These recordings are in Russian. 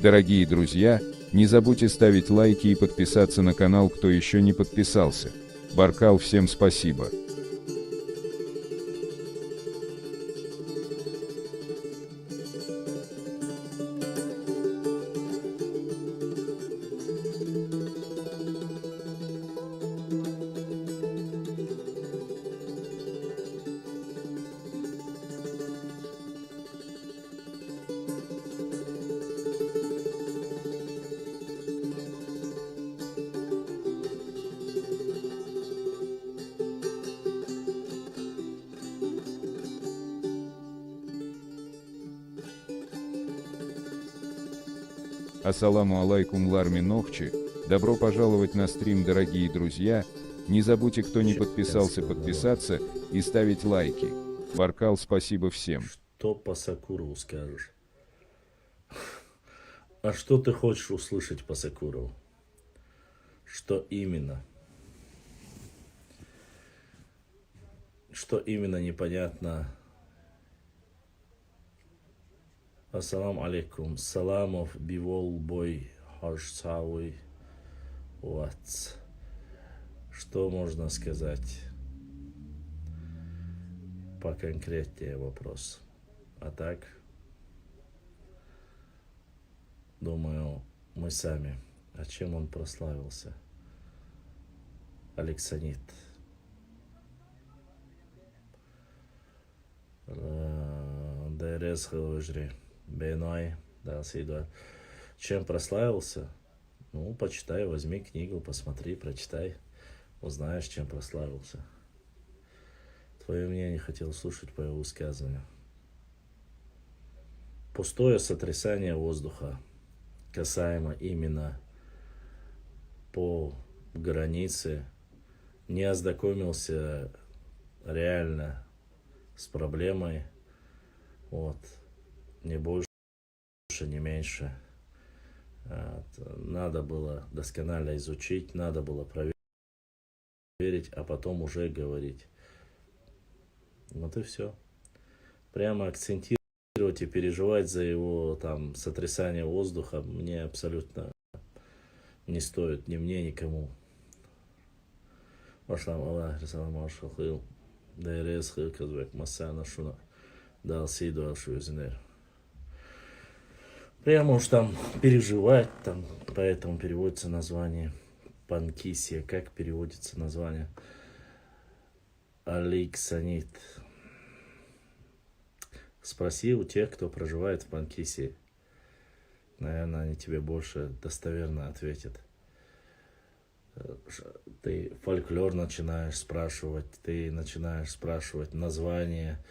Дорогие друзья, не забудьте ставить лайки и подписаться на канал, кто еще не подписался. Баркал, всем спасибо. Ассаламу алейкум Ларми Нохчи, добро пожаловать на стрим, дорогие друзья, не забудьте, кто не подписался, подписаться и ставить лайки. Баркал, спасибо всем. Что по Сакурову скажешь? А что ты хочешь услышать по Сакурову? Что именно? Что именно непонятно? Ассаламу алейкум. Саламов бивол бой хашсауи вац. Что можно сказать? Поконкретнее вопрос. А так, думаю, мы сами. А чем он прославился? Алексанит. ДРС Хылыжри. Бейной. Да, Сейдуар. Чем прославился? Ну, почитай, возьми книгу, посмотри, прочитай. Узнаешь, чем прославился. Твое мнение хотел слушать по его высказыванию. Пустое сотрясание воздуха касаемо именно по границе. Не ознакомился реально с проблемой. Вот. Не больше, не меньше. Надо было досконально изучить, надо было проверить, а потом уже говорить. Вот и все. Прямо акцентировать и переживать за его там сотрясание воздуха мне абсолютно не стоит, ни мне, никому. Машлам Аллах, Рисалам Ашхахил, ДРС Хилказбек, Масана Шуна, Дал Сейду Алшуюзинер. Прямо уж там переживать, там, поэтому переводится название Панкисия. Как переводится название? Алексанит. Спроси у тех, кто проживает в Панкисии. Наверное, они тебе больше достоверно ответят. Ты фольклор начинаешь спрашивать, ты начинаешь спрашивать название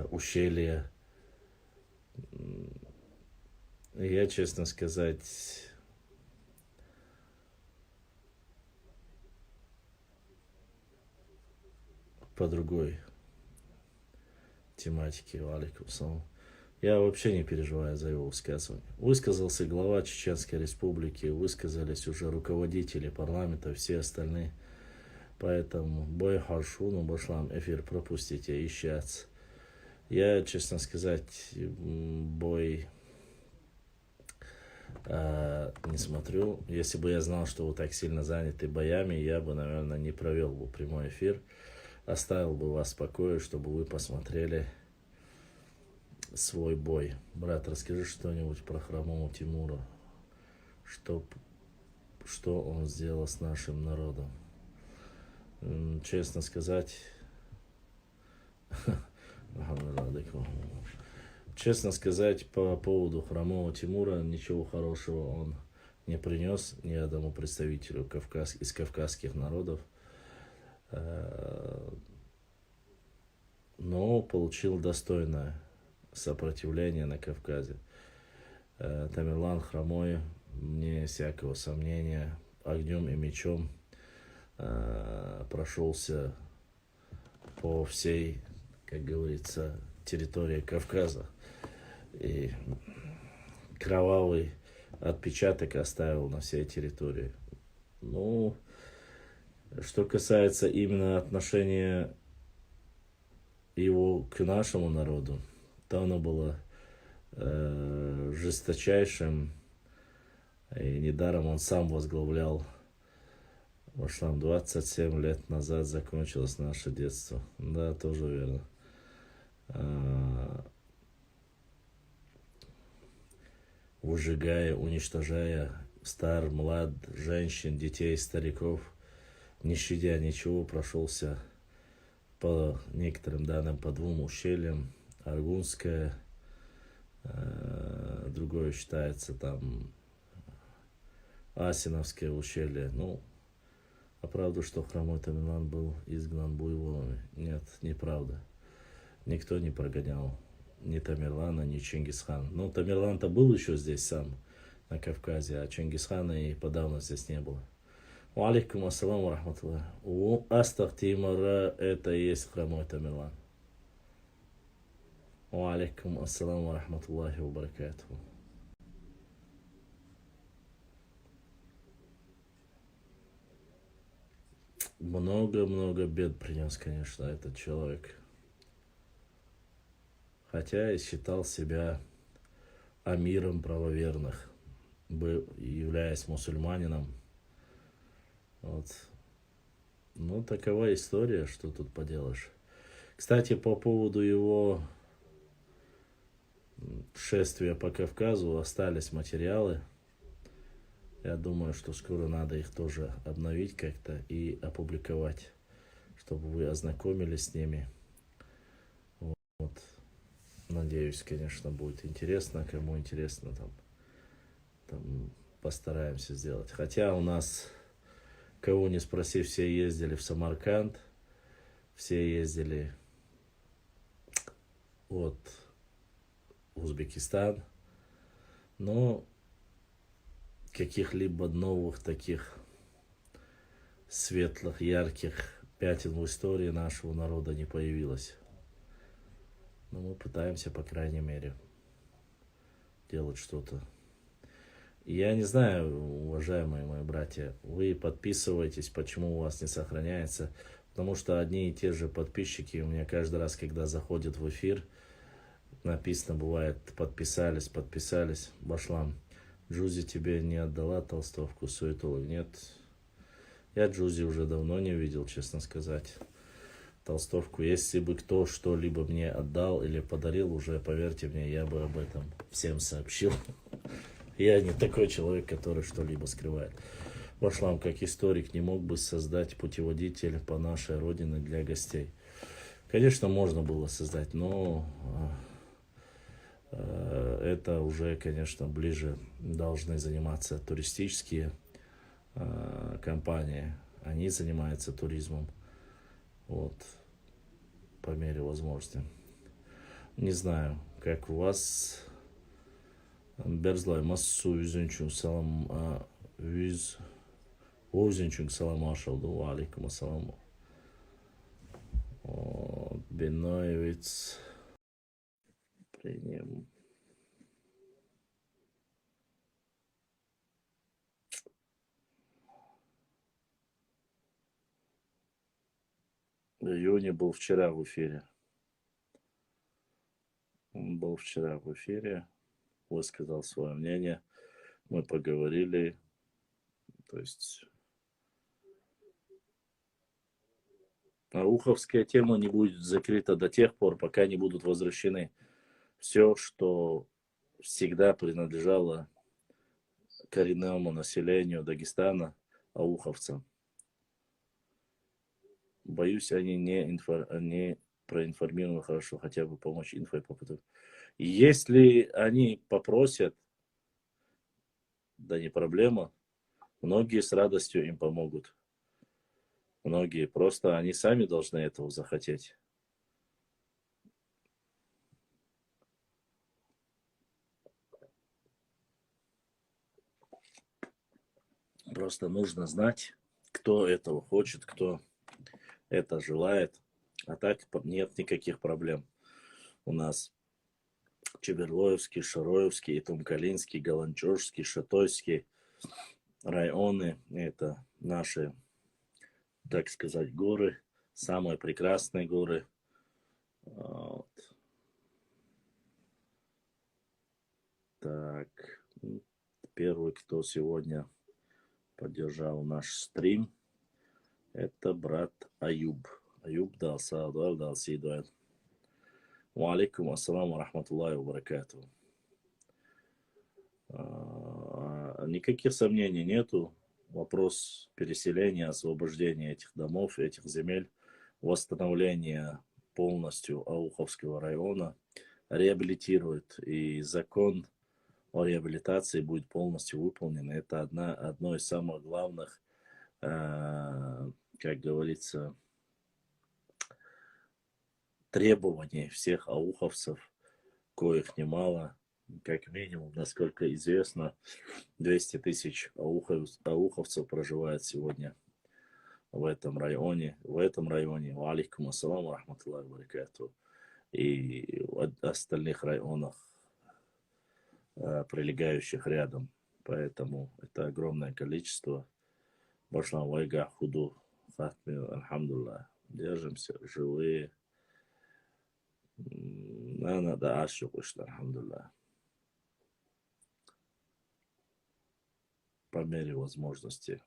ущелья. Я, честно сказать, по другой тематике. Алейкум салам. Я вообще не переживаю за его высказывание. Высказался глава Чеченской Республики, высказались уже руководители парламента, все остальные. Поэтому бой харшуну башлам эфир пропустите, ищать. Я, честно сказать, бой не смотрю. Если бы я знал, что вы так сильно заняты боями, я бы, наверное, не провел бы прямой эфир. Оставил бы вас в покое, чтобы вы посмотрели свой бой. Брат, расскажи что-нибудь про хромого Тимура. Что он сделал с нашим народом. Честно сказать, по поводу хромого Тимура, ничего хорошего он не принес ни одному представителю из кавказских народов. Но получил достойное сопротивление на Кавказе. Тамерлан хромой, вне всякого сомнения, огнем и мечом прошелся по всей, как говорится, территории Кавказа. И кровавый отпечаток оставил на всей территории. Ну, что касается именно отношения его к нашему народу, то оно было жесточайшим. И недаром он сам возглавлял. Вошлам 27 лет назад закончилось наше детство. Да, тоже верно. Выжигая, уничтожая стар, млад, женщин, детей, стариков, не щадя ничего, прошелся по некоторым данным по 2 ущельям. Аргунское, другое считается там Асиновское ущелье. Ну, а правда, что хромой Тамерлан был изгнан буйволами? Нет, неправда. Никто не прогонял ни Тамерлана, ни Чингисхана. Ну, Тамерлан-то был еще здесь сам, на Кавказе, а Чингисхана и подавно здесь не было. Алейкум ассаламу рахматуллах. У Астах Тимура это и есть хромой Тамерлан. Алейкум ассаламу рахматуллахи ва баракатуху. Много-много бед принес, конечно, этот человек. Хотя и считал себя амиром правоверных, являясь мусульманином. Вот. Ну, такова история, что тут поделаешь. Кстати, по поводу его шествия по Кавказу остались материалы. Я думаю, что скоро надо их тоже обновить как-то и опубликовать, чтобы вы ознакомились с ними. Вот. Надеюсь, конечно, будет интересно. Кому интересно, там постараемся сделать. Хотя у нас, кого не спроси, все ездили в Самарканд, все ездили в Узбекистан, но каких-либо новых таких светлых, ярких пятен в истории нашего народа не появилось. Но мы пытаемся, по крайней мере, делать что-то. Я не знаю, уважаемые мои братья, вы подписываетесь, почему у вас не сохраняется. Потому что одни и те же подписчики у меня каждый раз, когда заходят в эфир, написано бывает, подписались, Башлам. Джузи тебе не отдала толстовку, суетолог? Нет. Я Джузи уже давно не видел, честно сказать. Толстовку. Если бы кто что-либо мне отдал или подарил, уже, поверьте мне, я бы об этом всем сообщил. Я не такой человек, который что-либо скрывает. Башлам, как историк, не мог бы создать путеводитель по нашей родине для гостей. Конечно, можно было создать, но это уже, конечно, ближе должны заниматься туристические компании. Они занимаются туризмом. Вот, по мере возможности. Не знаю, как у вас. Берзлай массу yüzünçün salam yüz o yüzünçün salam aşıldı. Алейкум ассалам. Биноевец принем. Юни был вчера в эфире. Он был вчера в эфире, высказал свое мнение. Мы поговорили. То есть Ауховская тема не будет закрыта до тех пор, пока не будут возвращены все, что всегда принадлежало коренному населению Дагестана, ауховцам. Боюсь, они не проинформированы хорошо, хотя бы помочь инфой попытать. Если они попросят, да не проблема, многие с радостью им помогут. Многие просто, они сами должны этого захотеть. Просто нужно знать, кто этого хочет, кто это желает. А так нет никаких проблем. У нас Чеберлоевский, Шароевский, Итумкалинский, Галанчожский, Шатойский районы. Это наши, так сказать, горы. Самые прекрасные горы. Вот. Так, первый, кто сегодня поддержал наш стрим, это брат Аюб. Аюб дал саадуал, дал сидуал. Ва алейкум ассаламу рахматуллахи ва баракатуху. Никаких сомнений нету. Вопрос переселения, освобождения этих домов, этих земель, восстановления полностью Ауховского района реабилитирует. И закон о реабилитации будет полностью выполнен. Это одно из самых главных, как говорится, требований всех ауховцев, коих немало. Как минимум, насколько известно, 200 тысяч ауховцев проживает сегодня в этом районе. Ва алейкум ассаламу рахматуллахи ва баракатуху. И в остальных районах, прилегающих рядом. Поэтому это огромное количество. Башлам вайга худу фатми, альхамдулилlah. Держимся, живые. Надо ашукушта, альхамдулилlah. По мере возможности.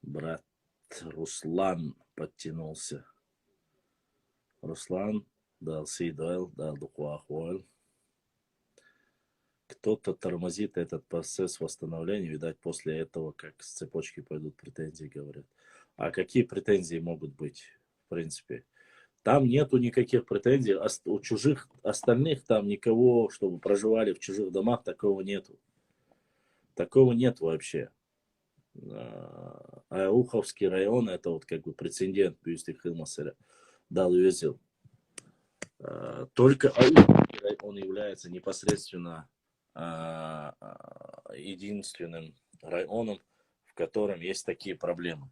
Брат Руслан подтянулся. Руслан дал сидуэл, дал духуахуэль. Кто-то тормозит этот процесс восстановления, видать, после этого, как с цепочки пойдут претензии, говорят. А какие претензии могут быть, в принципе? Там нету никаких претензий. У чужих остальных там никого, чтобы проживали в чужих домах, такого нету. Такого нет вообще. Ауховский район, это вот как бы прецедент, Бюстик Хилмасера дал и везил. Только Ауховский район является непосредственно единственным районом, в котором есть такие проблемы.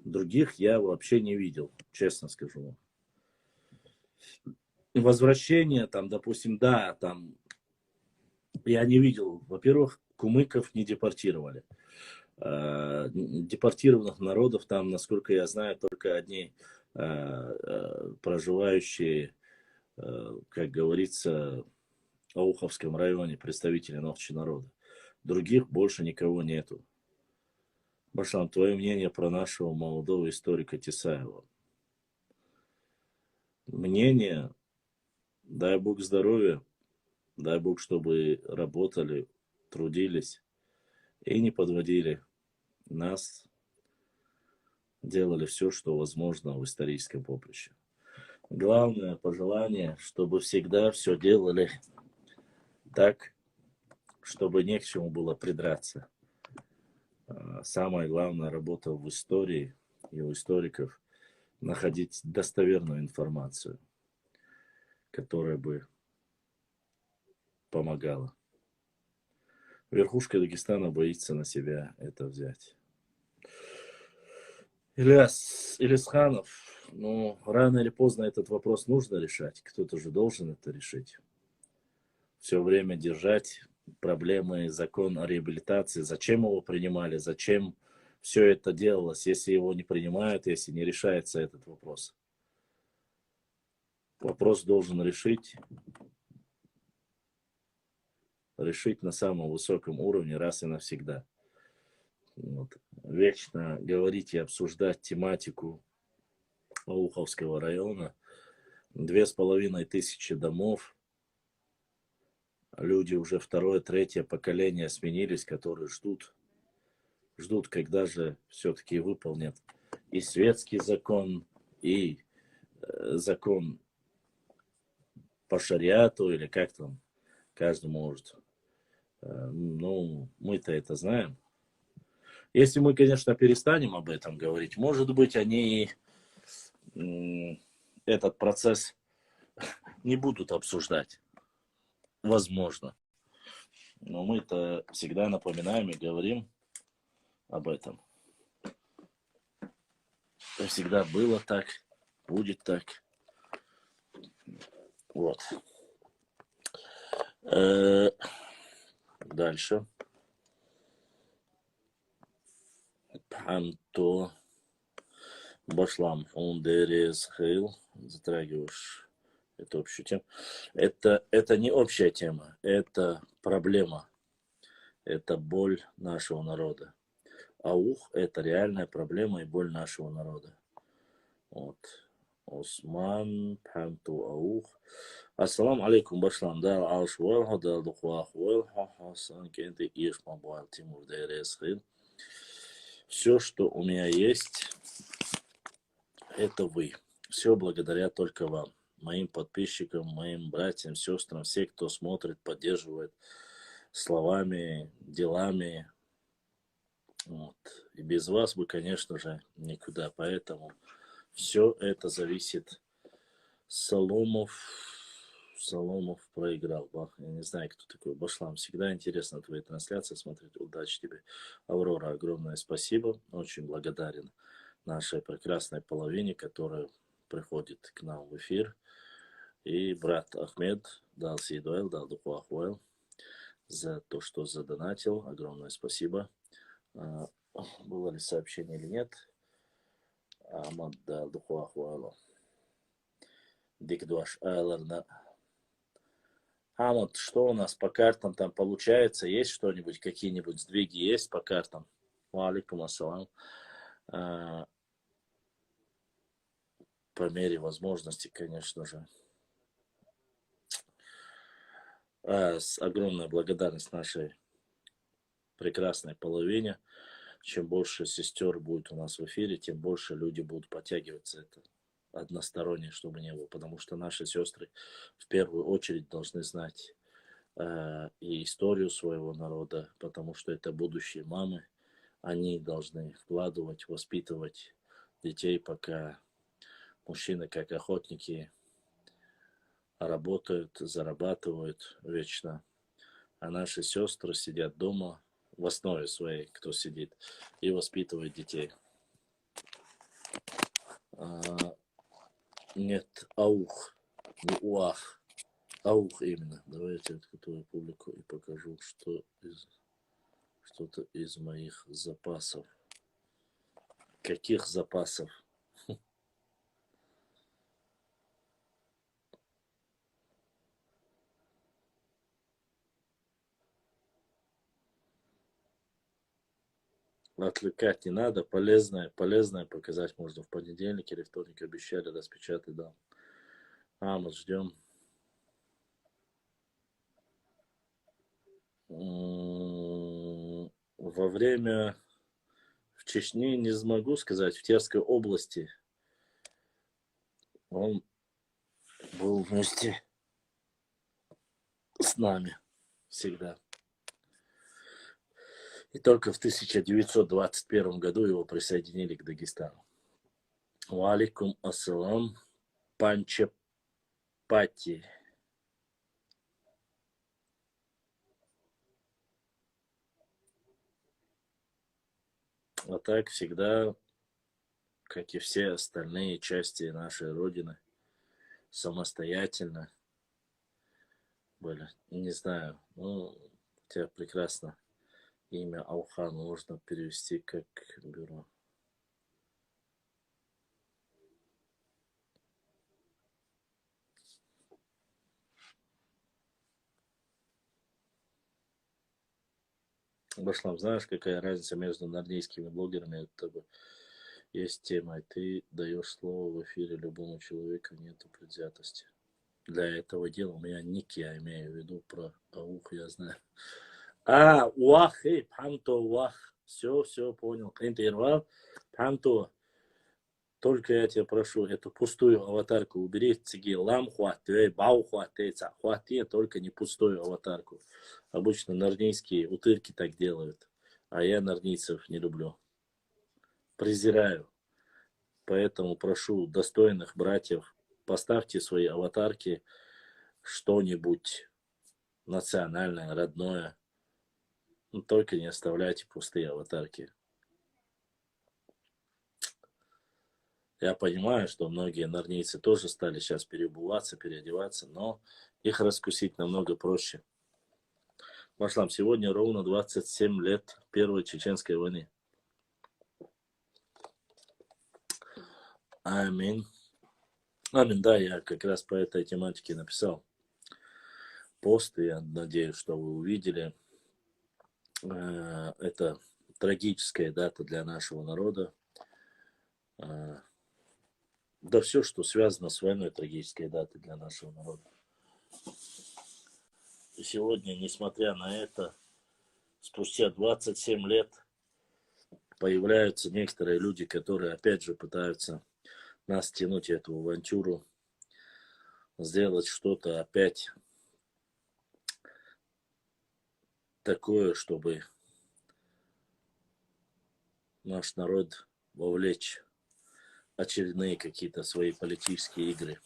Других я вообще не видел, честно скажу. Возвращение там, допустим, да, там я не видел. Во-первых, кумыков не депортировали. Депортированных народов там, насколько я знаю, только одни проживающие, как говорится, в Ауховском районе, представители Нохчи народа. Других больше никого нету. Башлам, твое мнение про нашего молодого историка Тесаева? Мнение, дай Бог здоровья, дай Бог, чтобы работали, трудились и не подводили нас, делали все, что возможно в историческом поприще. Главное пожелание, чтобы всегда все делали так, чтобы не к чему было придраться. Самая главная работа в истории и у историков — находить достоверную информацию, которая бы помогала. Верхушка Дагестана боится на себя это взять. Илисханов, ну, рано или поздно этот вопрос нужно решать. Кто-то же должен это решить. Все время держать проблемы, закон о реабилитации. Зачем его принимали? Зачем все это делалось, если его не принимают, если не решается этот вопрос? Вопрос должен решить на самом высоком уровне раз и навсегда. Вот. Вечно говорить и обсуждать тематику Ауховского района. 2500 домов. Люди уже второе, третье поколение сменились, которые ждут, когда же все-таки выполнят и светский закон, и закон по шариату, или как там каждый может. Ну, мы-то это знаем. Если мы, конечно, перестанем об этом говорить, может быть, они этот процесс не будут обсуждать. Возможно. Но мы-то всегда напоминаем и говорим об этом. Это всегда было так, будет так. Вот. Дальше. Панто. Башлам, он дерез хейл, затрагиваешь эту общую тему. Это не общая тема, это проблема, это боль нашего народа. Аух– это реальная проблема и боль нашего народа. Вот. Осман, Пхамту, Аух. Ассаламу алейкум, Башлам, да, Алш Уэлха, да, Духуах Уэлха, Хасан, Кенты, Иш, Мабуал, Тимур, Дерез хейл. Все, что у меня есть, это вы. Все благодаря только вам, моим подписчикам, моим братьям, сестрам, все, кто смотрит, поддерживает словами, делами. Вот. И без вас бы, конечно же, никуда. Поэтому все это зависит. Соломов проиграл. Бах. Я не знаю, кто такой. Башлам, всегда интересно твои трансляции смотреть. Удачи тебе. Аврора, огромное спасибо. Очень благодарен нашей прекрасной половине, которая приходит к нам в эфир. И брат Ахмед дал Сидуэл, дал Духуахуэл за то, что задонатил. Огромное спасибо. Было ли сообщение или нет? Амад дал Духуахуэлу. Дикдуаш Айлерна. Амад, что у нас по картам там получается? Есть что-нибудь? Какие-нибудь сдвиги есть по картам? Валикум ассалам. По мере возможности, конечно же. С огромной благодарность нашей прекрасной половине. Чем больше сестер будет у нас в эфире, тем больше люди будут подтягиваться. Это одностороннее, чтобы не было. Потому что наши сестры в первую очередь должны знать и историю своего народа, потому что это будущие мамы. Они должны вкладывать, воспитывать детей, пока мужчины, как охотники, работают, зарабатывают вечно. А наши сестры сидят дома, в основе своей, кто сидит, и воспитывает детей. Нет, аух, не уах. Аух именно. Давайте я открою публику и покажу, что-то из моих запасов. Каких запасов? Отвлекать не надо. Полезное показать можно в понедельник или вторник. Обещали распечатать, да. Мы ждем. Во время в Чечне, не смогу сказать, в Терской области он был вместе с нами всегда. И только в 1921 году его присоединили к Дагестану. Валикум ассалам, Панчепати. А так всегда, как и все остальные части нашей Родины, самостоятельно были. Не знаю, ну, у тебя прекрасно имя Аухан можно перевести как бюро. Башлам, знаешь, какая разница между нордийскими блогерами? Это есть тема, и ты даешь слово в эфире любому человеку, нету предвзятости. Для этого дела у меня ник, я имею в виду про аух, я знаю. Уах, памто, уах. Все, понял. Клинт памто. Только я тебя прошу, эту пустую аватарку убери. Циги лам хватэ, бау хватэ, ца хватэ, только не пустую аватарку. Обычно норнийские утырки так делают. А я норнийцев не люблю. Презираю. Поэтому прошу достойных братьев, поставьте свои аватарки что-нибудь национальное, родное. Но только не оставляйте пустые аватарки. Я понимаю, что многие норнийцы тоже стали сейчас переобуваться, переодеваться, но их раскусить намного проще. Башлам, сегодня ровно 27 лет Первой Чеченской войны. Аминь. Аминь, да, я как раз по этой тематике написал пост, и я надеюсь, что вы увидели. Это трагическая дата для нашего народа. Да все, что связано с войной, трагическая дата для нашего народа. И сегодня, несмотря на это, спустя 27 лет появляются некоторые люди, которые опять же пытаются нас тянуть эту авантюру, сделать что-то опять такое, чтобы наш народ вовлечь очередные какие-то свои политические игры.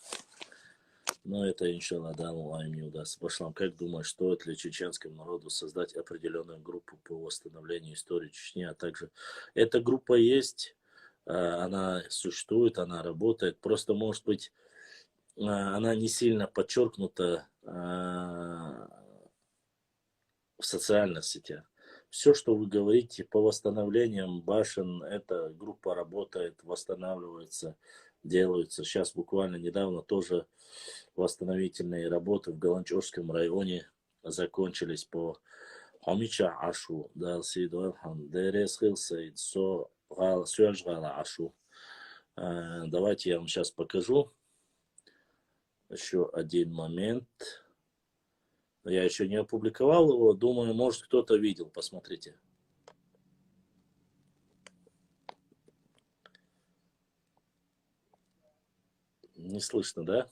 Но это, иншаллах, да, вам не удастся. Башлам, как думаешь, стоит ли чеченскому народу создать определенную группу по восстановлению истории Чечни, а также эта группа есть, она существует, она работает, просто, может быть, она не сильно подчеркнута в социальных сетях. Все, что вы говорите по восстановлениям башен, эта группа работает, восстанавливается, делаются. Сейчас буквально недавно тоже восстановительные работы в Галанчорском районе закончились по Хамича Ашу, да, Сидуэлхан, Дерес Хилсейд, Сюэджгала Ашу. Давайте я вам сейчас покажу еще один момент. Я еще не опубликовал его, думаю, может кто-то видел, посмотрите. Не слышно, да?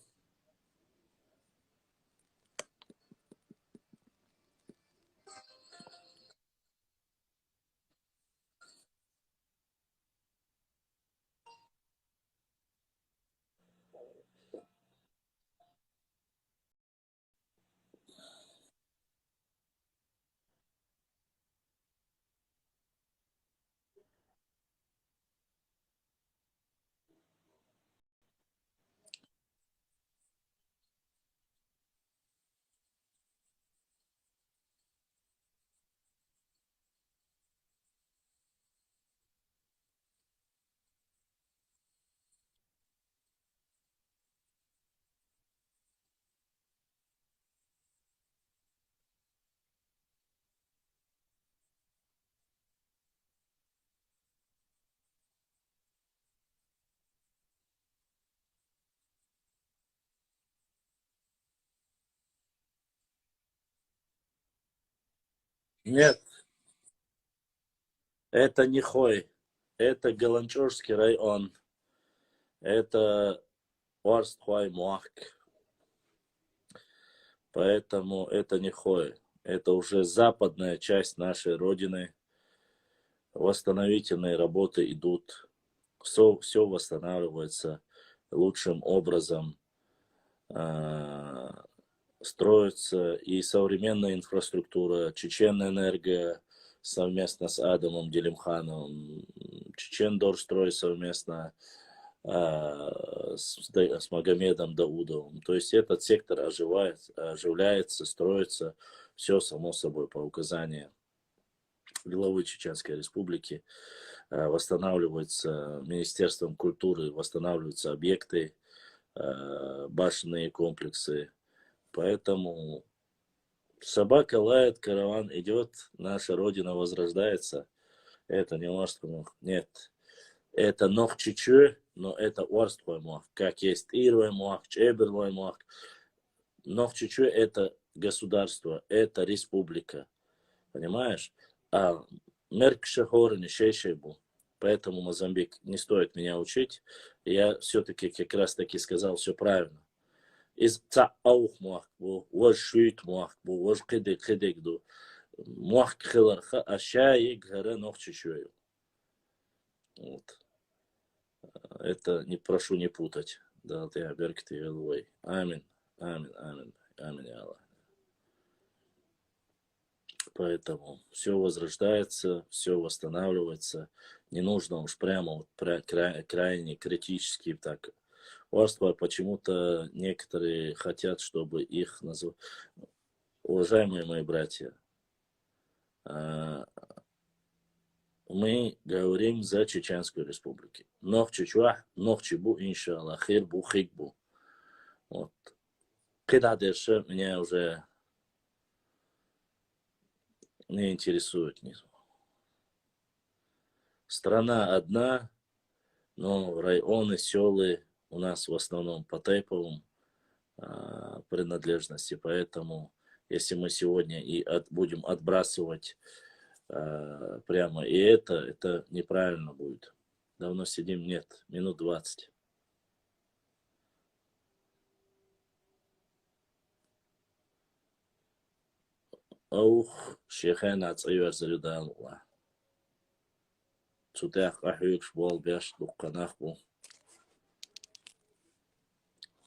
Нет, это не Хой, это Галанчорский район, это Орстхой Муак, поэтому это не Хой, это уже западная часть нашей родины, восстановительные работы идут, все восстанавливается лучшим образом, строится и современная инфраструктура, Чеченэнерго совместно с Адамом Делимхановым, Чечендорстрой совместно с Магомедом Даудовым. То есть этот сектор оживляется, строится, все само собой по указанию главы Чеченской Республики. Восстанавливается Министерством культуры, восстанавливаются объекты, башенные комплексы. Поэтому собака лает, караван идет, наша Родина возрождается. Это не Орствой, нет. Это Нохчичу, но это Орствой Мох. Как есть Ирвой Мох, Чеберлой Мох. Нохчичу это государство, это республика. Понимаешь? А Меркшахор не Шейшейбу. Поэтому Мозамбик не стоит меня учить. Я все-таки как раз таки сказал все правильно. Из Цаух Мох, Вож Шуит Мох, Вож Кедек Ду. Мох Хиларха, Ашаи Гара Нохчичу. Вот. Это не прошу не путать. Да, ты оберкти Элвей. Амин. Амин, амин, амин, я Аллах. Поэтому все возрождается, все восстанавливается. Не нужно уж прямо вот крайне критически так. Орство почему-то некоторые хотят, чтобы их назвали. Уважаемые мои братья, мы говорим за Чеченскую республику. Нохчи чуах, нохчи бу, иншаллах, хир бу, хик бу. Вот. Когда дальше меня уже не интересует. Страна одна, но районы, селы у нас в основном по тайповым принадлежности. Поэтому, если мы сегодня будем отбрасывать прямо и это неправильно будет. Давно сидим? Нет, минут 20. Аух, шейхан ацайвер залюдан ула. Цутях ахюкш бол бяш дукканах бу.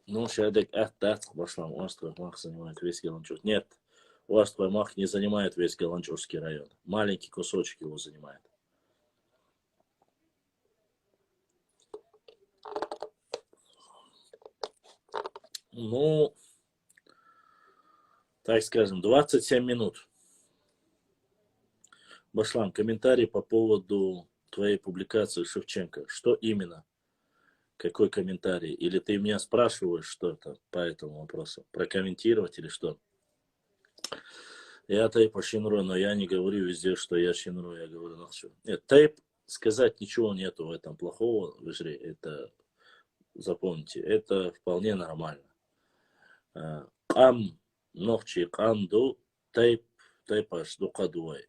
Ну, шадек ахтат башлам, остров мах занимает весь Галанчур. Нет, остров мах не занимает весь Галанчурский район. Маленький кусочек его занимает. Ну, так скажем, 27 минут. Башлам, комментарий по поводу твоей публикации Шевченко. Что именно? Какой комментарий? Или ты меня спрашиваешь что-то по этому вопросу? Прокомментировать или что? Я тейп шинру, но я не говорю везде, что я шинру, я говорю нахчу. Нет, тейп, сказать ничего нету в этом плохого, в жре, это запомните, это вполне нормально. Ам нохчи канду тейпаш дукадуай.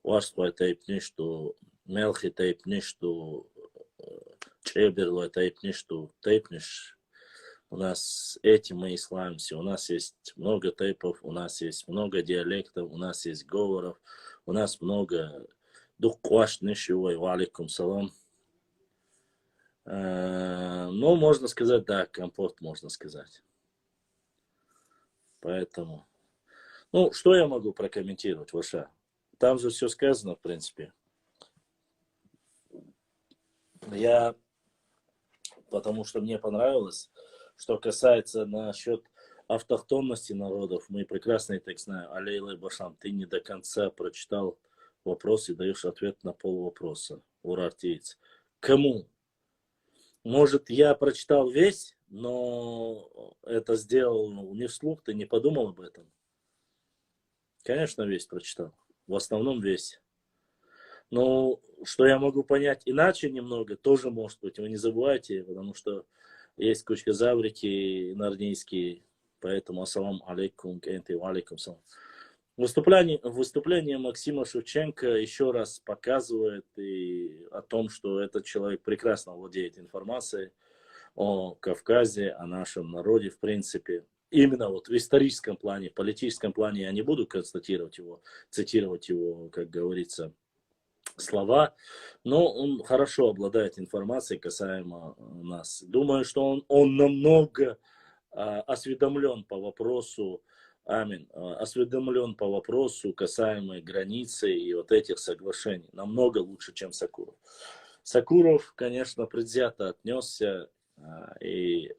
Варствай тейп ничто, мелхи тейп ничто, чеберлой тейп ничто, тейпниш. У нас этим мы и славимся. У нас есть много тейпов, у нас есть много диалектов, у нас есть говоров, у нас много дукваш нишивай, валикум салам. Ну, можно сказать, да, компот можно сказать. Поэтому, ну, что я могу прокомментировать, Ваша? Там же все сказано, в принципе. Потому что мне понравилось, что касается насчет автохтонности народов, мы прекрасно это знаем. Алейла Башам, ты не до конца прочитал вопрос и даешь ответ на полвопроса. Урартиец. Кому? Может, я прочитал весь, но это сделал не вслух, ты не подумал об этом? Конечно, весь прочитал. В основном весь. Но что я могу понять иначе немного, тоже может быть. Вы не забывайте, потому что есть кучка заврики нарнийские. Поэтому ассалам алейкум, кенти алейкум салам. Выступление Максима Шевченко еще раз показывает о том, что этот человек прекрасно владеет информацией о Кавказе, о нашем народе, в принципе. Именно вот в историческом плане, политическом плане я не буду цитировать его, как говорится, слова, но он хорошо обладает информацией касаемо нас. Думаю, что он намного осведомлен по вопросу, осведомлен по вопросу касаемо границы и вот этих соглашений. Намного лучше, чем Сакуров. Сакуров, конечно, предвзято отнесся и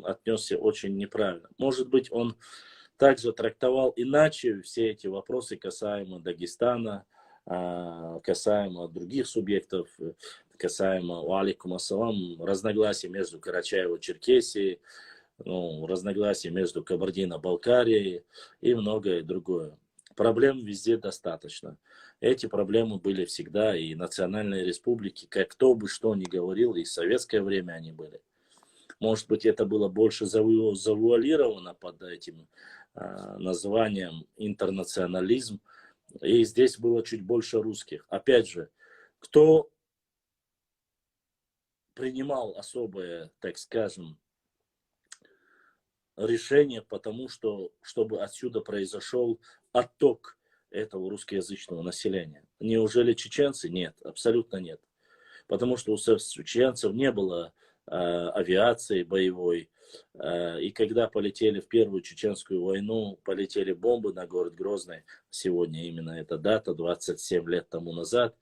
отнесся очень неправильно. Может быть, он также трактовал иначе все эти вопросы касаемо Дагестана, касаемо других субъектов, касаемо, алейкум ассалам, разногласий между Карачаево-Черкесией, разногласий между Кабардино-Балкарией и многое другое. Проблем везде достаточно. Эти проблемы были всегда, и национальные республики, как кто бы что ни говорил, и в советское время они были. Может быть, это было больше завуалировано под этим названием интернационализм, и здесь было чуть больше русских. Опять же, кто принимал особое, так скажем, решение, потому что, чтобы отсюда произошел отток этого русскоязычного населения. Неужели чеченцы? Нет, абсолютно нет. Потому что у чеченцев не было авиации боевой. И когда полетели в Первую Чеченскую войну, полетели бомбы на город Грозный, сегодня именно эта дата, 27 лет тому назад,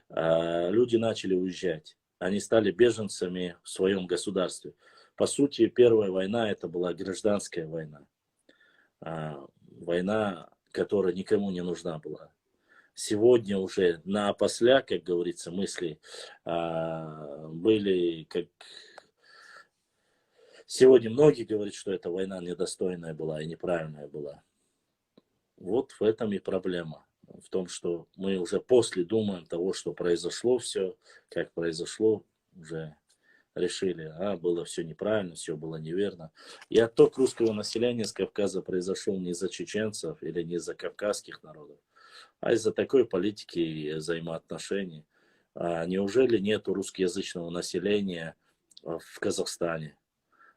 люди начали уезжать. Они стали беженцами в своем государстве. По сути, первая война это была гражданская война. Война, которая никому не нужна была. Сегодня уже напосля, как говорится, мысли были как... Сегодня многие говорят, что эта война недостойная была и неправильная была. Вот в этом и проблема. В том, что мы уже после думаем того, что произошло все, как произошло, уже решили, было все неправильно, все было неверно. И отток русского населения с Кавказа произошел не из-за чеченцев или не из-за кавказских народов, а из-за такой политики и взаимоотношений. Неужели нет русскоязычного населения в Казахстане?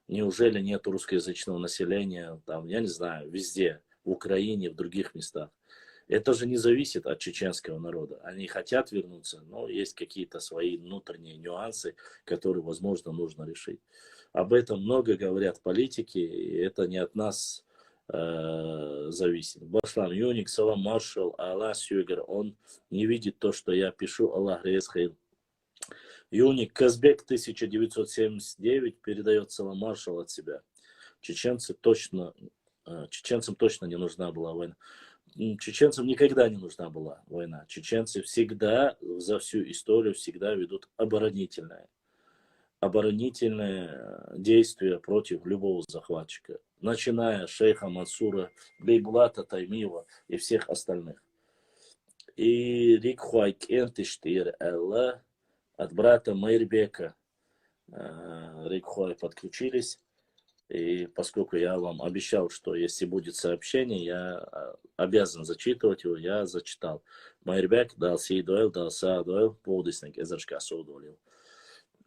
Неужели нет русскоязычного населения, там, я не знаю, везде, в Украине, в других местах? Это же не зависит от чеченского народа. Они хотят вернуться, но есть какие-то свои внутренние нюансы, которые, возможно, нужно решить. Об этом много говорят политики, и это не от нас зависит. Башлам Юник, Салам Маршал, Аллах Сюгер, он не видит то, что я пишу, Аллах Резхайл. Юник Казбек 1979 передает Салам Маршал от себя. Чеченцам точно не нужна была война. Чеченцам никогда не нужна была война. Чеченцы всегда, за всю историю, всегда ведут оборонительное действие против любого захватчика. Начиная с шейха Мансура, Бейбулата Таймиева и всех остальных. И Рикхуайк Энтиштир Элла от брата Майрбека Рикхуай подключились. И поскольку я вам обещал, что если будет сообщение, я обязан зачитывать его, я зачитал. Майрбек дал Сейдуэл, дал Саадуэл, полдесник Эзершка Соудулил.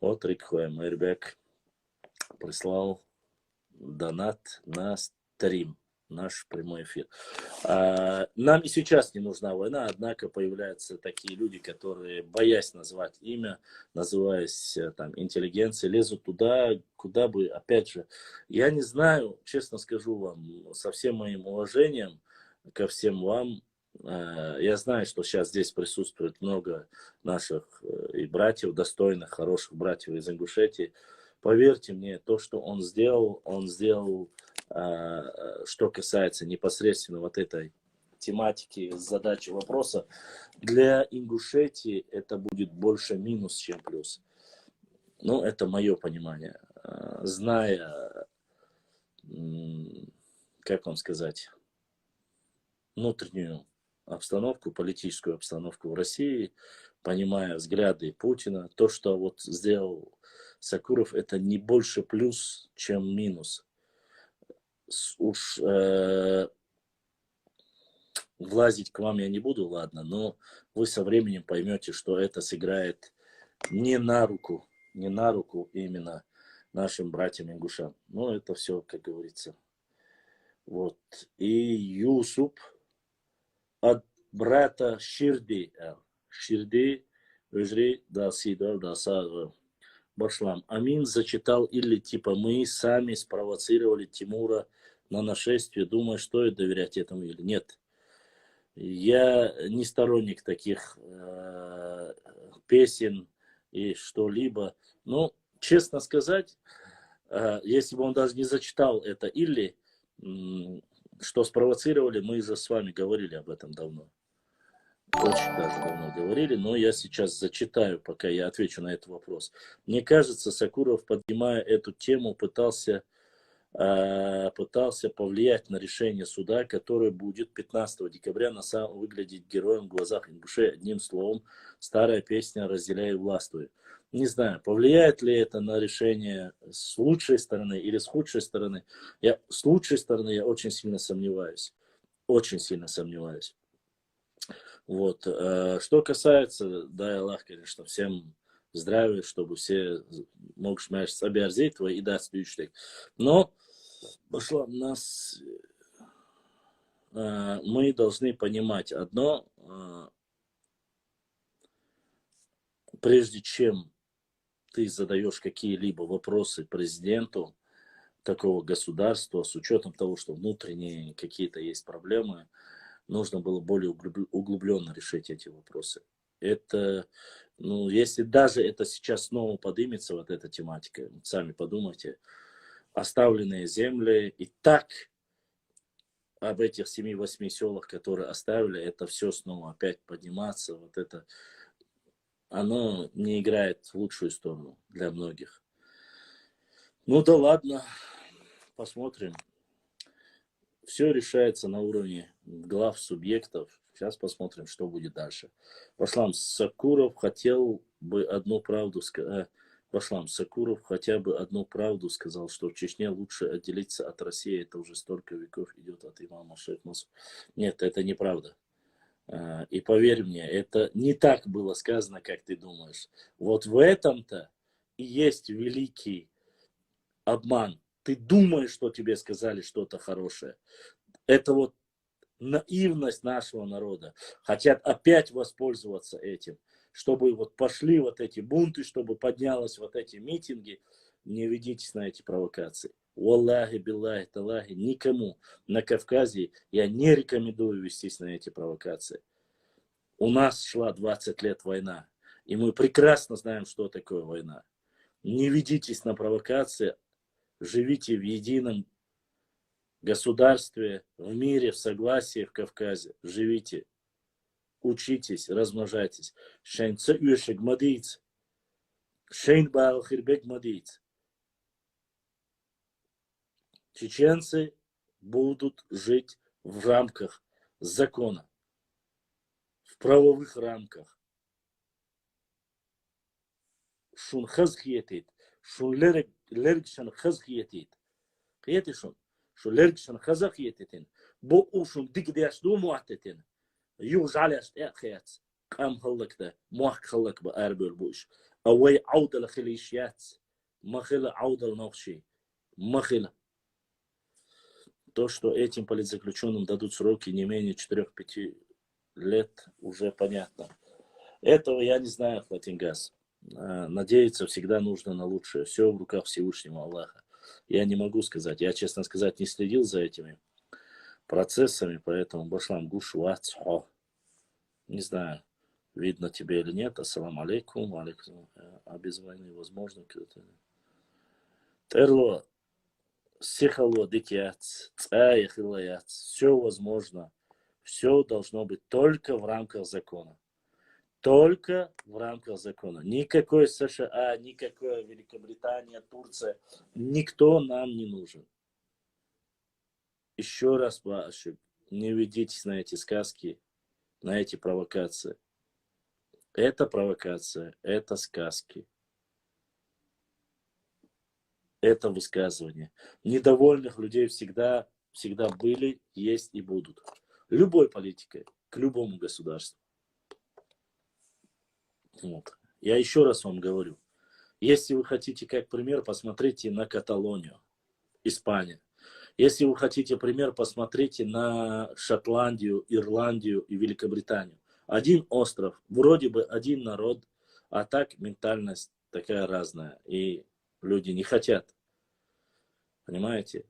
Вот Рикхуэ Майрбек прислал донат на стрим, наш прямой эфир. Нам и сейчас не нужна война, однако появляются такие люди, которые, боясь назвать имя, называясь там интеллигенцией, лезут туда, куда бы, опять же, я не знаю, честно скажу вам, со всем моим уважением ко всем вам, я знаю, что сейчас здесь присутствует много наших и братьев, достойных, хороших братьев из Ингушетии. Поверьте мне, то, что он сделал, что касается непосредственно вот этой тематики, задачи вопроса, для Ингушетии это будет больше минус, чем плюс. Ну, это мое понимание. Зная, как вам сказать, внутреннюю обстановку, политическую обстановку в России, понимая взгляды Путина, то, что вот сделал Сакуров, это не больше плюс, чем минус. Уж влазить к вам я не буду, ладно, но вы со временем поймете, что это сыграет не на руку именно нашим братьям-ингушам. Но это все, как говорится. Вот. И Юсуп от брата Ширди. Ширди, Özri, Дасидор, Даса, Башлам. Амин зачитал или типа мы сами спровоцировали Тимура на нашествие, думая, стоит доверять этому или нет. Я не сторонник таких песен и что-либо. Но, честно сказать, если бы он даже не зачитал это или что спровоцировали, мы же с вами говорили об этом давно. Очень даже давно говорили, но я сейчас зачитаю, пока я отвечу на этот вопрос. Мне кажется, Сакуров, поднимая эту тему, пытался повлиять на решение суда, которое будет 15 декабря на самом выглядеть героем в глазах ингушей. Одним словом, старая песня «Разделяй и властвуй». Не знаю, повлияет ли это на решение с лучшей стороны или с худшей стороны. С лучшей стороны я очень сильно сомневаюсь. Очень сильно сомневаюсь. Вот. Что касается, дай Аллах, конечно, всем здравия, чтобы все могут обязать твои и даст ключик. Но пошло нас, мы должны понимать одно, прежде чем ты задаешь какие-либо вопросы президенту такого государства, с учетом того, что внутренние какие-то есть проблемы, нужно было более углубленно решить эти вопросы. Это, если даже это сейчас снова поднимется, вот эта тематика, сами подумайте, оставленные земли и так об этих 7-8 селах, которые оставили, это все снова опять подниматься, вот это, оно не играет в лучшую сторону для многих. Ну да ладно, посмотрим. Все решается на уровне глав субъектов. Сейчас посмотрим, что будет дальше. Башлам Сакуров хотел бы одну правду сказать. Башлам Сакуров хотя бы одну правду сказал, что в Чечне лучше отделиться от России. Это уже столько веков идет от имама Шейх Мансур. Нет, это неправда. И поверь мне, это не так было сказано, как ты думаешь. Вот в этом-то и есть великий обман. Ты думаешь, что тебе сказали что-то хорошее. Это вот наивность нашего народа. Хотят опять воспользоваться этим, чтобы вот пошли вот эти бунты, чтобы поднялось вот эти митинги. Не ведитесь на эти провокации. Валлахи, биллахи, талахи, никому на Кавказе я не рекомендую вестись на эти провокации. У нас шла 20 лет война, и мы прекрасно знаем, что такое война. Не ведитесь на провокации, живите в едином государстве, в мире, в согласии, в Кавказе. Живите, учитесь, размножайтесь. Шейнца юшек мадиц. Шейн баалхирбек мадиц. Чеченцы будут жить в рамках закона, в правовых рамках. Шун хазхиетит, шун лерг хазхиетит. Қиеті шун, шун лерг хазхиетитин. Бо ушун дигдяш ду муатетин. Юж аляш эхият. Кам халлак да, муак халлак ба арбел буш. Ауай аудал хилишьят. Махила аудал нохши. Махила. То, что этим политзаключенным дадут сроки не менее 4-5 лет, уже понятно. Этого я не знаю, Хватингас. Надеяться всегда нужно на лучшее. Все в руках Всевышнего Аллаха. Я не могу сказать. Я, честно сказать, не следил за этими процессами, поэтому башлам гушуацхо. Не знаю, видно тебе или нет. Ассаламу алейкум. А без войны возможно? Терло. Сихало дикяц. Цаихилаяц. Все возможно. Все должно быть только в рамках закона. Только в рамках закона. Никакой США, никакой Великобритания, Турция. Никто нам не нужен. Еще раз прошу, не ведитесь на эти сказки, на эти провокации. Это провокация, это сказки. Это высказывание. Недовольных людей всегда были, есть и будут. Любой политикой, к любому государству. Вот. Я еще раз вам говорю. Если вы хотите как пример, посмотрите на Каталонию, Испания. Если вы хотите пример, посмотрите на Шотландию, Ирландию и Великобританию. Один остров, вроде бы один народ, а так ментальность такая разная. И люди не хотят. Понимаете?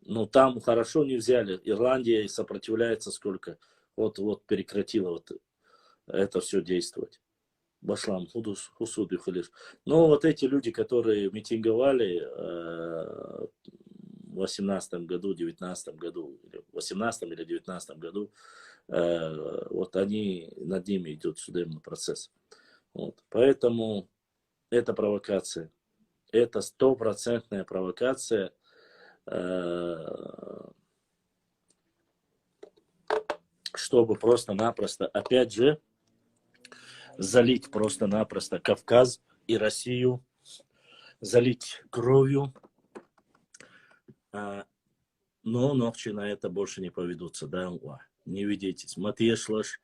Ну, там хорошо не взяли. Ирландия сопротивляется сколько. Вот прекратила вот это все действовать. Башлам, хусуду халиш. Но вот эти люди, которые митинговали в 18 году, 19 году, 18 или 19 году, вот они, над ними идет судебный процесс. Вот. Поэтому это провокация. Это 100% провокация. Чтобы просто-напросто, опять же, залить просто-напросто Кавказ и Россию, залить кровью, но ногчи на это больше не поведутся, да, не ведитесь. Матешлаш,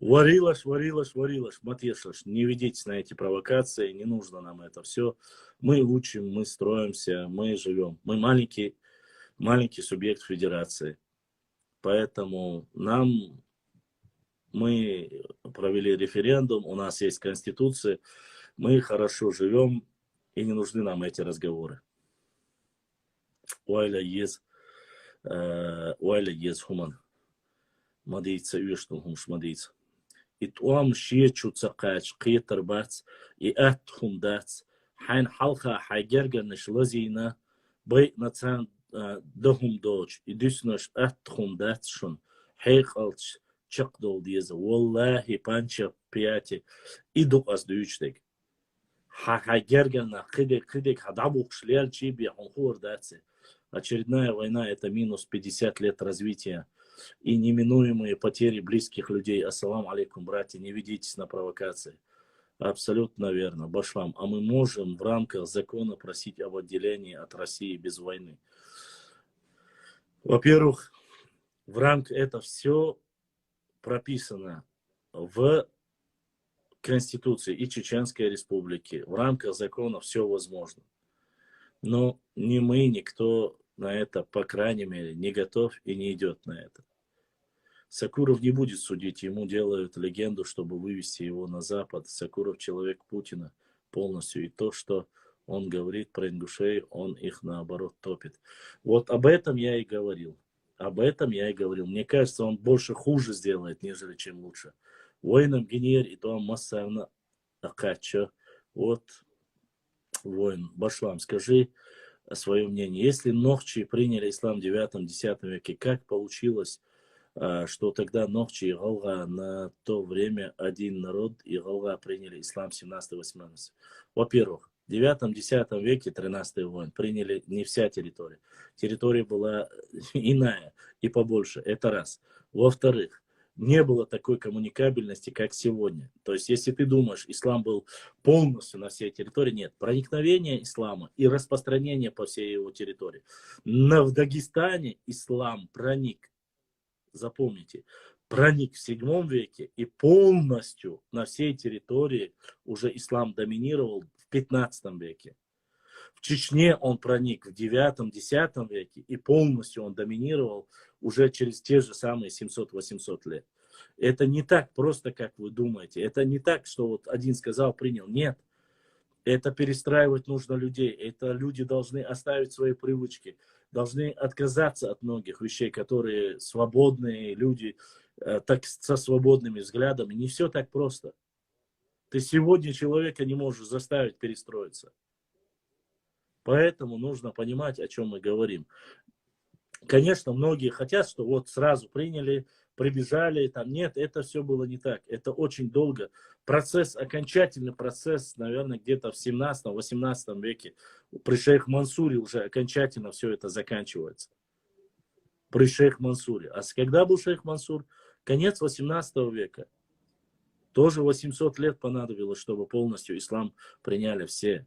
варилаш, матешлаш, не ведитесь на эти провокации, не нужно нам это все. Мы учим, мы строимся, мы живем. Мы маленький субъект федерации, поэтому мы провели референдум, у нас есть конституция, мы хорошо живем, и не нужны нам эти разговоры. Уайля ез хуман. Мадейца юштун хумш мадейца. И туам шиечу цакач, қиетер бац, и ат хум дац, хайн халха хайгерга нешлазина, бай нацан دهم دوش يدسنش أتخم داتشون حيقلش چقدول ديزا والله панча пяти идук аз дүйчтек хагергана кыдек хадабук шлер чиби хонхур датсе. Очередная война — это минус 50 лет развития и неминуемые потери близких людей. Ассаламу алейкум, братья, не ведитесь на провокации. Абсолютно верно, башлам. А мы можем в рамках закона просить об отделении от России без войны. Во-первых, в рамках это все прописано в Конституции и Чеченской Республики. В рамках закона все возможно. Но ни мы, никто на это, по крайней мере, не готов и не идет на это. Сакуров не будет судить, ему делают легенду, чтобы вывести его на Запад. Сакуров человек Путина полностью. И то, что он говорит про ингушей, он их наоборот топит. Вот об этом я и говорил. Об этом я и говорил. Мне кажется, он больше хуже сделает, нежели чем лучше. Воинам генер и то массовно акачо. Вот, воин, Башлам, скажи свое мнение. Если нохчи приняли ислам в 9-10 веке, как получилось, что тогда нохчи и галга на то время один народ и галга приняли ислам в 17-18? Во-первых, в 9-10 веке, 13-й войн, приняли не вся территория. Территория была иная и побольше. Это раз. Во-вторых, не было такой коммуникабельности, как сегодня. То есть, если ты думаешь, ислам был полностью на всей территории, нет. Проникновение ислама и распространение по всей его территории. Но в Дагестане ислам проник, запомните, проник в 7 веке и полностью на всей территории уже ислам доминировал в 15 веке. В Чечне он проник в 9-10 веке и полностью он доминировал уже через те же самые 700-800 лет. Это не так просто, как вы думаете. Это не так, что вот один сказал, принял. Нет. Это перестраивать нужно людей. Это люди должны оставить свои привычки. Должны отказаться от многих вещей, которые свободные люди, так со свободными взглядами. Не все так просто. Ты сегодня человека не можешь заставить перестроиться. Поэтому нужно понимать, о чем мы говорим. Конечно, многие хотят, что вот сразу приняли, прибежали. Там. Нет, это все было не так. Это очень долго. Процесс, окончательный процесс, наверное, где-то в 17-18 веке. При шейх Мансуре уже окончательно все это заканчивается. При шейх Мансуре. А когда был шейх Мансур? Конец 18 века. Тоже 800 лет понадобилось, чтобы полностью ислам приняли все.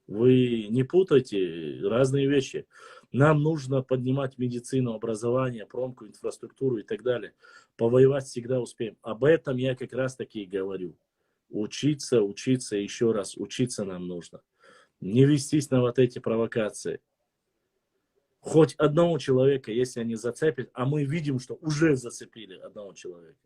Вы не путайте разные вещи. Нам нужно поднимать медицину, образование, промку, инфраструктуру и так далее. Повоевать всегда успеем. Об этом я как раз таки и говорю. Учиться, учиться, еще раз учиться нам нужно. Не вестись на вот эти провокации. Хоть одного человека, если они зацепят, а мы видим, что уже зацепили одного человека.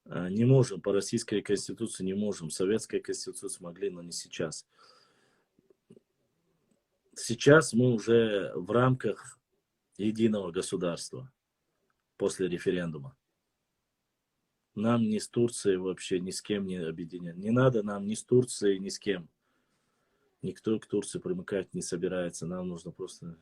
Не можем, по российской конституции не можем. Советская конституция могли, но не сейчас. Сейчас мы уже в рамках единого государства после референдума. Нам ни с Турцией вообще ни с кем не объединять. Не надо нам ни с Турцией, ни с кем. Никто к Турции примыкать не собирается. Нам нужно просто...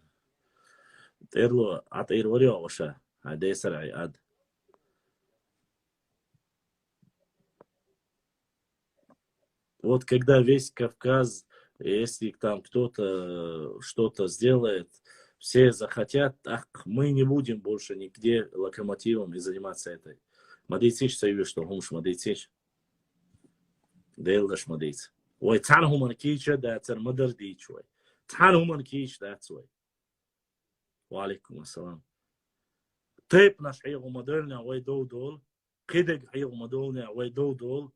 Вот когда весь Кавказ, если там кто-то что-то сделает, все захотят, ах, мы не будем больше нигде локомотивом и заниматься этой. Мадейцич союз, что гумш мадейцич. Дейлдаш мадейц. Ой, цан хуман кича, да, цар мадар дич, ой. Цан хуман кич, да, цой. Ва алейкум ассалам. Тейп наш хейгу мадольня, ой, дол. Кидег хейгу мадольня, ой, дол.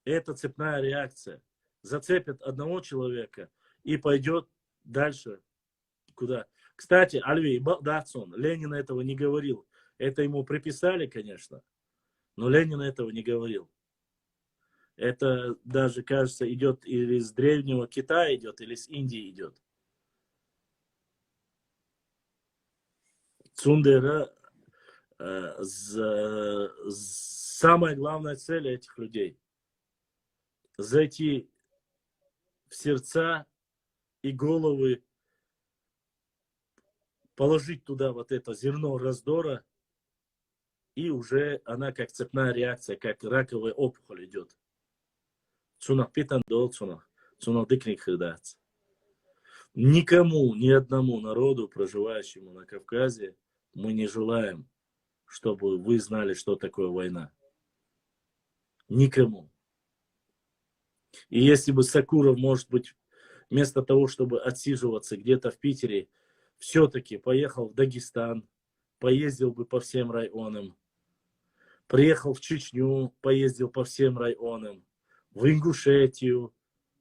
Это цепная реакция. Зацепят одного человека и пойдет дальше. Куда? Кстати, Альви Датсон, Ленин этого не говорил. Это ему приписали, конечно, но Ленин этого не говорил. Это даже, кажется, идет или из древнего Китая идет, или с Индии идет. Цундера, самая главная цель этих людей зайти в сердца и головы, положить туда вот это зерно раздора, и уже она как цепная реакция, как раковая опухоль идет. Цунах питан дол цунах. Цунах дикник хыдац. Никому, ни одному народу, проживающему на Кавказе, мы не желаем, чтобы вы знали, что такое война. Никому. И если бы Сакуров, может быть, вместо того, чтобы отсиживаться где-то в Питере, все-таки поехал в Дагестан, поездил бы по всем районам, приехал в Чечню, поездил по всем районам, в Ингушетию,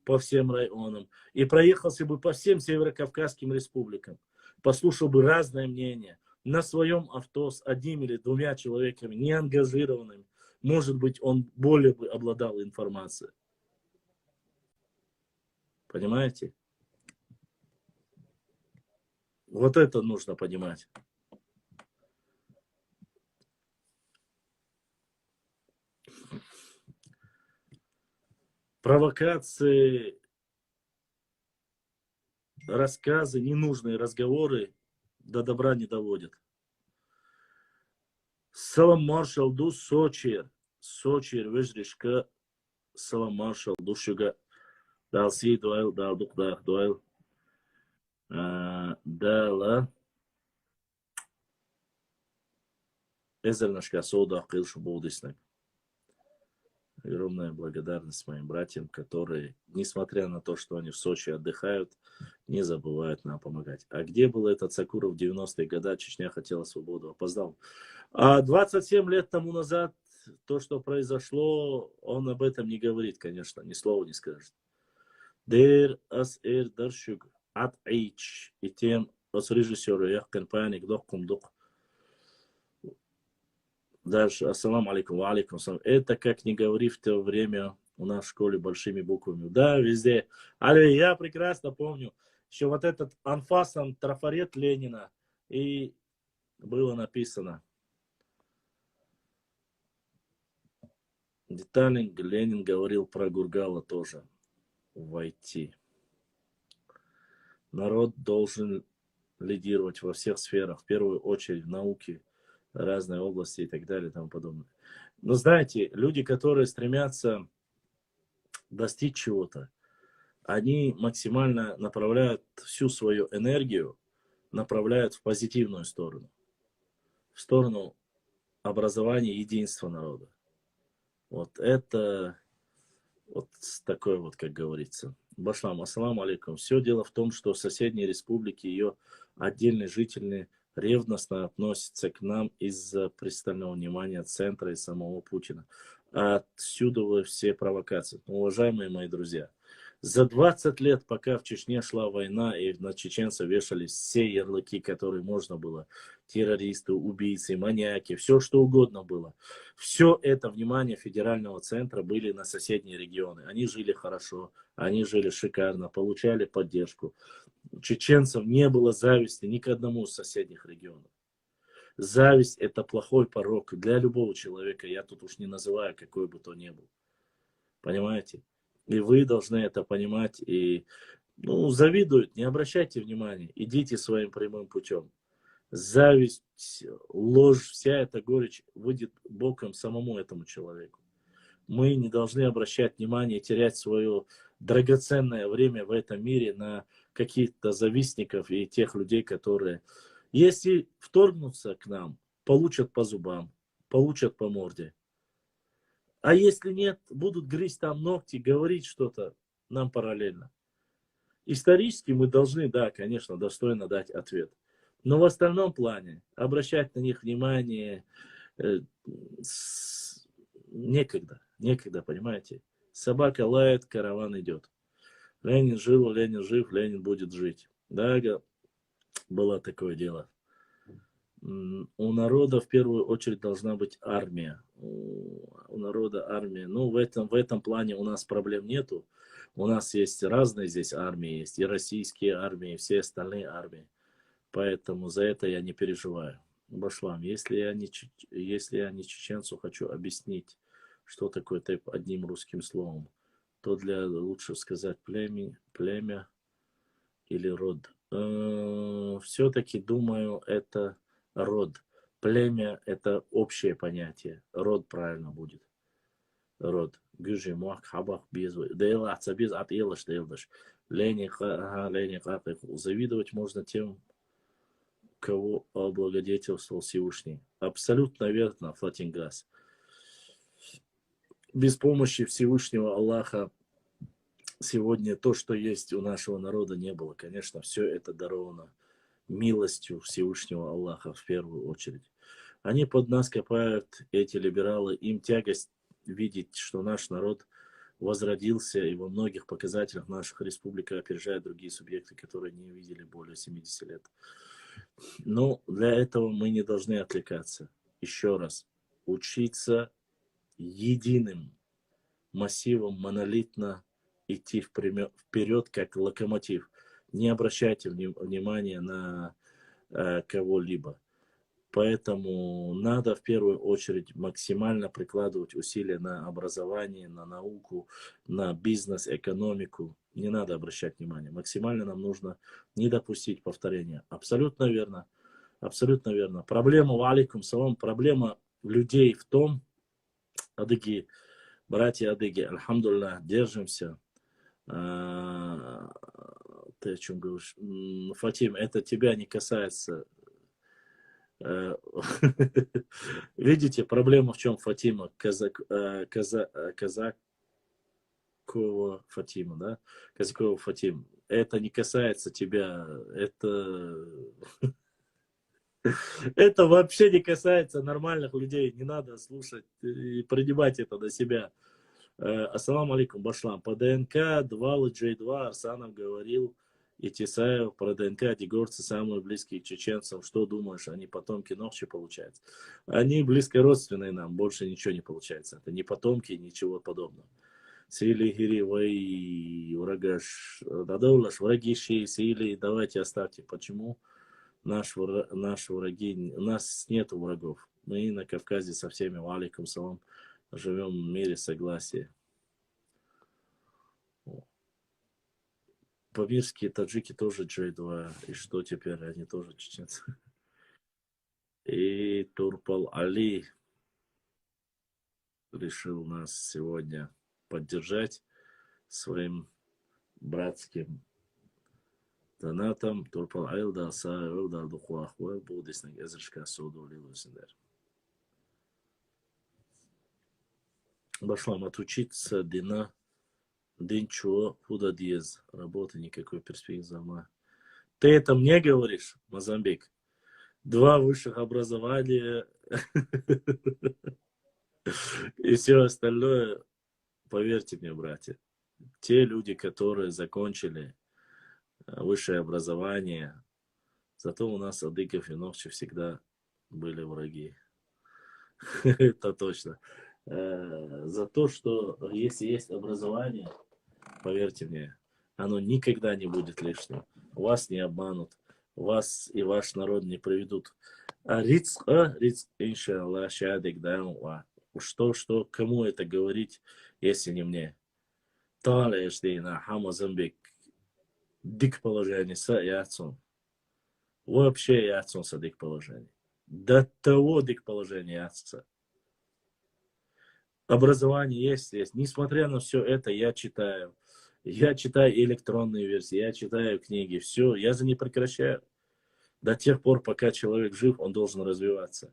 по всем районам, и проехался бы по всем северокавказским республикам, послушал бы разное мнение, на своем авто с одним или двумя человеками, не ангажированными, может быть, он более бы обладал информацией. Понимаете? Вот это нужно понимать. Провокации, рассказы, ненужные разговоры до добра не доводят. Салам маршал ду Сочир. Сочир вежришка. Салам маршал душуга. Далси дуайл, далдук дуайл. Дала. Эзернашка сода акилшу болдиснак. Огромная благодарность моим братьям, которые, несмотря на то, что они в Сочи отдыхают, не забывают нам помогать. А где был этот Сакуров в 90-е годы? Чечня хотела свободу, опоздал. А 27 лет тому назад то, что произошло, он об этом не говорит, конечно, ни слова не скажет. Дер ас эр даршуг ат эйч и тем ос режиссеру я компания гдох кумдук. Дальше, ассаламу алейкум, ва алейкум ассалам. Это, как не говори в то время у нас в школе большими буквами. Да, везде. Але я прекрасно помню, еще вот этот анфасом трафарет Ленина, и было написано. Детально Ленин говорил про Гургала тоже. Войти. Народ должен лидировать во всех сферах, в первую очередь в науке, разные области и так далее и тому подобное. Но знаете, люди, которые стремятся достичь чего-то, они максимально направляют всю свою энергию, направляют в позитивную сторону, в сторону образования единства народа. Вот это вот такое вот, как говорится. Башлам, ассаламу алейкум. Все дело в том, что соседние республики, ее отдельные жители ревностно относятся к нам из-за пристального внимания центра и самого Путина. Отсюда все провокации. Уважаемые мои друзья, за 20 лет, пока в Чечне шла война, и на чеченцев вешались все ярлыки, которые можно было, террористы, убийцы, маньяки, все что угодно было. Все это внимание федерального центра были на соседние регионы. Они жили хорошо, они жили шикарно, получали поддержку. У чеченцев не было зависти ни к одному из соседних регионов. Зависть – это плохой порок для любого человека. Я тут уж не называю, какой бы то ни был. Понимаете? И вы должны это понимать. И завидуют, не обращайте внимания. Идите своим прямым путем. Зависть, ложь, вся эта горечь выйдет боком самому этому человеку. Мы не должны обращать внимание, терять свое драгоценное время в этом мире на каких-то завистников и тех людей, которые, если вторгнутся к нам, получат по зубам, получат по морде. А если нет, будут грызть там ногти, говорить что-то нам параллельно. Исторически мы должны, да, конечно, достойно дать ответ. Но в остальном плане обращать на них внимание некогда, понимаете. Собака лает, караван идет. Ленин жил, Ленин жив, Ленин будет жить. Да, было такое дело. У народа в первую очередь должна быть армия. У народа армия. В этом плане у нас проблем нету. У нас есть разные здесь армии, есть и российские армии, и все остальные армии. Поэтому за это я не переживаю. Башлам, если я не чеченцу хочу объяснить, что такое тэп одним русским словом, Что лучше сказать, племя или род? Все-таки думаю, это род. Племя это общее понятие. Род правильно будет. Род. Гюжи, муак, хабах, безвы. Дейла, ацабиз, от елаш, дейлдаш. Лени, завидовать можно тем, кого облагодетельствовал Всевышний. Абсолютно верно, Флатингас. Без помощи Всевышнего Аллаха сегодня то, что есть у нашего народа, не было. Конечно, все это даровано милостью Всевышнего Аллаха в первую очередь. Они под нас копают, эти либералы, им тягость видеть, что наш народ возродился, и во многих показателях наших республика опережает другие субъекты, которые не видели более 70 лет. Но для этого мы не должны отвлекаться. Еще раз, учиться единым массивом, монолитно идти вперед, как локомотив. Не обращайте внимания на кого-либо. Поэтому надо в первую очередь максимально прикладывать усилия на образование, на науку, на бизнес, экономику. Не надо обращать внимания. Максимально нам нужно не допустить повторения. Абсолютно верно. Абсолютно верно. Проблема, валикум салам, проблема людей в том, адыги, братья адыги, альхамдулилlah, держимся. Ты о чем говоришь? Фатим, это тебя не касается. Видите, проблема в чем, Фатима? Казакова Фатима, да? Казакова Фатим. Это не касается тебя. Это вообще не касается нормальных людей. Не надо слушать и принимать это на себя. Ассаламу алейкум, Башлам. По ДНК 2, J2 Арсанов говорил, и Тесаев про ДНК, дегорцы самые близкие к чеченцам. Что думаешь, они потомки Нохчи получаются? Они близко родственные нам, больше ничего не получается. Это не потомки, ничего подобного. Сили гири вай врагаш дадолаш врагиши сили. Давайте оставьте. Почему наши враги? У нас нет врагов. Мы на Кавказе со всеми, валикум салам, живем в мире согласия. Памирские таджики тоже J2. И что теперь? Они тоже чеченцы. И Турпал Али решил нас сегодня поддержать своим братским донатом. Турпал Айлда Саилда Духуахуэ Будисник Эзершка Суду Лилусендер. Башлам, отучиться Дина Динчо Худа Диез. Работы никакой перспективы. Ты это мне говоришь, Мозамбик? 2 высших образования и все остальное. Поверьте мне, братья, те люди, которые закончили высшее образование, зато у нас адыгов и нохчи всегда были враги. Это точно. За то, что если есть образование, поверьте мне, оно никогда не будет лишним. Вас не обманут, вас и ваш народ не приведут. А рицк, иншаллах, шадик, да, что, кому это говорить, если не мне? Талешдина, Хамазамбик, дик положение, са и отцом. Вообще и отцом са дик положение. До того дик положение отца. Образование есть. Несмотря на все это, я читаю. Я читаю электронные версии, я читаю книги. Все, я же не прекращаю. До тех пор, пока человек жив, он должен развиваться.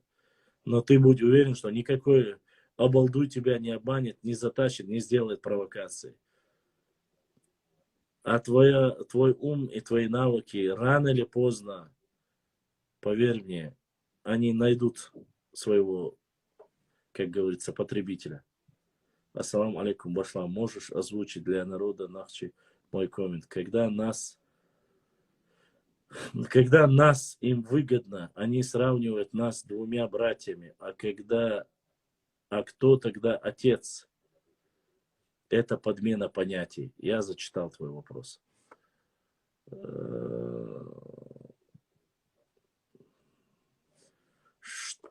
Но ты будь уверен, что никакой обалдуй тебя не обманет, не затащит, не сделает провокации. А твой ум и твои навыки рано или поздно, поверь мне, они найдут своего, как говорится, потребителя. Ассаламу алейкум, Башлам. Можешь озвучить для народа Нахчи мой коммент? Когда нас им выгодно, они сравнивают нас с 2 братьями. А кто тогда отец? Это подмена понятий. Я зачитал твой вопрос.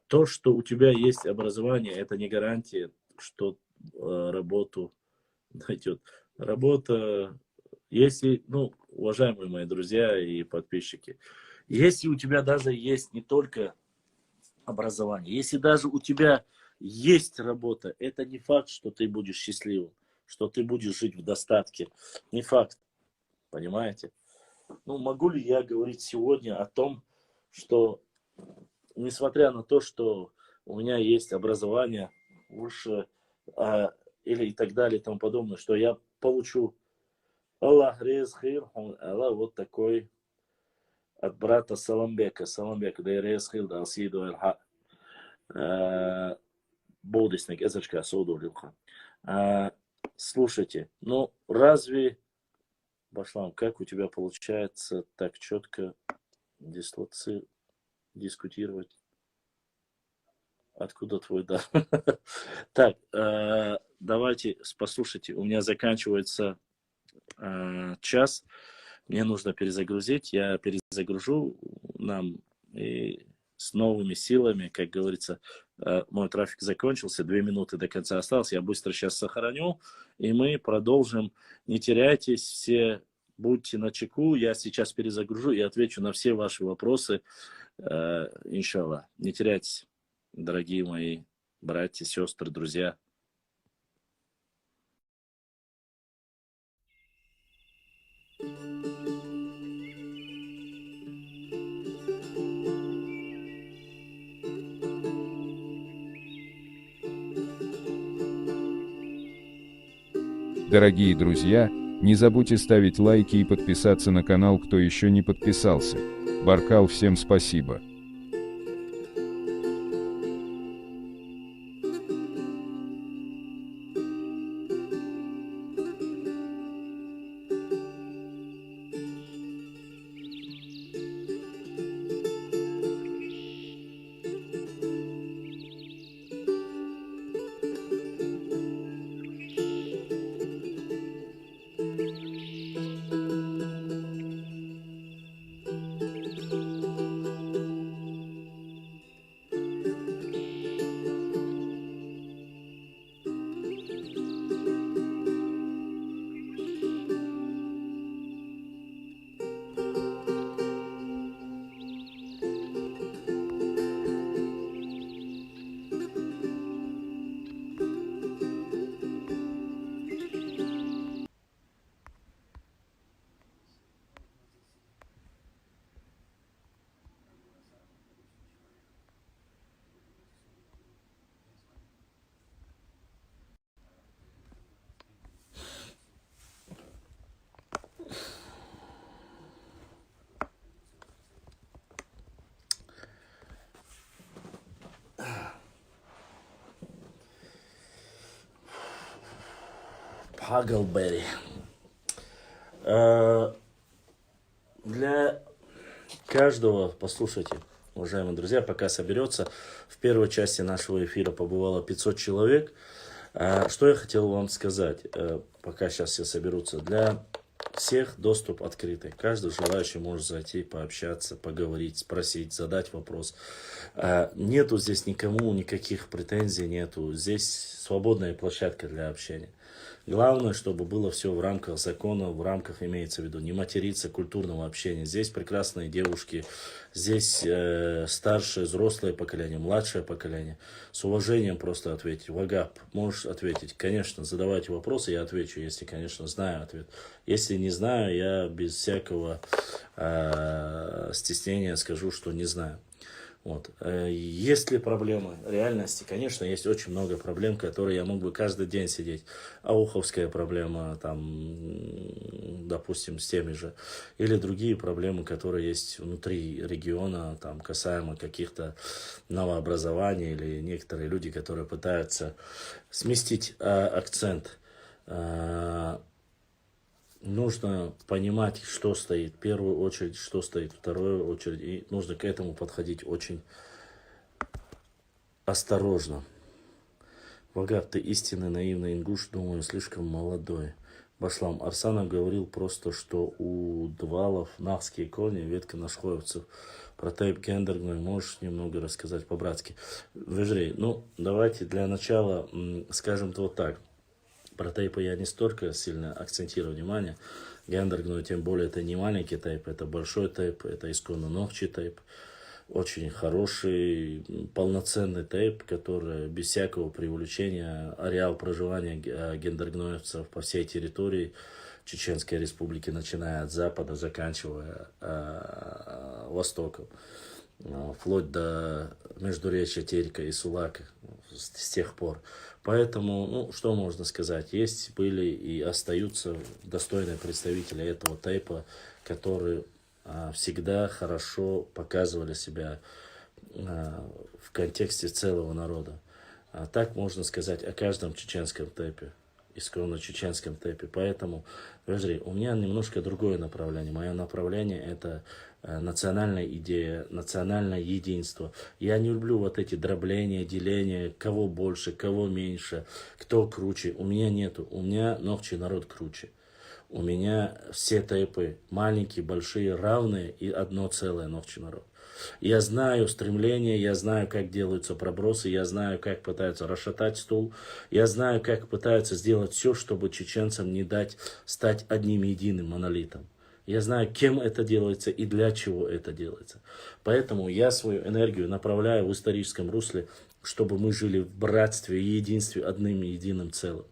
То, что у тебя есть образование, это не гарантия, что работу найдет. Работа, если, ну, уважаемые мои друзья и подписчики, если у тебя даже есть не только образование, если даже у тебя есть работа, это не факт, что ты будешь счастливым, что ты будешь жить в достатке. Не факт, понимаете? Ну, могу ли я говорить сегодня о том, что, несмотря на то, что у меня есть образование высшее, или и так далее и тому подобное, что я получу Аллах резхир, Аллах вот такой от брата Саламбека. Саламбек, да резхир, да алсиду эльха. Болдисник, эзачка, соуду лилха. Слушайте, ну разве, Башлам, как у тебя получается так четко дискутировать? Откуда твой дар? Так, давайте, послушайте, у меня заканчивается час, мне нужно перезагрузить, я перезагружу нам и с новыми силами, как говорится, мой трафик закончился, 2 минуты до конца осталось, я быстро сейчас сохраню, и мы продолжим. Не теряйтесь, все будьте начеку, я сейчас перезагружу и отвечу на все ваши вопросы, иншаллах. Не теряйтесь, дорогие мои братья, сестры, друзья. Дорогие друзья, не забудьте ставить лайки и подписаться на канал, кто еще не подписался. Баркал, всем спасибо. Хаглберри. Для каждого, послушайте, уважаемые друзья, пока соберется, в первой части нашего эфира побывало 500 человек. Что я хотел вам сказать, пока сейчас все соберутся. Для всех доступ открытый. Каждый желающий может зайти, пообщаться, поговорить, спросить, задать вопрос. Нету здесь никому никаких претензий, нету. Здесь свободная площадка для общения. Главное, чтобы было все в рамках закона, в рамках, имеется в виду, не материться, культурного общения. Здесь прекрасные девушки, здесь старшее, взрослое поколение, младшее поколение. С уважением просто ответить. Вагап, можешь ответить? Конечно, задавайте вопросы, я отвечу, если, конечно, знаю ответ. Если не знаю, я без всякого стеснения скажу, что не знаю. Вот. Есть ли проблемы реальности? Конечно, есть очень много проблем, которые я мог бы каждый день сидеть. Ауховская проблема, там, допустим, с теми же. Или другие проблемы, которые есть внутри региона, там, касаемо каких-то новообразований, или некоторые люди, которые пытаются сместить акцент. Нужно понимать, что стоит в первую очередь, что стоит в вторую очередь. И нужно к этому подходить очень осторожно. Вагап, ты истинный наивный ингуш, думаю, слишком молодой. Башлам, Арсанов говорил просто, что у Двалов нахские кони, ветка нашхоевцев. Про тейп гендерную можешь немного рассказать по-братски? Вежрей, ну, давайте для начала скажем вот так. про тейпы я не столько сильно акцентирую внимание. Гендер, тем более, это не маленький тейп, это большой тейп, это исконно ногчий тейп. Очень хороший, полноценный тейп, который без всякого привлечения ареал проживания гендергноевцев по всей территории Чеченской Республики, начиная от запада, заканчивая востоком, вплоть до междуречия Терека и Сулака с тех пор. Поэтому, ну, что можно сказать, есть, были и остаются достойные представители этого тейпа, которые всегда хорошо показывали себя в контексте целого народа. Так можно сказать о каждом чеченском тейпе, исконно чеченском тейпе. Поэтому, подожди, у меня немножко другое направление. Мое направление это национальная идея, национальное единство. Я не люблю вот эти дробления, деления, кого больше, кого меньше, кто круче. У меня нету. У меня ногчий народ круче. У меня все тейпы маленькие, большие, равные и одно целое ногчий народ. Я знаю стремления, я знаю, как делаются пробросы, я знаю, как пытаются расшатать стул, я знаю, как пытаются сделать все, чтобы чеченцам не дать стать одним единым монолитом. Я знаю, кем это делается и для чего это делается. Поэтому я свою энергию направляю в историческом русле, чтобы мы жили в братстве и единстве, одним единым целым.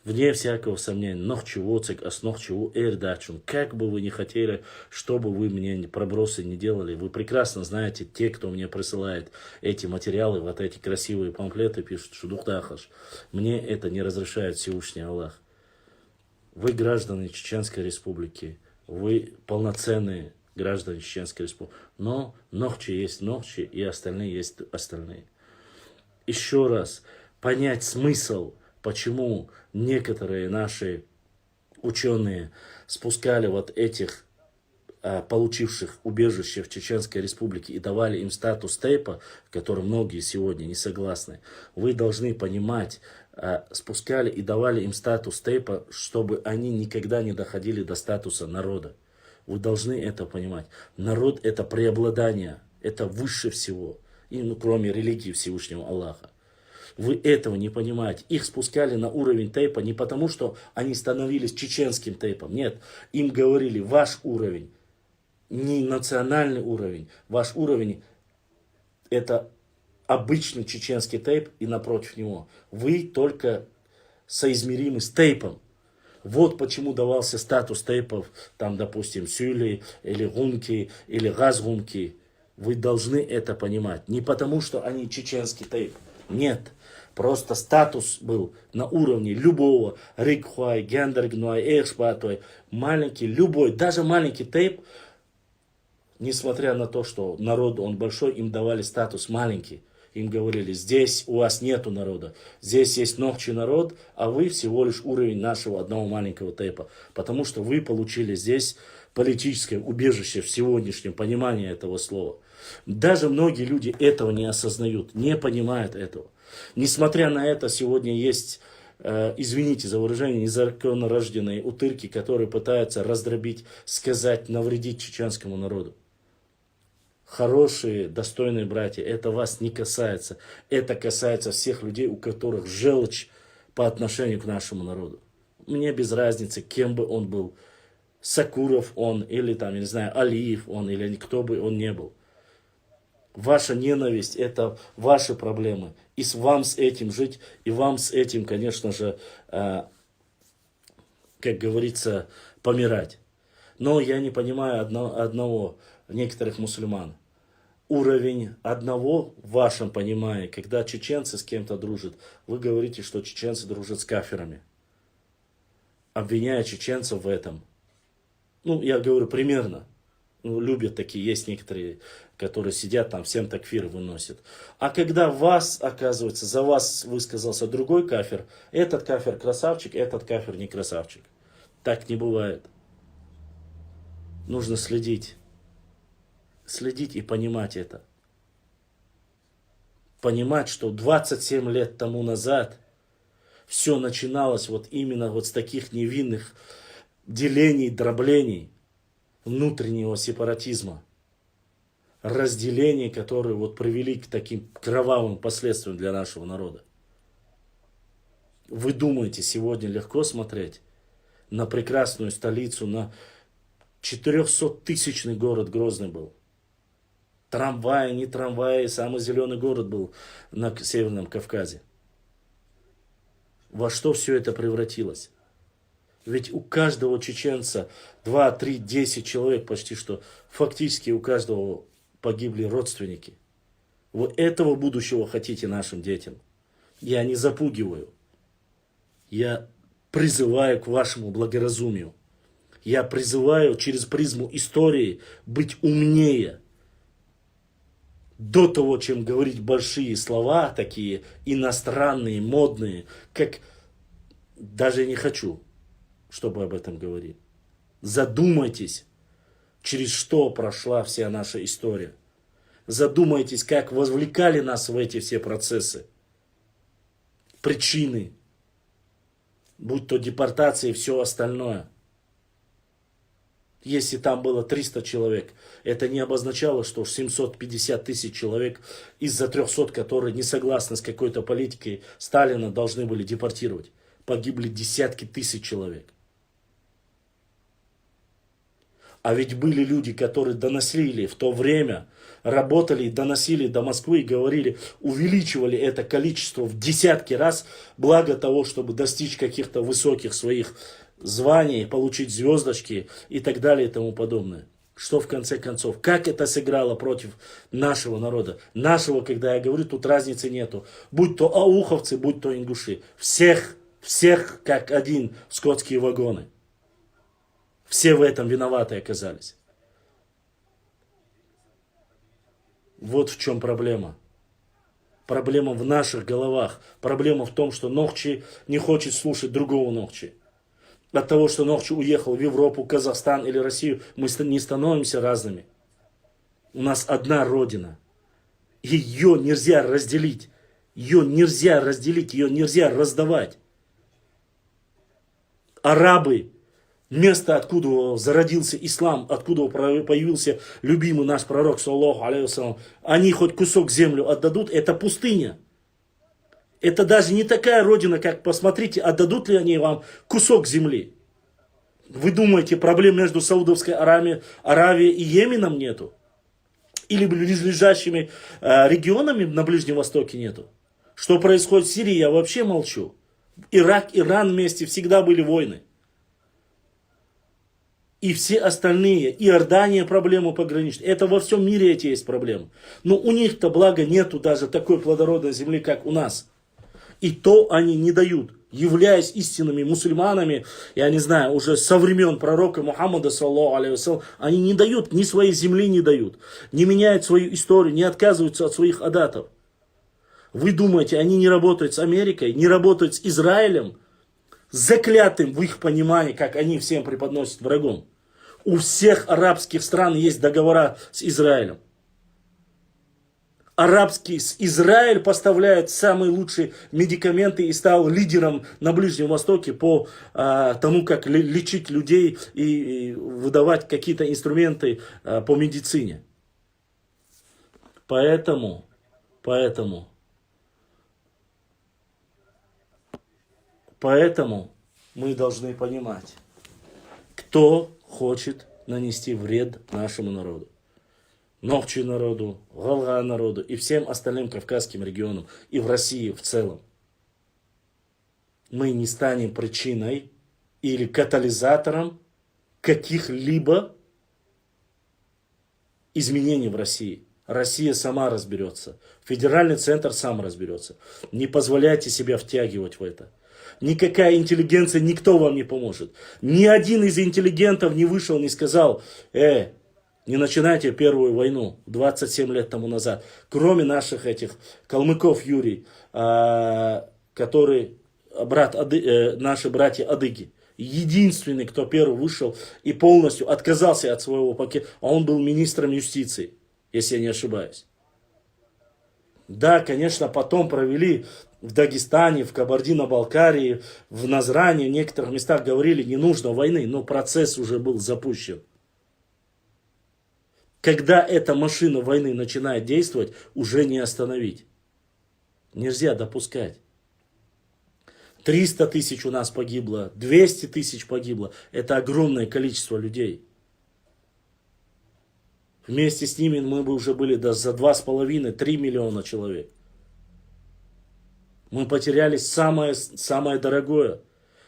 Вне всякого сомнения, нохчевоцик, а с нохчеву эрдачун. Как бы вы ни хотели, чтобы вы мне пробросы не делали, вы прекрасно знаете, те, кто мне присылает эти материалы, вот эти красивые памфлеты, пишут, что духдахаш. Мне это не разрешает Всевышний Аллах. Вы граждане Чеченской Республики, вы полноценные граждане Чеченской Республики. Но нохчи есть нохчи, и остальные есть остальные. Еще раз, понять смысл, почему некоторые наши ученые спускали вот этих получивших убежище в Чеченской Республике и давали им статус тейпа, в котором многие сегодня не согласны. Вы должны понимать, спускали и давали им статус тейпа, чтобы они никогда не доходили до статуса народа. Вы должны это понимать. Народ это преобладание, это выше всего, и, ну, кроме религии Всевышнего Аллаха. Вы этого не понимаете. Их спускали на уровень тейпа не потому, что они становились чеченским тейпом. Нет, им говорили, ваш уровень, не национальный уровень. Ваш уровень это обычный чеченский тейп и напротив него. Вы только соизмеримы с тейпом. Вот почему давался статус тейпов, там, допустим, Сюли, или Гунки, или Газгунки. Вы должны это понимать. Не потому, что они чеченский тейп. Нет. Просто статус был на уровне любого Рикхуай, Гендергнуай, Эхшпатой, маленький, любой, даже маленький тейп, несмотря на то, что народ он большой, им давали статус маленький. Им говорили, здесь у вас нету народа, здесь есть ногчий народ, а вы всего лишь уровень нашего одного маленького тейпа. Потому что вы получили здесь политическое убежище в сегодняшнем понимании этого слова. Даже многие люди этого не осознают, не понимают этого. Несмотря на это, сегодня есть, извините за выражение, незаконно рожденные утырки, которые пытаются раздробить, сказать, навредить чеченскому народу. Хорошие, достойные братья, это вас не касается. Это касается всех людей, у которых желчь по отношению к нашему народу. Мне без разницы, кем бы он был. Сакуров он, или там, я не знаю, Алиев он, или кто бы он ни был. Ваша ненависть – это ваши проблемы. И вам с этим жить, и вам с этим, конечно же, как говорится, помирать. Но я не понимаю одного некоторых мусульман. Уровень одного в вашем понимании, когда чеченцы с кем-то дружат, вы говорите, что чеченцы дружат с кафирами, обвиняя чеченцев в этом. Ну, я говорю примерно. Ну, любят такие, есть некоторые, которые сидят там, всем такфир выносят. А когда вас, оказывается, за вас высказался другой кафир, этот кафир красавчик, этот кафир не красавчик. Так не бывает. Нужно следить. Следить и понимать это. Понимать, что 27 лет тому назад все начиналось вот именно вот с таких невинных делений, дроблений, внутреннего сепаратизма, разделений, которые вот привели к таким кровавым последствиям для нашего народа. Вы думаете, сегодня легко смотреть на прекрасную столицу, на 400-тысячный город Грозный был? Трамваи, не трамваи, самый зеленый город был на Северном Кавказе. Во что все это превратилось? Ведь у каждого чеченца 2, 3, 10 человек почти что, фактически у каждого погибли родственники. Вы этого будущего хотите нашим детям? Я не запугиваю. Я призываю к вашему благоразумию. Я призываю через призму истории быть умнее. До того, чем говорить большие слова, такие иностранные, модные, как даже не хочу, чтобы об этом говорили. Задумайтесь, через что прошла вся наша история. Задумайтесь, как вовлекали нас в эти все процессы. Причины, будь то депортация и все остальное. Если там было 300 человек, это не обозначало, что 750 тысяч человек из-за 300, которые не согласны с какой-то политикой Сталина, должны были депортировать. Погибли десятки тысяч человек. А ведь были люди, которые доносили в то время, работали и доносили до Москвы и говорили, увеличивали это количество в десятки раз, благо того, чтобы достичь каких-то высоких своих званий, получить звездочки и так далее и тому подобное. Что в конце концов, как это сыграло против нашего народа? Нашего, когда я говорю, тут разницы нету. Будь то ауховцы, будь то ингуши. Всех как один в скотские вагоны. Все в этом виноваты оказались. Вот в чем проблема. Проблема в наших головах. Проблема в том, что Нохчи не хочет слушать другого Нохчи. От того, что Нохчи уехал в Европу, Казахстан или Россию, мы не становимся разными. У нас одна Родина. Ее нельзя разделить. Ее нельзя разделить, ее нельзя раздавать. Арабы, место, откуда зародился ислам, откуда появился любимый наш пророк, саллаллаху алейхи вассалям, они хоть кусок землю отдадут, это пустыня. Это даже не такая родина, как, посмотрите, отдадут ли они вам кусок земли. Вы думаете, проблем между Саудовской Аравией и Йеменом нету? Или близлежащими регионами на Ближнем Востоке нету? Что происходит в Сирии, я вообще молчу. Ирак, Иран вместе, всегда были войны. И все остальные, Иордания проблему пограничная. Это во всем мире эти есть проблемы. Но у них-то, благо, нету даже такой плодородной земли, как у нас. И то они не дают, являясь истинными мусульманами, я не знаю, уже со времен пророка Мухаммада, саллаллаху алейхи вассалям, они не дают, ни своей земли не дают, не меняют свою историю, не отказываются от своих адатов. Вы думаете, они не работают с Америкой, не работают с Израилем, заклятым в их понимании, как они всем преподносят врагом? У всех арабских стран есть договора с Израилем. Израиль поставляет самые лучшие медикаменты и стал лидером на Ближнем Востоке по тому, как лечить людей и выдавать какие-то инструменты по медицине. Поэтому мы должны понимать, кто хочет нанести вред нашему народу. Нохчи народу, Галга народу и всем остальным кавказским регионам и в России в целом. Мы не станем причиной или катализатором каких-либо изменений в России. Россия сама разберется. Федеральный центр сам разберется. Не позволяйте себя втягивать в это. Никакая интеллигенция, никто вам не поможет. Ни один из интеллигентов не вышел, не сказал, не начинайте первую войну 27 лет тому назад. Кроме наших этих калмыков, Юрий, который наши братья адыги. Единственный, кто первый вышел и полностью отказался от своего пакета, он был министром юстиции, если я не ошибаюсь. Да, конечно, потом провели в Дагестане, в Кабардино-Балкарии, в Назране, в некоторых местах говорили, не нужно войны, но процесс уже был запущен. Когда эта машина войны начинает действовать, уже не остановить. Нельзя допускать. 300 тысяч у нас погибло, 200 тысяч погибло. Это огромное количество людей. Вместе с ними мы бы уже были за 2,5-3 миллиона человек. Мы потеряли самое дорогое.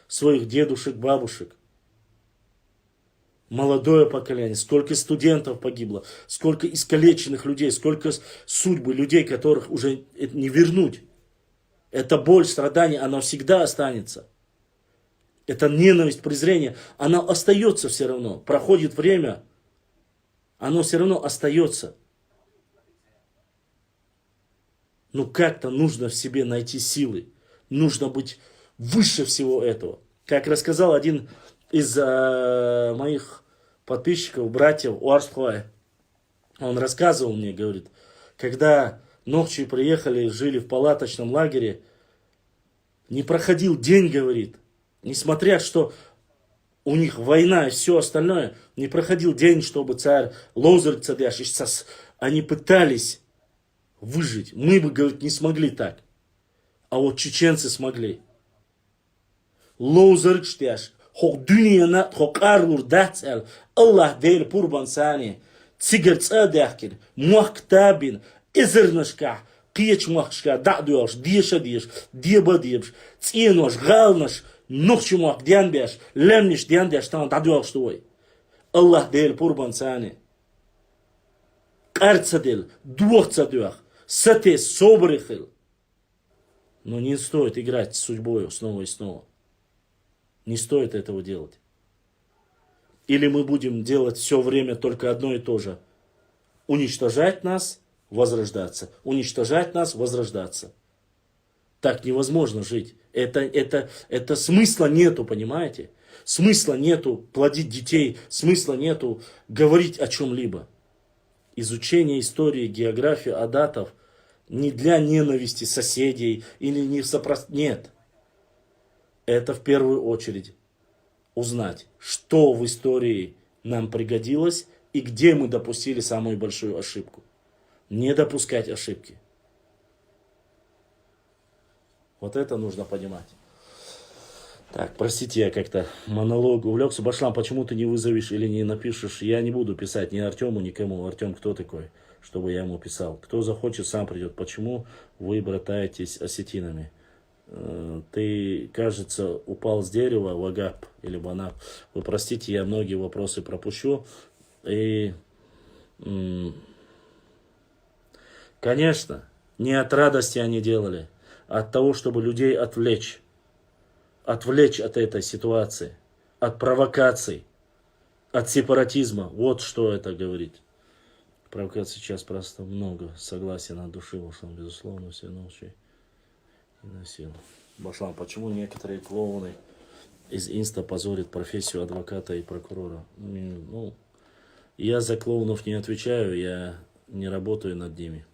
Своих дедушек, бабушек. Молодое поколение. Сколько студентов погибло. Сколько искалеченных людей. Сколько судьбы людей, которых уже не вернуть. Эта боль, страдание, она всегда останется. Эта ненависть, презрение, она остается все равно. Проходит время, оно все равно остается. Но как-то нужно в себе найти силы. Нужно быть выше всего этого. Как рассказал один из моих подписчиков, братьев Уарсхвай, он рассказывал мне, говорит, когда ночью приехали, жили в палаточном лагере, не проходил день, говорит, несмотря что у них война и все остальное, не проходил день, чтобы царь Лозарь Цадяш, они пытались выжить. Мы бы, говорит, не смогли так. А вот чеченцы смогли. Лозарь Цадяш, хок дünyanı хок арлур дацел, Аллах değil пурбан сани, цигер цадяхкин, муахтабин, изернашка, قيش مخشكا دعدوش ديشا ديش ديبا ديبش تينوش غالنش نخش مخ ديان بيش لمنش ديان بيش تان دعدوش توي الله ديل пурбан сани. Карца дел, дуохца дуах, сате собрехил. Но не стоит играть с судьбой снова и снова. Не стоит этого делать. Или мы будем делать все время только одно и то же. Уничтожать нас, возрождаться. Уничтожать нас, возрождаться. Так невозможно жить. Это смысла нету, понимаете? Смысла нету плодить детей, смысла нету говорить о чем-либо. Изучение истории, географии, адатов не для ненависти соседей или не Нет. Это в первую очередь узнать, что в истории нам пригодилось и где мы допустили самую большую ошибку. Не допускать ошибки. Вот это нужно понимать. Так, простите, я как-то монолог увлекся. Башлам, почему ты не вызовешь или не напишешь? Я не буду писать ни Артему, никому. Артем кто такой, чтобы я ему писал? Кто захочет, сам придет. Почему вы братаетесь осетинами? Ты, кажется, упал с дерева, Вагап или Банап. Вы простите, я многие вопросы пропущу. И, конечно, не от радости они делали, а от того, чтобы людей отвлечь. Отвлечь от этой ситуации, от провокаций, от сепаратизма. Вот что это говорит. Провокаций сейчас просто много. Согласен от души, Башлам, безусловно, все ночи и насилие. Башлам, почему некоторые клоуны из Инста позорят профессию адвоката и прокурора? Ну, я за клоунов не отвечаю, я не работаю над ними.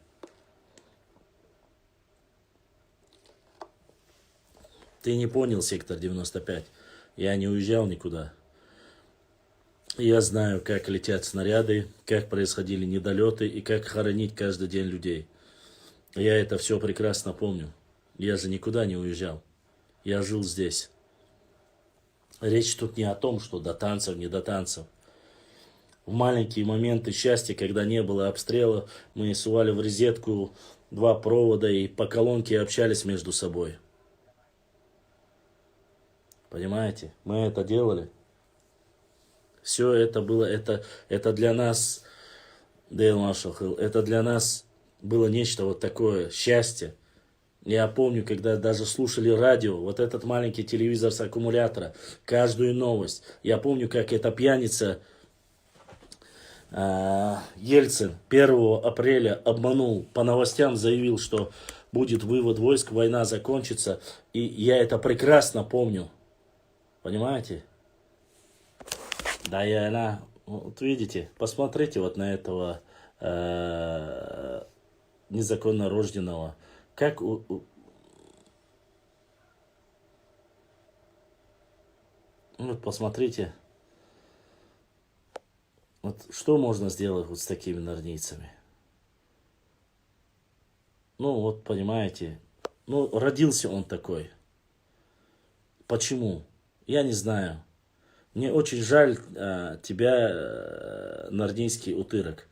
Ты не понял, сектор 95. Я не уезжал никуда. Я знаю, как летят снаряды, как происходили недолеты и как хоронить каждый день людей. Я это все прекрасно помню. Я же никуда не уезжал. Я жил здесь. Речь тут не о том, что до танцев, не до танцев. В маленькие моменты счастья, когда не было обстрела, мы сували в розетку 2 провода и по колонке общались между собой. Понимаете? Мы это делали. Все это было, это для нас, Дейл Машахил, это для нас было нечто вот такое, счастье. Я помню, когда даже слушали радио, вот этот маленький телевизор с аккумулятора, каждую новость. Я помню, как эта пьяница Ельцин 1 апреля обманул, по новостям заявил, что будет вывод войск, война закончится. И я это прекрасно помню. Понимаете? Да, вот видите, посмотрите вот на этого незаконно рожденного. Как вот посмотрите, вот что можно сделать вот с такими норнийцами? Ну вот, понимаете, ну родился он такой. Почему? Я не знаю. Мне очень жаль тебя, нордийский утырок.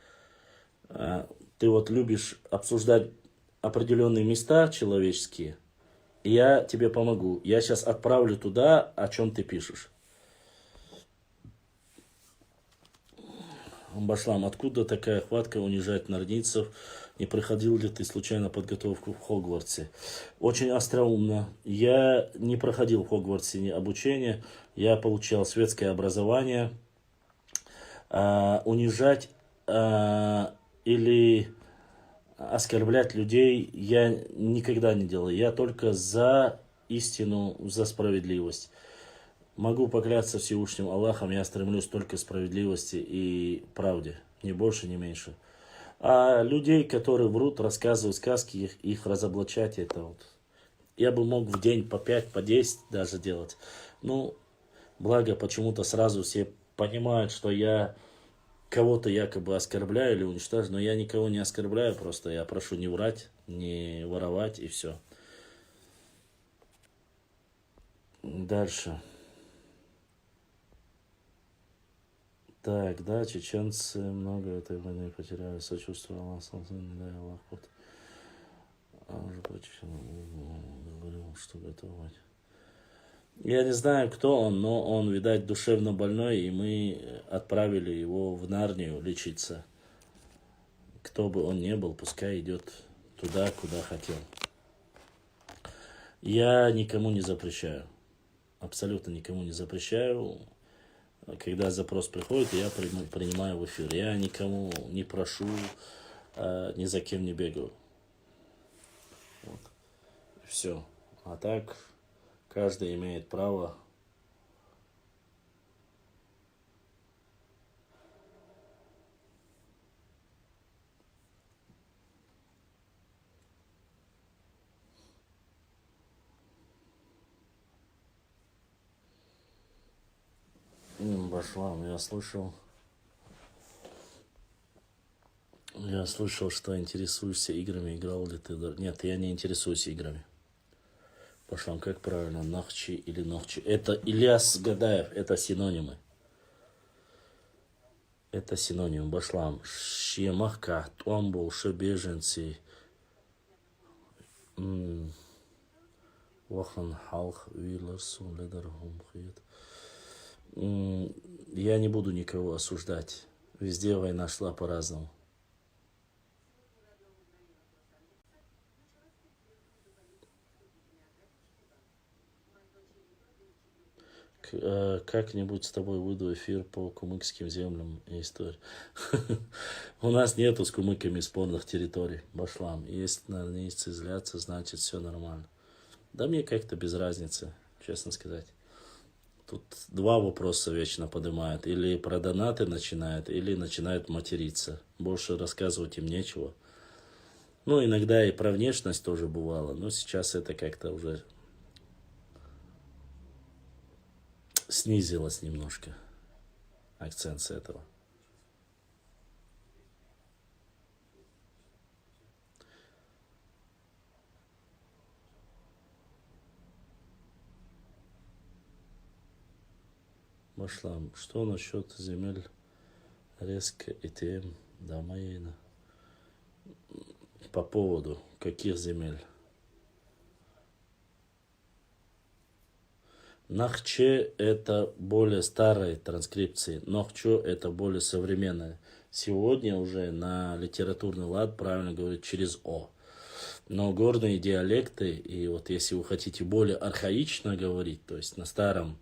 Ты вот любишь обсуждать определенные места человеческие. И я тебе помогу. Я сейчас отправлю туда, о чем ты пишешь. Башлам, откуда такая хватка унижать нордийцев? Не проходил ли ты случайно подготовку в Хогвартсе? Очень остроумно. Я не проходил в Хогвартсе ни обучение. Я получал светское образование. Унижать или оскорблять людей я никогда не делал. Я только за истину, за справедливость. Могу поклясться Всевышним Аллахом, я стремлюсь только к справедливости и правде, ни больше, ни меньше. А людей, которые врут, рассказывают сказки, их разоблачать, это вот. Я бы мог в день по 5, по 10 даже делать. Ну, благо почему-то сразу все понимают, что я кого-то якобы оскорбляю или уничтожаю, но я никого не оскорбляю, просто я прошу не врать, не воровать и все. Дальше. Так, да, чеченцы много этой войны потеряли, сочувствую Аллаху, не дай Аллах, вот. А уже про чеченцев говорил, что готовить. Я не знаю, кто он, но он, видать, душевно больной, и мы отправили его в Нарнию лечиться. Кто бы он ни был, пускай идет туда, куда хотел. Я никому не запрещаю, абсолютно никому не запрещаю. Когда запрос приходит, я принимаю в эфир. Я никому не прошу, ни за кем не бегаю. Вот. Все. А так, каждый имеет право. Башлам, я слышал, что интересуешься играми, играл ли ты? Нет, я не интересуюсь играми. Башлам, как правильно, Нахчи или Нохчи? Это Ильяс Гадаев, это синонимы. Это синоним, Башлам. Шемахка, Туамбул, Шебеженцы. Вахан Халх, Виларсу, Ледархум, Хит. Я не буду никого осуждать. Везде война шла по-разному. Как-нибудь с тобой выйду эфир по кумыкским землям и истории. У нас нету с кумыками спорных территорий. Башлам. Если нордийцы злятся, значит все нормально. Да мне как-то без разницы, честно сказать. Тут два вопроса вечно поднимают. Или про донаты начинают, или начинают материться. Больше рассказывать им нечего. Ну, иногда и про внешность тоже бывало. Но сейчас это как-то уже снизилось немножко. Акцент с этого. Башлам, что насчет земель резко ИТМ Дамаина? По поводу каких земель? Нахче это более старые транскрипции, Нохчо это более современное. Сегодня уже на литературный лад правильно говорить через О. Но горные диалекты, и вот если вы хотите более архаично говорить, то есть на старом,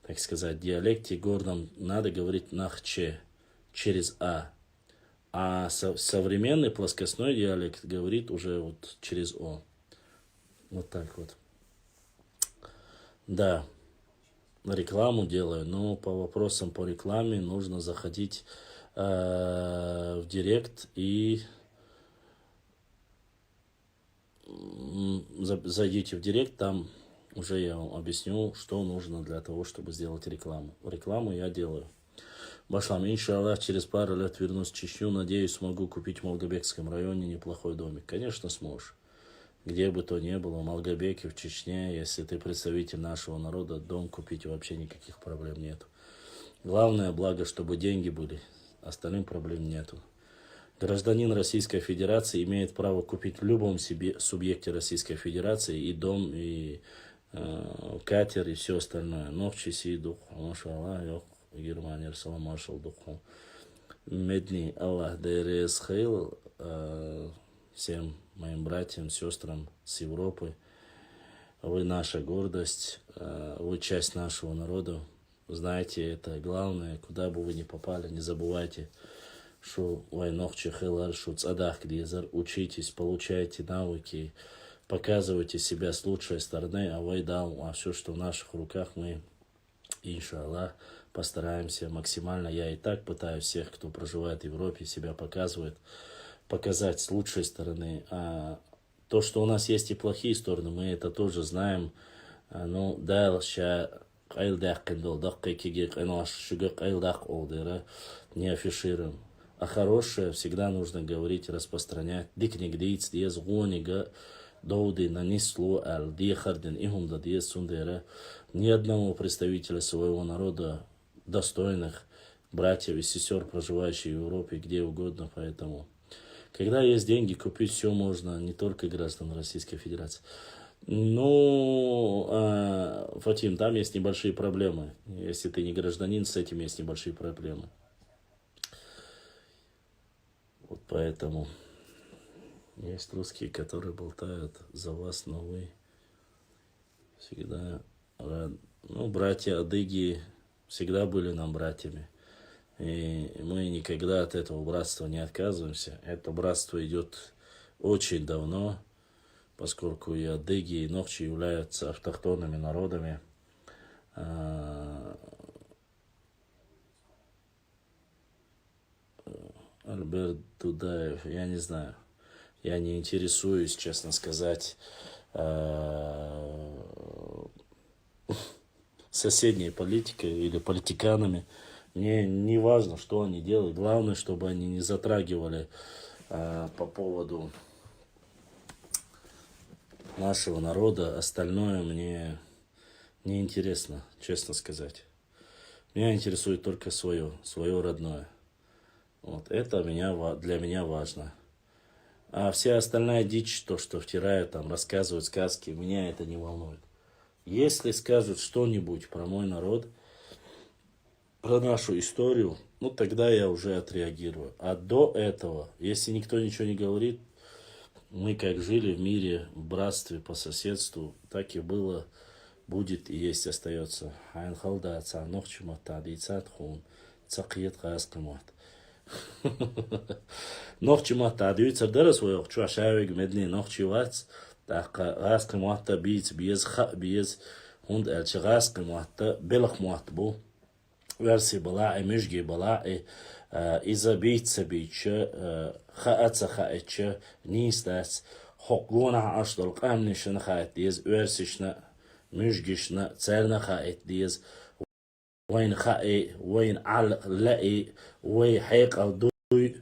так сказать, диалекте горном надо говорить Нахче через А. А современный плоскостной диалект говорит уже вот через О. Вот так вот. Да, рекламу делаю, но по вопросам по рекламе нужно заходить в директ и зайдите в директ, там уже я вам объясню, что нужно для того, чтобы сделать рекламу. Рекламу я делаю. Башлам, иншаллах, через пару лет вернусь в Чечню. Надеюсь, смогу купить в Молдобекском районе неплохой домик. Конечно, сможешь. где бы то ни было, в Малгобеке, в Чечне, если ты представитель нашего народа, дом купить вообще никаких проблем нету. Главное, благо, чтобы деньги были, остальным проблем нету. Гражданин Российской Федерации имеет право купить в любом себе субъекте Российской Федерации и дом, и катер, и все остальное. Но в чеси дух, машаллах, йох, Германия, салам, маршал духу. Медни Аллах ДРС Хейл, всем моим братьям, сестрам с Европы. Вы наша гордость, вы часть нашего народа. Знаете, это главное, куда бы вы ни попали, не забывайте, что войнохче хелар, что цадах глизар, учитесь, получайте навыки, показывайте себя с лучшей стороны, а вайдал, а все, что в наших руках, мы, иншаллах, постараемся максимально. Я и так пытаюсь всех, кто проживает в Европе, себя показать с лучшей стороны. А то, что у нас есть и плохие стороны, мы это тоже знаем. Ну, дальше не афишируем. А хорошее всегда нужно говорить, распространять. Дикник диц диез гонига доуды нанислу ал дихарден ихумда диез сундера. Ни одного представителя своего народа, достойных братьев и сестер, проживающих в Европе, где угодно. Поэтому, когда есть деньги, купить все можно, не только граждан Российской Федерации. Ну, Фатим, там есть небольшие проблемы. Если ты не гражданин, с этим есть небольшие проблемы. Вот поэтому есть русские, которые болтают за вас, но вы всегда рады. Ну, братья адыги всегда были нам братьями. И мы никогда от этого братства не отказываемся. Это братство идет очень давно, поскольку и адыги, и нохчи являются автохтонными народами. Альберт Дудаев, я не знаю. Я не интересуюсь, честно сказать, соседней политикой или политиканами. Мне не важно, что они делают. Главное, чтобы они не затрагивали по поводу нашего народа. Остальное мне не интересно, честно сказать. Меня интересует только свое родное. Вот это для меня важно. А вся остальная дичь, то, что втирают, там, рассказывают сказки, меня это не волнует. Если скажут что-нибудь про мой народ, про нашу историю, ну тогда я уже отреагирую. А до этого, если никто ничего не говорит, мы как жили в мире, в братстве, по соседству, так и было, будет и есть, остается. Нохчи мата адюйцер дерес воёк чуа шавиг медни нохчи вац таqa гаск мата биц биез ха биез хунд элчи гаск мата белх мат бу верси бала мижги бала иза биц бич хаатса хаэтч нистас хокгуна аштал qamnishna хаэт диез версишна мижгишна церна хаэт диез وين خائي وين علقي وين حيق أو دوي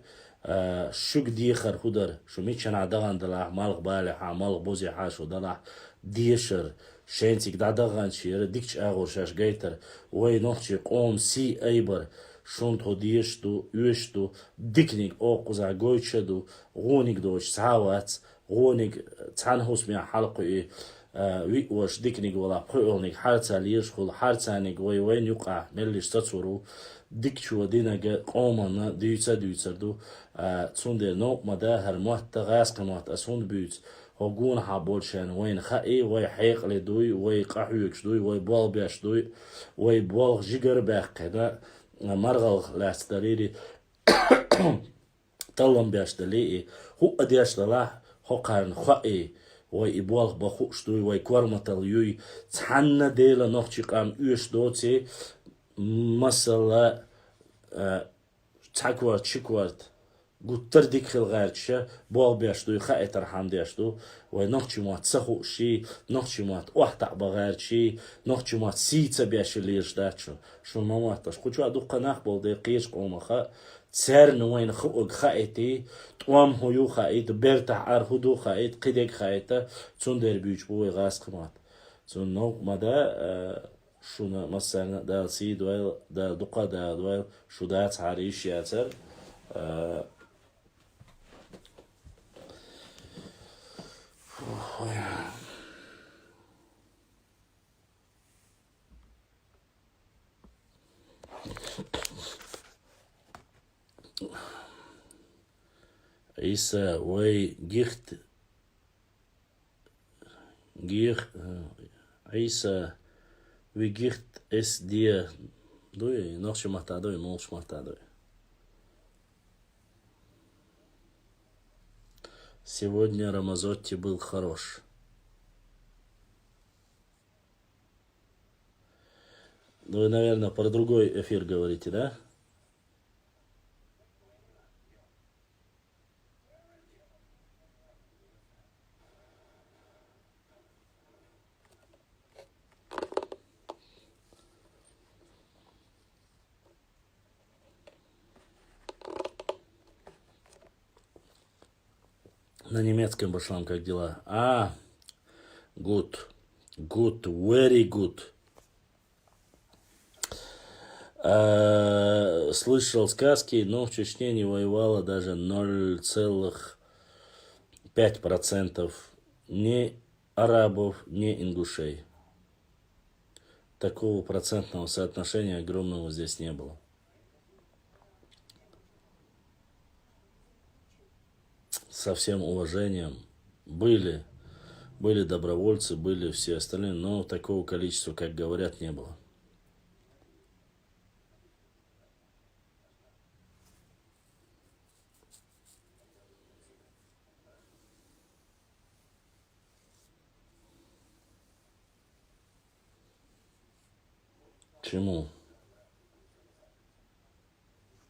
شوك ديخر هدر شو ميتشن عدغان دلع مالغ بالح مالغ بوزي حاشو دلع ديشر شينتيك دعدغان شير ديكش أغور شاش جيتر وين نوخشي قوم سي أيبر شونتو ديشتو يشتو ديكنيك أوقزع جويتشدو غونيك دوش سعوات غونيك تعنهوس ميا حلقي ويش ديكنيك ولا بقولنيك حارتا ليشخل حارتانيك وين يقع مليش تتصورو ديكشو ديناجا قومنا ديوتسر دو تسوند نو مداهر موت غاسق موت اسوند بيوت هوغون حابولشان وين خائي وي حيق لدوي وي قحويكش دوي وي بول بيش دوي وي بول جيجر باقنا مرغل لاستريري طلم بيش دلي هو اديش دلا هو قارن خائي وي إبوالغ بخوش دوي وي كورمتال يوي تحنا ديلا نوخشي قام يوش دوتي مثلا تاكوار تشيكوارت قطر ديك خلغارتشا بوال بيش دوي خائي ترحام ديش دو وي نوخشي موات سخوشي نوخشي موات اوحتع بغارتشي نوخشي موات سيتا بيش اللي يجداتشو شو مواتش خوشوا دوقا ناخبول دي قيش قومخا церн уайн хуг хаити, туам хую хаит, берта архуду хаит, кидек хаита, цундер бюч буй гасқымат. Цун ног мада шуна масана да си дуэл да дуқа да дуэл шуда цариш яцер. Isa way Isa wie gicht es dir doe nog je mag doe nog mag doe. Сегодня Рамазотти был хорош. Вы, наверное, про другой эфир говорите, да? На немецком пошлам, как дела? Good. Good. Very good. Слышал сказки, но в Чечне не воевало даже 0,5% ни арабов, ни ингушей. Такого процентного соотношения огромного здесь не было. Со всем уважением. Были добровольцы, были все остальные, но такого количества, как говорят, не было. Чему?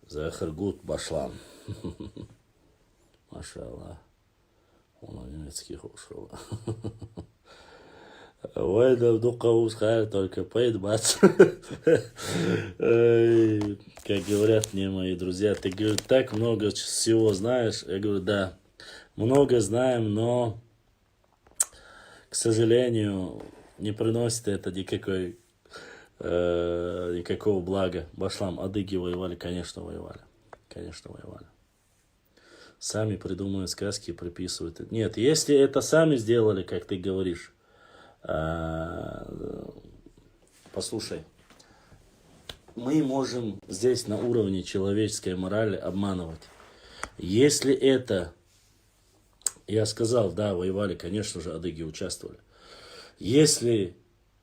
Захаргут башлам. Машаллах. Он немецкий ушел. Ой, да вдуха ускает, только поет бац. Как говорят мне мои друзья, ты, говоришь, так много всего знаешь. Я говорю, да, много знаем, но, к сожалению, не приносит это никакого блага. Башлам, адыги воевали, конечно, воевали. Конечно, воевали. Сами придумывают сказки и приписывают. Нет, если это сами сделали, как ты говоришь, послушай, мы можем здесь на уровне человеческой морали обманывать. Если это, я сказал, да, воевали, конечно же, адыги участвовали. Если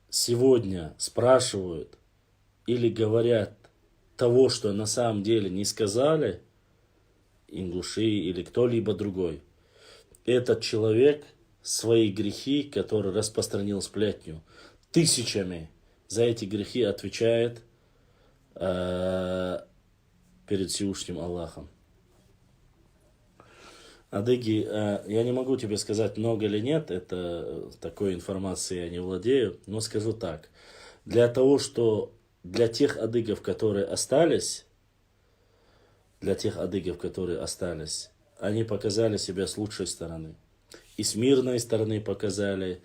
сегодня спрашивают или говорят того, что на самом деле не сказали, ингуши или кто-либо другой, этот человек свои грехи, который распространил сплетню, тысячами за эти грехи отвечает перед Всевышним Аллахом. Адыги, я не могу тебе сказать, много или нет, это такой информации я не владею, но скажу так. Для тех адыгов, которые остались, они показали себя с лучшей стороны. И с мирной стороны показали,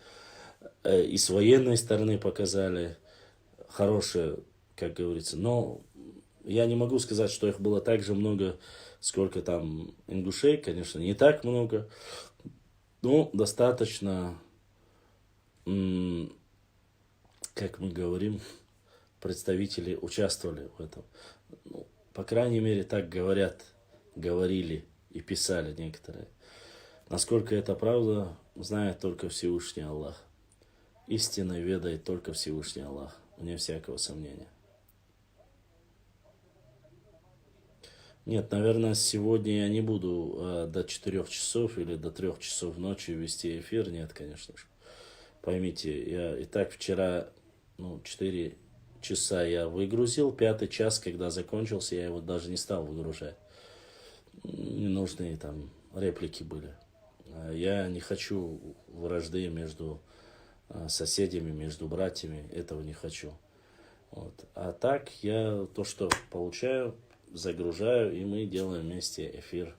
и с военной стороны показали. Хорошие, как говорится. Но я не могу сказать, что их было так же много, сколько там ингушей. Конечно, не так много. Но достаточно, как мы говорим, представители участвовали в этом. Ну, по крайней мере, так говорили и писали некоторые. Насколько это правда, знает только Всевышний Аллах. Истинно ведает только Всевышний Аллах, вне всякого сомнения. Нет, наверное, сегодня я не буду до 4 часов или до 3 часов ночи вести эфир. Нет, конечно же. Поймите, я и так вчера 4 часа я выгрузил, 5-й час, когда закончился, я его даже не стал выгружать. Ненужные там реплики были. Я не хочу вражды между соседями, между братьями, этого не хочу. Вот. А так, я то, что получаю, загружаю, и мы делаем вместе эфир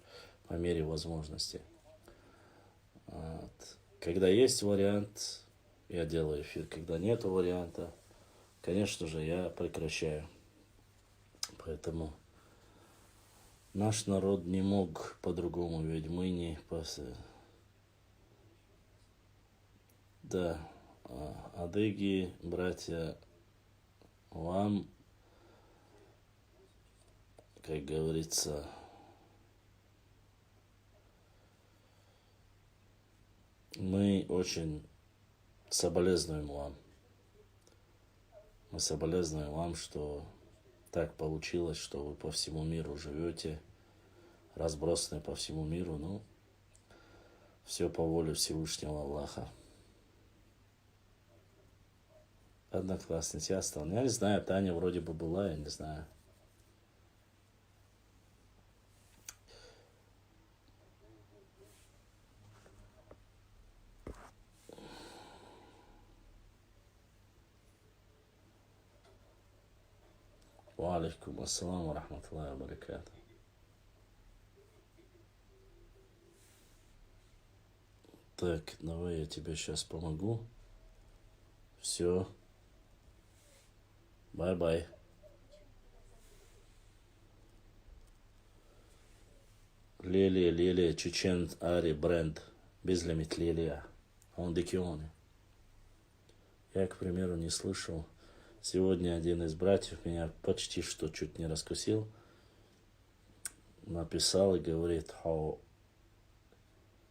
по мере возможности. Вот. Когда есть вариант, я делаю эфир. Когда нет варианта, конечно же, я прекращаю. Поэтому наш народ не мог по-другому, ведь мы не... Да, адыги, братья, вам, как говорится, мы очень соболезнуем вам. Мы соболезнуем вам, что так получилось, что вы по всему миру живете, разбросаны по всему миру. Ну, все по воле Всевышнего Аллаха. Одноклассница, я стал. Я не знаю, Таня вроде бы была, я не знаю. Ва алейкум ассалам ва рахматуллахи ва баракату. Так, давай я тебе сейчас помогу. Все. Бай-бай. Лелия, чечен, ари, бренд. Безлимит лелия. Он дикионы. Я, к примеру, не слышал. Сегодня один из братьев меня почти что чуть не раскусил. Написал и говорит, что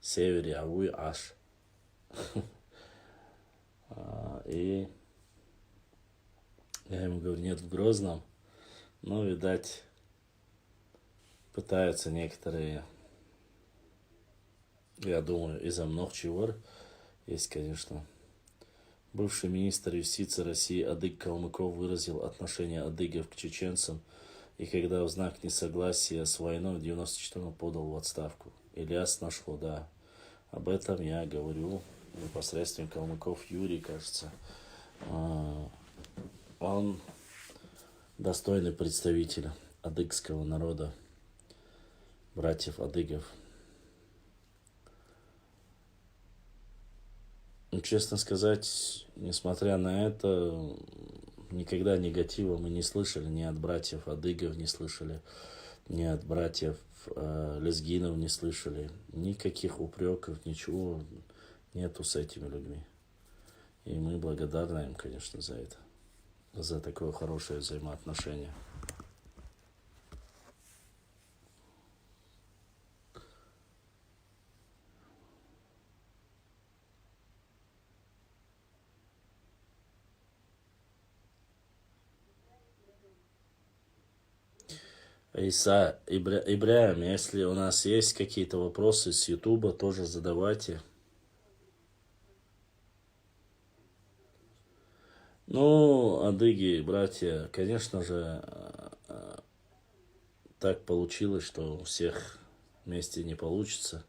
севере, а вы аж. И я ему говорю, нет, в Грозном. Но, видать, пытаются некоторые, я думаю, из-за много чего. Есть, конечно. Бывший министр юстиции России Адыг Калмыков выразил отношение адыгов к чеченцам и когда в знак несогласия с войной в 94-м подал в отставку. Ильяс нашло, да. Об этом я говорю непосредственно Калмыков Юрий, кажется. Он достойный представитель адыгского народа, братьев адыгов. Честно сказать, несмотря на это, никогда негатива мы не слышали ни от братьев адыгов, не слышали, ни от братьев лезгинов не слышали. Никаких упреков, ничего нету с этими людьми. И мы благодарны им, конечно, за это, за такое хорошее взаимоотношение. Иса, Ибраим, если у нас есть какие-то вопросы с Ютуба, тоже задавайте. Ну, адыги, братья, конечно же, так получилось, что у всех вместе не получится.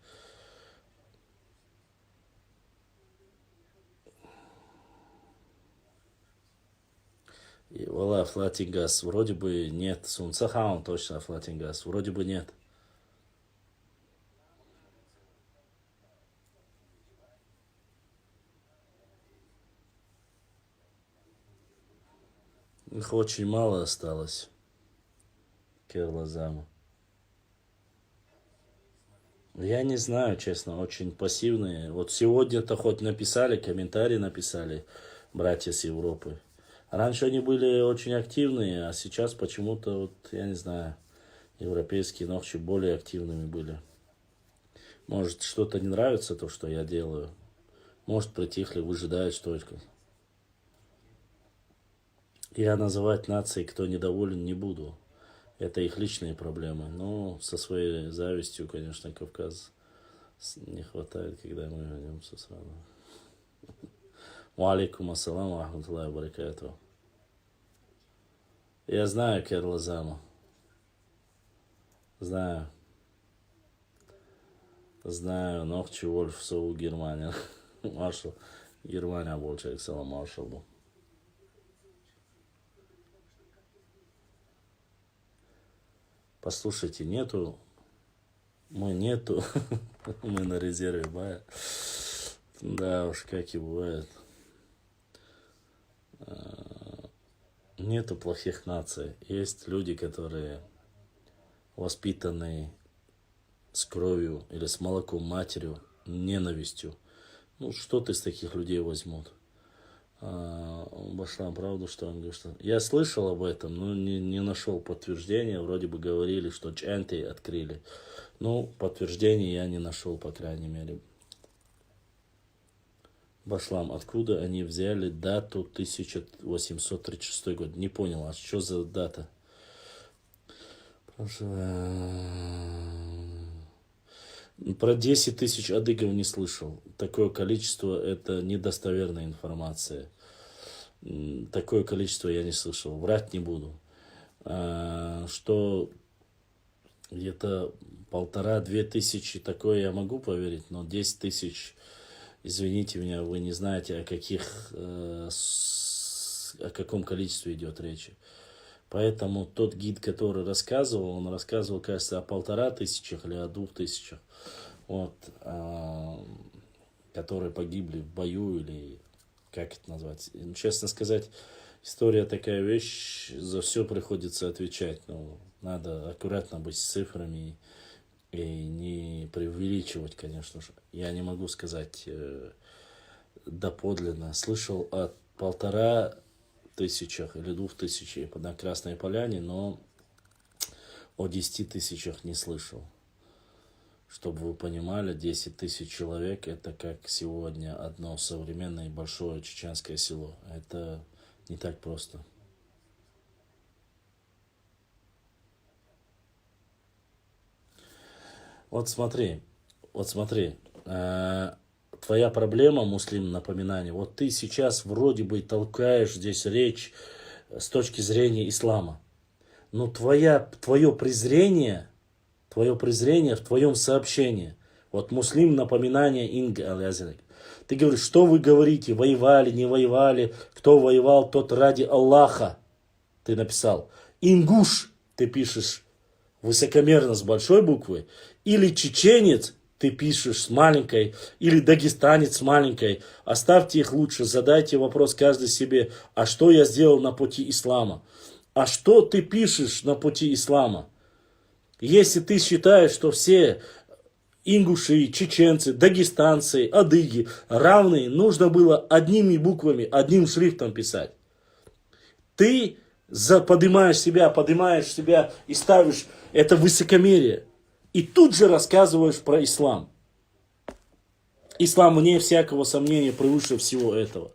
И вала Флатингас, вроде бы нет. Сунцахаун точно Флатингас, вроде бы нет. Их очень мало осталось. Керлазаму. Я не знаю, честно, очень пассивные. Вот сегодня-то хоть написали, комментарии написали братья с Европы. Раньше они были очень активные, а сейчас почему-то, вот, я не знаю, европейские ногчи более активными были. Может, что-то не нравится, то, что я делаю. Может, притихли, выжидают, что это. Я называть нации, кто недоволен, не буду. Это их личные проблемы. Но со своей завистью, конечно, Кавказ не хватает, когда мы вернемся сразу. Ва алейкум ассалам ва рахматуллахи ва баракату. Я знаю Керлазаму. Знаю. Знаю, Нохчи Вольф Соу Германия. Маршал. Германия больше, салам маршал был. Послушайте, нету, мы нету, мы на резерве бая. Да уж, как и бывает. Нету плохих наций. Есть люди, которые воспитаны с кровью или с молоком матерью, ненавистью. Ну, что ты с таких людей возьмут? Башлам, правда, что он говорит, что... Я слышал об этом, но не нашел подтверждения. Вроде бы говорили, что Чанты открыли. Ну, подтверждений я не нашел, по крайней мере. Башлам, откуда они взяли дату 1836 год? Не понял, а что за дата? Про 10 тысяч адыгов не слышал. Такое количество, это недостоверная информация. Такое количество я не слышал. Врать не буду. Что где-то 1,5-2 тысячи, такое я могу поверить, но 10 тысяч, извините меня, вы не знаете, о каком количестве идет речь. Поэтому тот гид, который рассказывал, он рассказывал, кажется, о 1500 или о 2000, вот, которые погибли в бою, или как это назвать. Честно сказать, история такая вещь, за все приходится отвечать. Ну, надо аккуратно быть с цифрами и не преувеличивать, конечно же. Я не могу сказать доподлинно. Слышал от 1500 или 2000 на Красной Поляне, но о 10 тысячах не слышал. Чтобы вы понимали, 10 тысяч человек — это как сегодня одно современное большое чеченское село. Это не так просто. Вот смотри, твоя проблема, муслим, напоминание. Вот ты сейчас вроде бы толкаешь здесь речь с точки зрения ислама. Но твое презрение в твоем сообщении. Вот муслим, напоминание Инга Алязиник. Ты говоришь, что вы говорите, воевали, не воевали, кто воевал, тот ради Аллаха. Ты написал. Ингуш, ты пишешь высокомерно с большой буквы. Или чеченец, ты пишешь с маленькой, или дагестанец с маленькой. Оставьте их лучше, задайте вопрос каждый себе, а что я сделал на пути ислама? А что ты пишешь на пути ислама? Если ты считаешь, что все ингуши, чеченцы, дагестанцы, адыги равные, нужно было одними буквами, одним шрифтом писать. Ты поднимаешь себя и ставишь это высокомерие. И тут же рассказываешь про ислам. Ислам, вне всякого сомнения, превыше всего этого.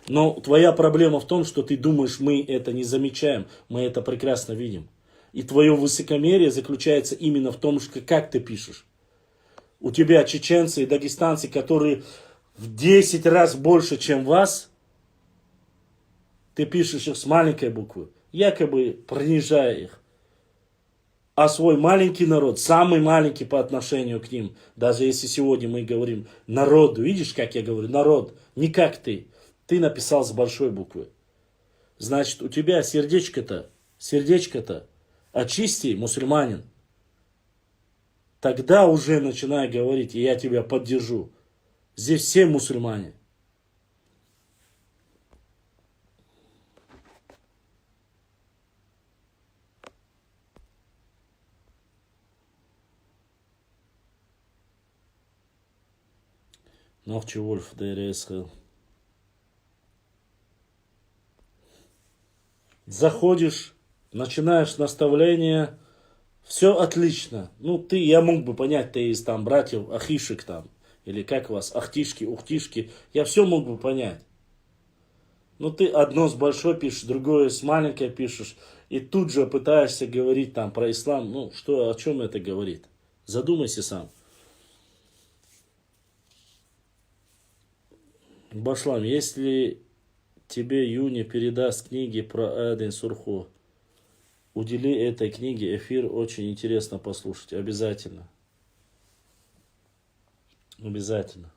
Но твоя проблема в том, что ты думаешь, мы это не замечаем, мы это прекрасно видим. И твое высокомерие заключается именно в том, что как ты пишешь. У тебя чеченцы и дагестанцы, которые в 10 раз больше, чем вас, ты пишешь их с маленькой буквы, якобы принижая их. А свой маленький народ, самый маленький по отношению к ним, даже если сегодня мы говорим народу, видишь, как я говорю, народ, не как ты написал с большой буквы. Значит, у тебя сердечко-то очисти, мусульманин. Тогда уже начинай говорить, и я тебя поддержу. Здесь все мусульмане. Нохчи Вольф, ДРС. Заходишь, начинаешь наставление, все отлично. Ну, я мог бы понять, ты из там братьев Ахишек там, или как у вас, Ахтишки, Ухтишки, я все мог бы понять. Ну, ты одно с большой пишешь, другое с маленькой пишешь, и тут же пытаешься говорить там про ислам. Ну, о чем это говорит? Задумайся сам. Башлам, если тебе Юни передаст книги про Аден Сурху, удели этой книге эфир, очень интересно послушать. Обязательно. Обязательно.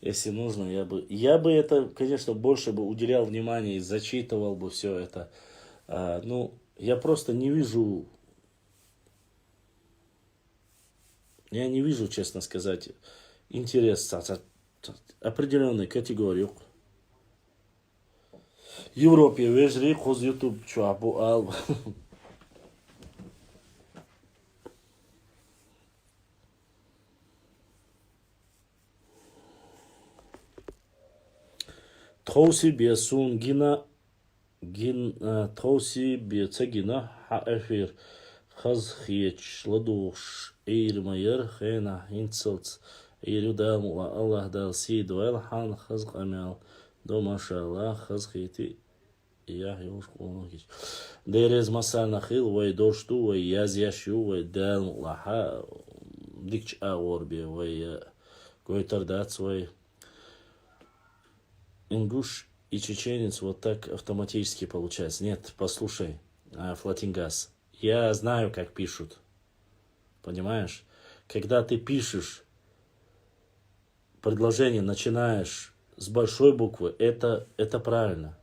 Если нужно, я бы это, конечно, больше бы уделял внимание и зачитывал бы все это. Ну, Я просто не вижу, я не вижу, честно сказать, интерес определенной категории. Европе вежри хоз YouTube чуабу ал. Тхоси бесун гина тхоси бецегина ха эфир хаз хич ладуш эйрмайер хена инцелц эйрюдам ва Аллах дал си дуэл хан хаз камял до машалла хаз хити я юш кулогич дерез масал нахил вай дошту вай яз яшу вай дал лаха дикч аорби вай гойтардац вай ингуш и чеченец вот так автоматически получается. Нет, послушай, Флатингас, я знаю, как пишут. Понимаешь? Когда ты пишешь предложение, начинаешь с большой буквы, это правильно.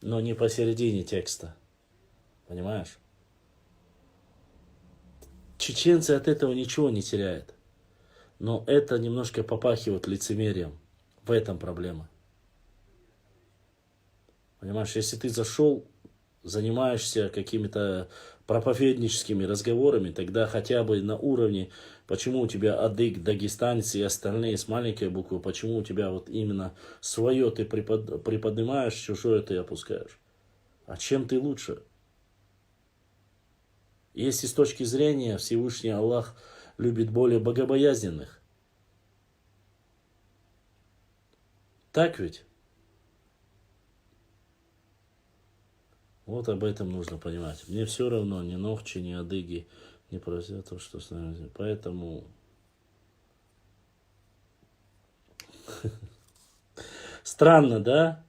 Но не посередине текста. Понимаешь? Чеченцы от этого ничего не теряют. Но это немножко попахивает лицемерием. В этом проблема. Понимаешь, если ты зашел, занимаешься какими-то проповедническими разговорами, тогда хотя бы на уровне, почему у тебя адык, дагестанец и остальные с маленькой буквы, почему у тебя вот именно свое ты приподнимаешь, чужое ты опускаешь. А чем ты лучше? Если с точки зрения Всевышний Аллах любит более богобоязненных. Так ведь? Вот об этом нужно понимать. Мне все равно ни ногчи, ни адыги не просят то, что с нами. Поэтому странно, да?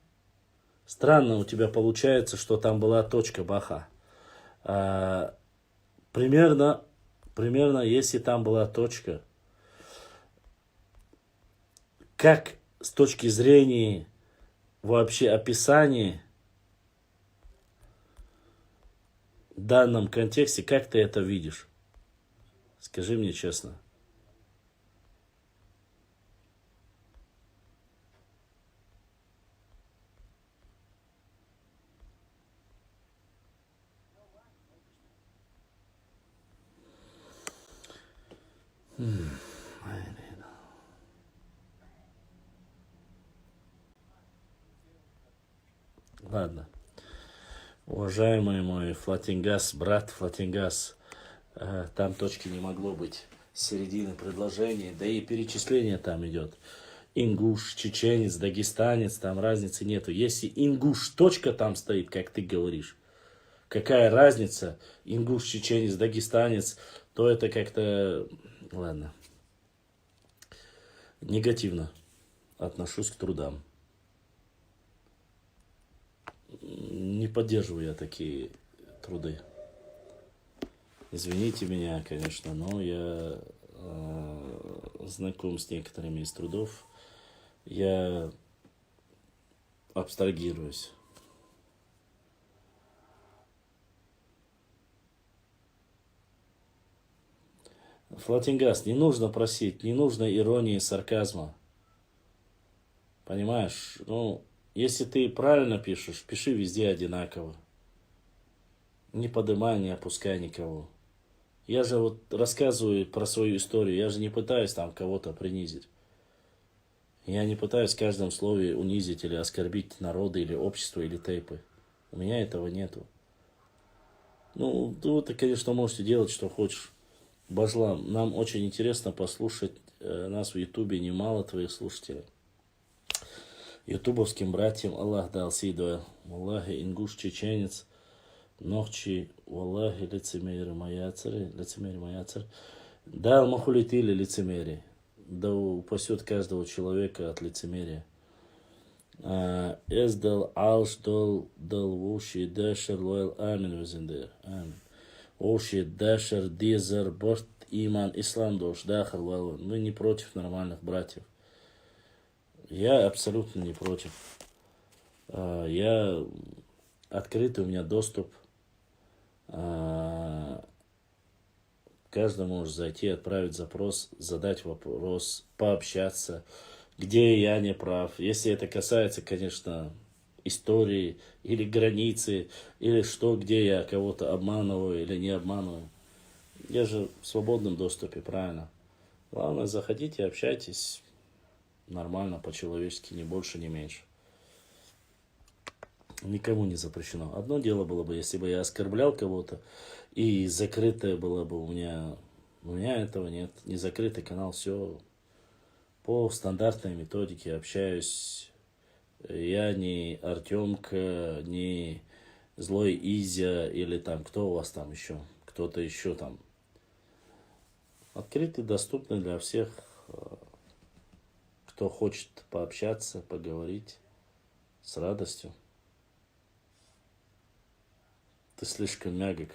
Странно у тебя получается, что там была точка баха. Примерно, если там была точка, как с точки зрения вообще описания в данном контексте, как ты это видишь? Скажи мне честно. Ладно. Уважаемый мой Флатингас, брат Флатингас, там точки не могло быть середины предложения, да и перечисление там идет. Ингуш, чеченец, дагестанец, там разницы нету. Если ингуш точка там стоит, как ты говоришь, какая разница, ингуш, чеченец, дагестанец, то это как-то, ладно, негативно отношусь к трудам. Не поддерживаю я такие труды. Извините меня, конечно, но я знаком с некоторыми из трудов. Я абстрагируюсь. Флатингас, не нужно просить, не нужно иронии и сарказма. Понимаешь? Ну, если ты правильно пишешь, пиши везде одинаково. Не поднимай, не опускай никого. Я же вот рассказываю про свою историю, я же не пытаюсь там кого-то принизить. Я не пытаюсь в каждом слове унизить или оскорбить народы, или общество, или тейпы. У меня этого нету. Ну, ты, конечно, можете делать, что хочешь. Бажлам, нам очень интересно послушать нас в Ютубе, немало твоих слушателей. Ютубовским братьям Аллах дал сидуэл. Аллахи ингуш чеченец, ногчи, Аллахи лицемеры маяцер. Дал махулитили лицемерие. Да упасет каждого человека от лицемерия. Эздал алш дал вуши дашер лойл амин везендер. Амин. Вуши дашер дизер борт иман ислам дош дахар лойл. Мы не против нормальных братьев. Я абсолютно не против. Я открытый, у меня доступ. А, Каждый может зайти, отправить запрос, задать вопрос, пообщаться, где я не прав. Если это касается, конечно, истории или границы, или что, где я кого-то обманываю или не обманываю. Я же в свободном доступе, правильно? Главное, заходите, общайтесь нормально, по-человечески, ни больше, ни меньше. Никому не запрещено. Одно дело было бы, если бы я оскорблял кого-то, и закрытое было бы у меня. У меня этого нет. Не закрытый канал, все по стандартной методике общаюсь. Я не Артемка, не Злой Изя, или там, кто у вас там еще, кто-то еще там. Открытый, доступный для всех, кто хочет пообщаться, поговорить с радостью. Ты слишком мягок.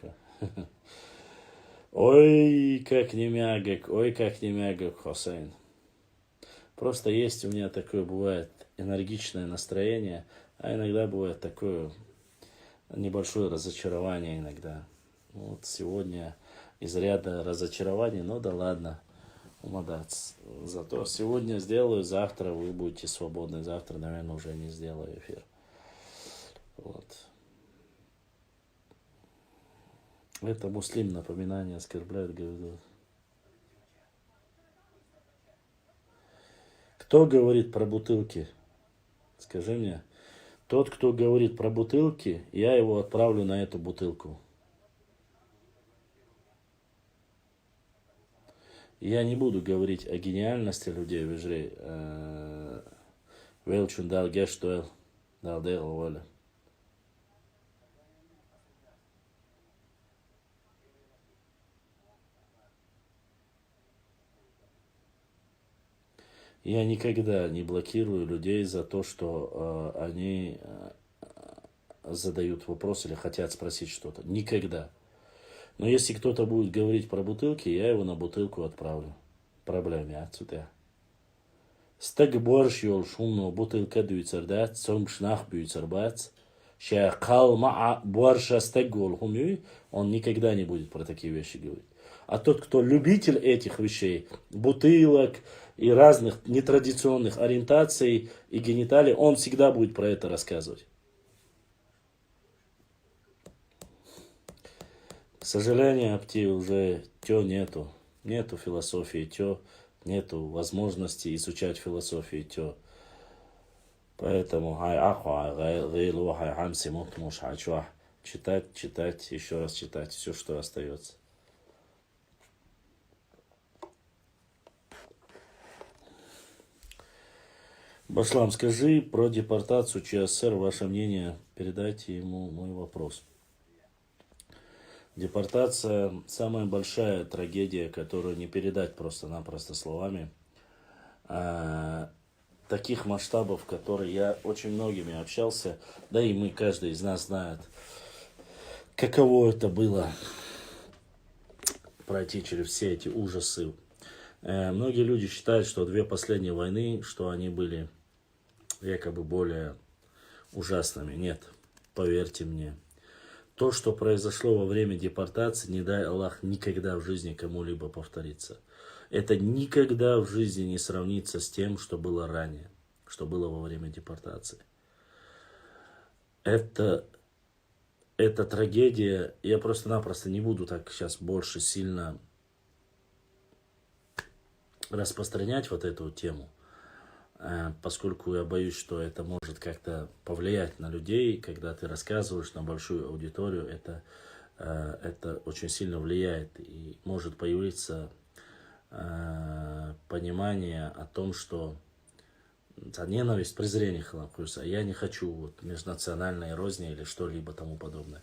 Ой, как не мягок, ой, как не мягок, Хусейн. Просто есть у меня такое, бывает, энергичное настроение, а иногда бывает такое небольшое разочарование иногда. Вот сегодня из ряда разочарований, ну да ладно, молодец. Зато сегодня сделаю, завтра вы будете свободны, завтра, наверное, уже не сделаю эфир. Вот. Это муслим, напоминание оскорбляет, говорит. Кто говорит про бутылки? Скажи мне. Тот, кто говорит про бутылки, я его отправлю на эту бутылку. Я не буду говорить о гениальности людей, вежрей. Велчун дал гештуэл, дал дел воля. Я никогда не блокирую людей за то, что они задают вопрос или хотят спросить что-то. Никогда. Но если кто-то будет говорить про бутылки, я его на бутылку отправлю. Проблема отсюда. Стаг борщ йол шумно бутылка дюйцердат, сом шнах бюйцербац. Шакал ма борща стаг он никогда не будет про такие вещи говорить. А тот, кто любитель этих вещей, бутылок и разных нетрадиционных ориентаций и гениталий, он всегда будет про это рассказывать. К сожалению, Апти, уже нету. Нету философии, нету возможности изучать философию, Поэтому читать, еще раз читать, все, что остается. Башлам, скажи про депортацию ЧССР, ваше мнение, передайте ему мой вопрос. Депортация – самая большая трагедия, которую не передать просто-напросто словами. Таких масштабов, которые я очень многими общался, да и мы, каждый из нас знает, каково это было пройти через все эти ужасы. Многие люди считают, что две последние войны, что они были якобы более ужасными. Нет, поверьте мне. То, что произошло во время депортации, не дай Аллах, никогда в жизни кому-либо повторится. Это никогда в жизни не сравнится с тем, что было ранее, что было во время депортации. Это трагедия. Я просто-напросто не буду так сейчас больше сильно распространять вот эту тему, поскольку я боюсь, что это может как-то повлиять на людей, когда ты рассказываешь на большую аудиторию, это очень сильно влияет и может появиться понимание о том, что ненависть, презрение халакуса. Я не хочу вот межнациональной розни или что-либо тому подобное.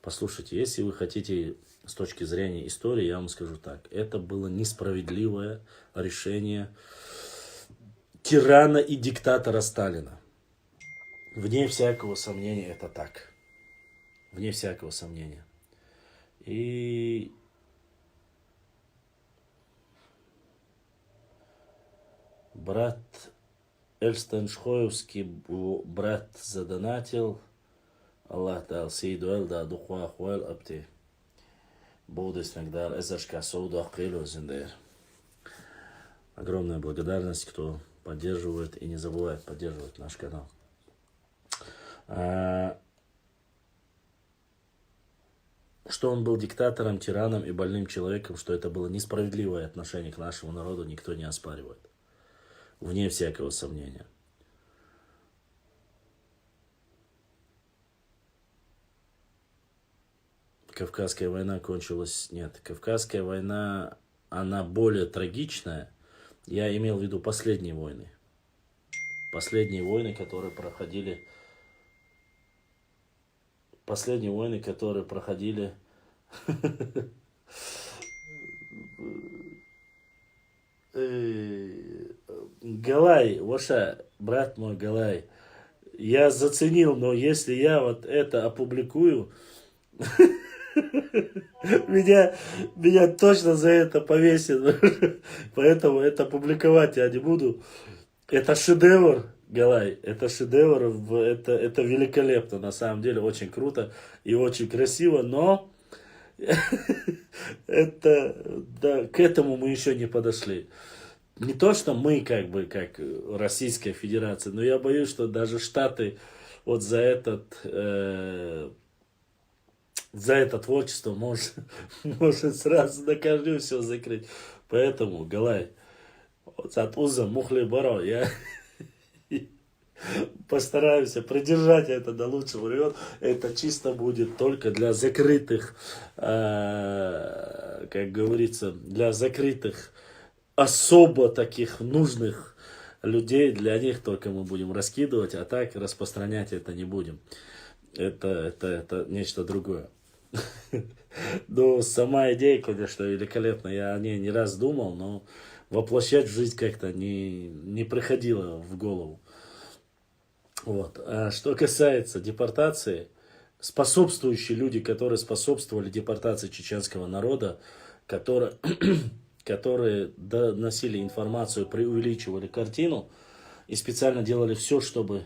Послушайте, если вы хотите с точки зрения истории, я вам скажу так. Это было несправедливое решение тирана и диктатора Сталина. Вне всякого сомнения это так. Вне всякого сомнения. И брат Эльстен Шхоевский, брат задонатил. Аллах дал сейду эль да духуа хуэл апти. Будеснагдар, Эзашка, Саудах, Келюзендер. Огромная благодарность, кто поддерживает и не забывает поддерживать наш канал. Что он был диктатором, тираном и больным человеком, что это было несправедливое отношение к нашему народу, никто не оспаривает. Вне всякого сомнения. Кавказская война кончилась... Нет, Кавказская война, она более трагичная. Я имел в виду последние войны. Последние войны, которые проходили... Последние войны, которые проходили... Галай, Воша, брат мой Галай, я заценил, но если я вот это опубликую, меня точно за это повесят. Поэтому это публиковать я не буду. Это шедевр, Галай. Это шедевр. Это великолепно. На самом деле очень круто и очень красиво. Но это, да, к этому мы еще не подошли. Не то, что мы как Российская Федерация, но я боюсь, что даже Штаты вот за это творчество может сразу на корню все закрыть. Поэтому, Галай, от уза мухли баро, я постараемся придержать это до лучшего времени. Это чисто будет только для закрытых, как говорится, для закрытых, особо таких нужных людей. Для них только мы будем раскидывать, а так распространять это не будем. Это нечто другое. Но сама идея, конечно, великолепна. Я о ней не раз думал, но воплощать в жизнь как-то не приходило в голову. Вот. А что касается депортации, способствующие люди, которые способствовали депортации чеченского народа, которые доносили информацию, преувеличивали картину и специально делали все, чтобы...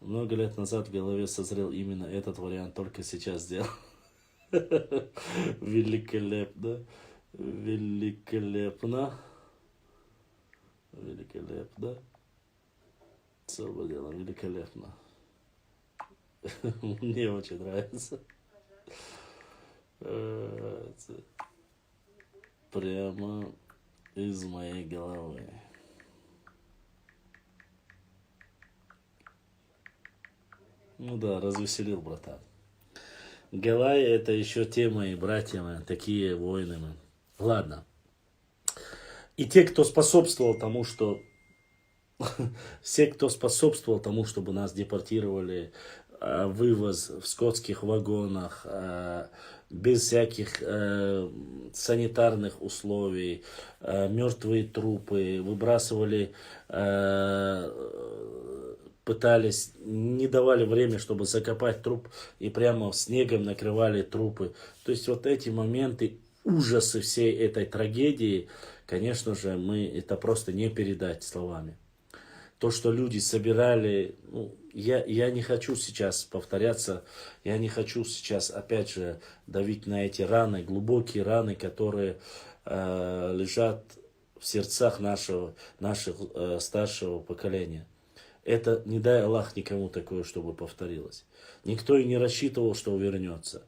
Много лет назад в голове созрел именно этот вариант, только сейчас сделал. Великолепно. Великолепно. Великолепно. Целое дело, великолепно. Мне очень нравится. Прямо из моей головы. Ну да, развеселил, братан. Галай — это еще те мои братья мои, такие воины мы. Ладно. И те, кто способствовал тому, что... Все, кто способствовал тому, чтобы нас депортировали, вывоз в скотских вагонах, без всяких санитарных условий, мертвые трупы, выбрасывали... Пытались, не давали время, чтобы закопать труп, и прямо снегом накрывали трупы. То есть вот эти моменты, ужасы всей этой трагедии, конечно же, это просто не передать словами. То, что люди собирали, я не хочу сейчас повторяться, я не хочу сейчас опять же давить на эти раны, глубокие раны, которые лежат в сердцах нашего старшего поколения. Это, не дай Аллах, никому такое, чтобы повторилось. Никто и не рассчитывал, что вернется.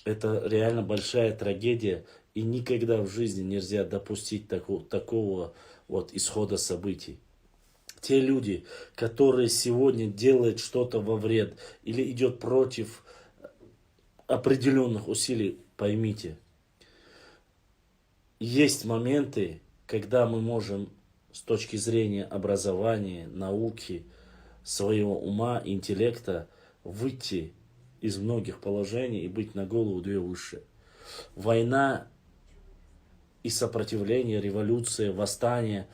Это реально большая трагедия, и никогда в жизни нельзя допустить такого вот исхода событий. Те люди, которые сегодня делают что-то во вред или идет против определенных усилий, поймите, есть моменты, когда мы можем с точки зрения образования, науки, своего ума, интеллекта, выйти из многих положений и быть на голову две выше. Война и сопротивление, революция, восстание,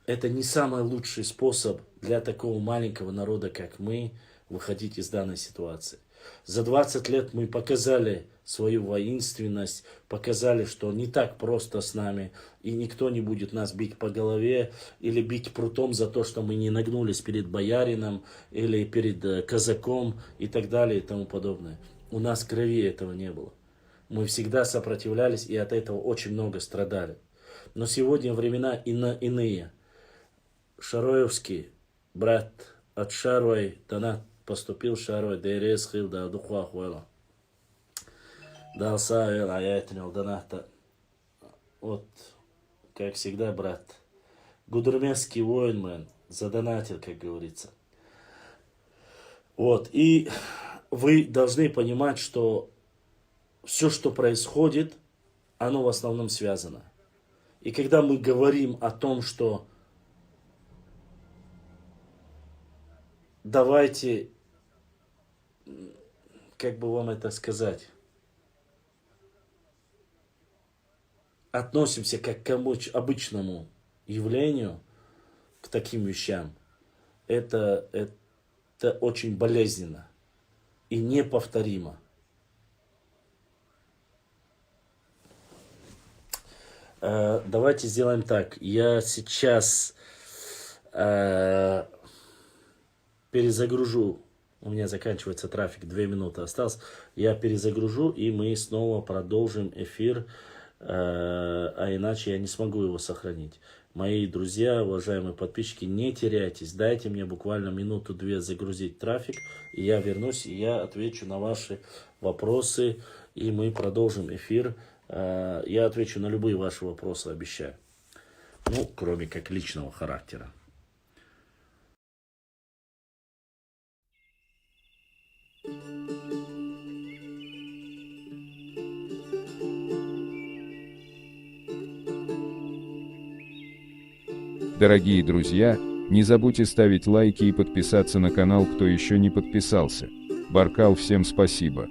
это не самый лучший способ для такого маленького народа, как мы, выходить из данной ситуации. За 20 лет мы показали свою воинственность, показали, что не так просто с нами, и никто не будет нас бить по голове или бить прутом за то, что мы не нагнулись перед боярином или перед казаком и так далее и тому подобное. У нас крови этого не было. Мы всегда сопротивлялись и от этого очень много страдали. Но сегодня времена иные. Шароевский брат от Шарой донат поступил Шарой, ДРС хил да духуа хуэла. Дал саэл аятинил доната. Вот, как всегда, брат. Гудермесский воинмен задонатил, как говорится. Вот, и вы должны понимать, что все, что происходит, оно в основном связано. И когда мы говорим о том, что давайте, как бы вам это сказать, относимся как к обычному явлению, к таким вещам, это очень болезненно и неповторимо. Давайте сделаем так. Я сейчас перезагружу. У меня заканчивается трафик, 2 минуты осталось. Я перезагружу, и мы снова продолжим эфир. А иначе я не смогу его сохранить. Мои друзья, уважаемые подписчики, не теряйтесь. Дайте мне буквально минуту-две загрузить трафик. И я вернусь, и я отвечу на ваши вопросы. И мы продолжим эфир. Я отвечу на любые ваши вопросы, обещаю. Ну, кроме как личного характера. Дорогие друзья, не забудьте ставить лайки и подписаться на канал, кто еще не подписался. Баркал, всем спасибо.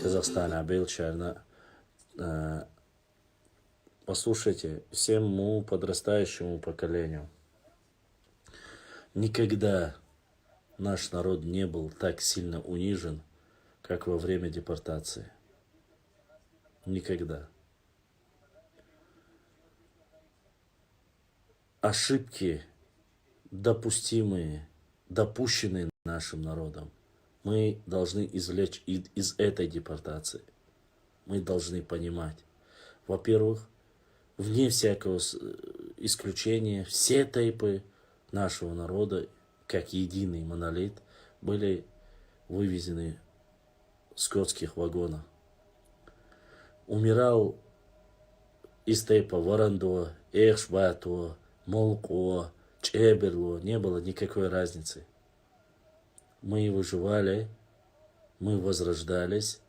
Казахстан, Абелчарна. Послушайте, всему подрастающему поколению. Никогда наш народ не был так сильно унижен, как во время депортации. Никогда. Ошибки, допустимые, допущенные нашим народом, мы должны извлечь из этой депортации. Мы должны понимать, во-первых, вне всякого исключения, все тейпы нашего народа, как единый монолит, были вывезены в скотских вагонах. Умирал из тейпа Варандо, Эхшбато, Молко, Чеберло, не было никакой разницы. Мы выживали, мы возрождались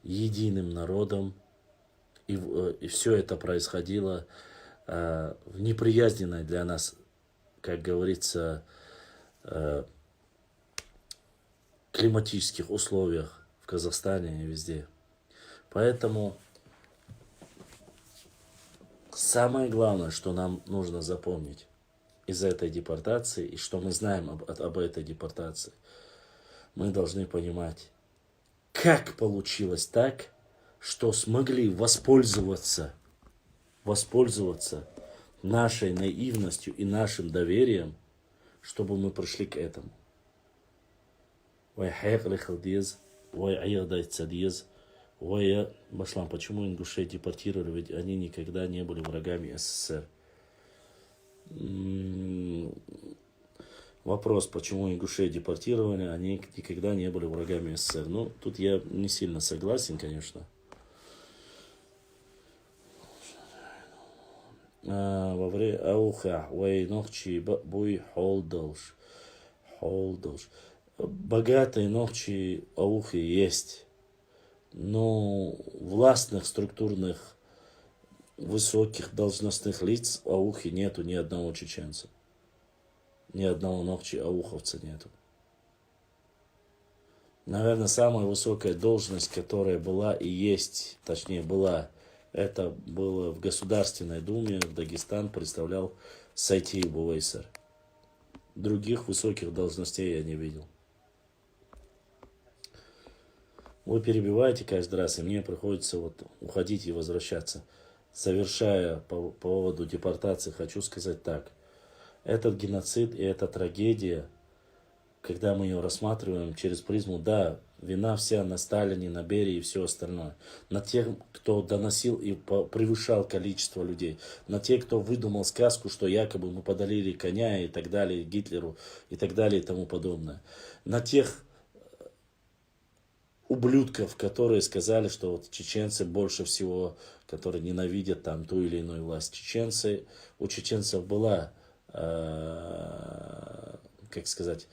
единым народом, и все это происходило в неприязненной для нас, как говорится, климатических условиях в Казахстане и везде. Поэтому самое главное, что нам нужно запомнить из этой депортации, и что мы знаем об этой депортации, мы должны понимать, как получилось так, что смогли воспользоваться нашей наивностью и нашим доверием, чтобы мы пришли к этому. Башлам, почему ингушей депортировали, ведь они никогда не были врагами СССР. Вопрос, почему ингушей депортировали, они никогда не были врагами СССР. Ну, тут я не сильно согласен, конечно. Во время ауха, ногчи, буй, холдолш. Богатые ногчи аухи есть, но властных, структурных, высоких должностных лиц аухи нету ни одного чеченца. Ни одного ногчи ауховца нету. Наверное, самая высокая должность, которая была и есть, точнее была, это было в Государственной Думе, Дагестан представлял Сайтиев Увейсар. Других высоких должностей я не видел. Вы перебиваете каждый раз, и мне приходится вот уходить и возвращаться. Завершая по поводу депортации, хочу сказать так. Этот геноцид и эта трагедия, когда мы ее рассматриваем через призму, да, вина вся на Сталине, на Берии и все остальное. На тех, кто доносил и превышал количество людей. На тех, кто выдумал сказку, что якобы мы подарили коня и так далее, Гитлеру и так далее и тому подобное. На тех ублюдков, которые сказали, что вот чеченцы больше всего, которые ненавидят там ту или иную власть. У чеченцев была, как сказать,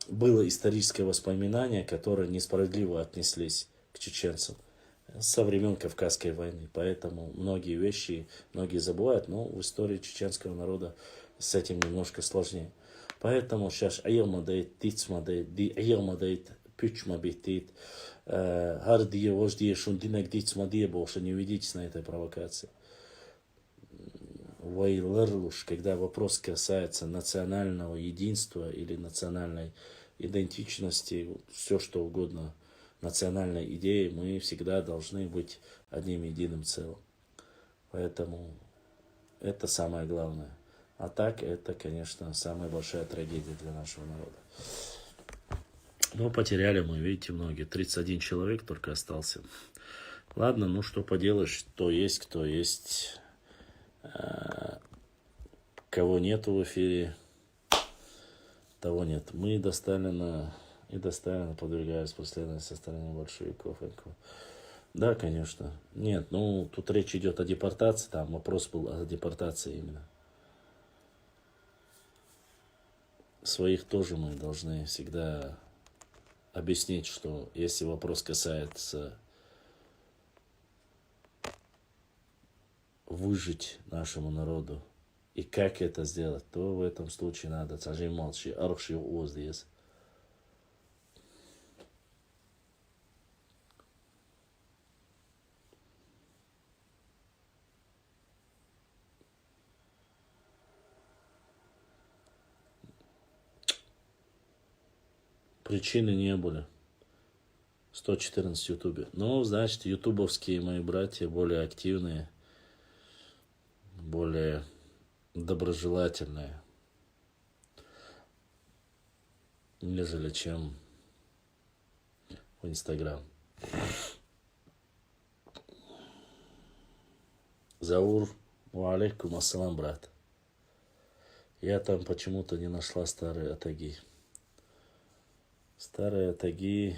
было историческое воспоминание, которое несправедливо отнеслись к чеченцам со времен Кавказской войны. Поэтому многие вещи, многие забывают, но в истории чеченского народа с этим немножко сложнее. Поэтому сейчас айелмадейт, тицмадейт, айелмадейт, пючмабитит, гардие, вождие, шундинек, дицмадие, больше не ведитесь на этой провокации. Вайлерлуш, когда вопрос касается национального единства или национальной идентичности, все что угодно, национальной идеи, мы всегда должны быть одним единым целым. Поэтому это самое главное. А так, это, конечно, самая большая трагедия для нашего народа. Но потеряли мы, видите, многие. 31 человек только остался. Ладно, ну что поделаешь, кто есть. Кого нету в эфире, того нет. Мы до Сталина подвергались преследованию со стороны большевиков. Да, конечно. Нет, ну тут речь идет о депортации, там вопрос был о депортации именно. Своих тоже мы должны всегда объяснить, что если вопрос касается выжить нашему народу, и как это сделать, то в этом случае надо молчи, арши здесь. Причины не были. 114 в Ютубе. Ну, значит, ютубовские мои братья более активные, более доброжелательные, нежели чем в Инстаграм. Заур, алейкум ассалам, брат. Я там почему-то не нашла старые атаги. Старые атаги.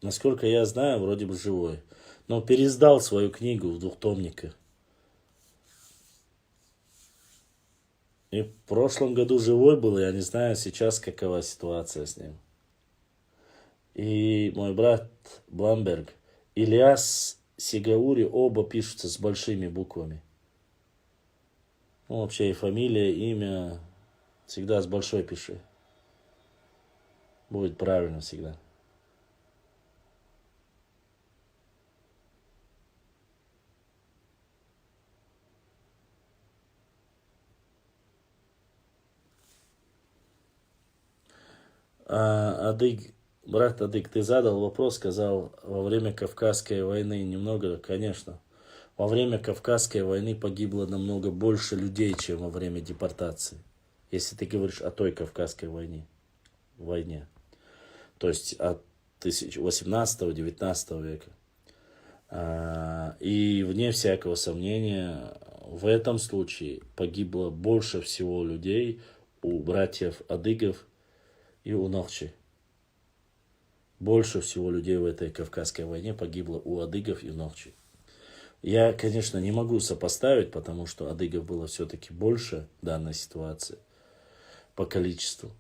Насколько я знаю, вроде бы живой. Но переиздал свою книгу в двухтомниках. И в прошлом году живой был, я не знаю сейчас какова ситуация с ним. И мой брат Бламберг, Ильяс Сигаури, оба пишутся с большими буквами. Ну, вообще и фамилия, имя всегда с большой пиши. Будет правильно всегда. Брат Адык, ты задал вопрос, сказал, во время Кавказской войны немного, конечно. Во время Кавказской войны погибло намного больше людей, чем во время депортации. Если ты говоришь о той Кавказской войне. То есть от 18-19 века. И вне всякого сомнения, в этом случае погибло больше всего людей у братьев Адыгов и у Нохчи. Больше всего людей в этой Кавказской войне погибло у адыгов и Нохчи. Я, конечно, не могу сопоставить, потому что адыгов было все-таки больше в данной ситуации по количеству.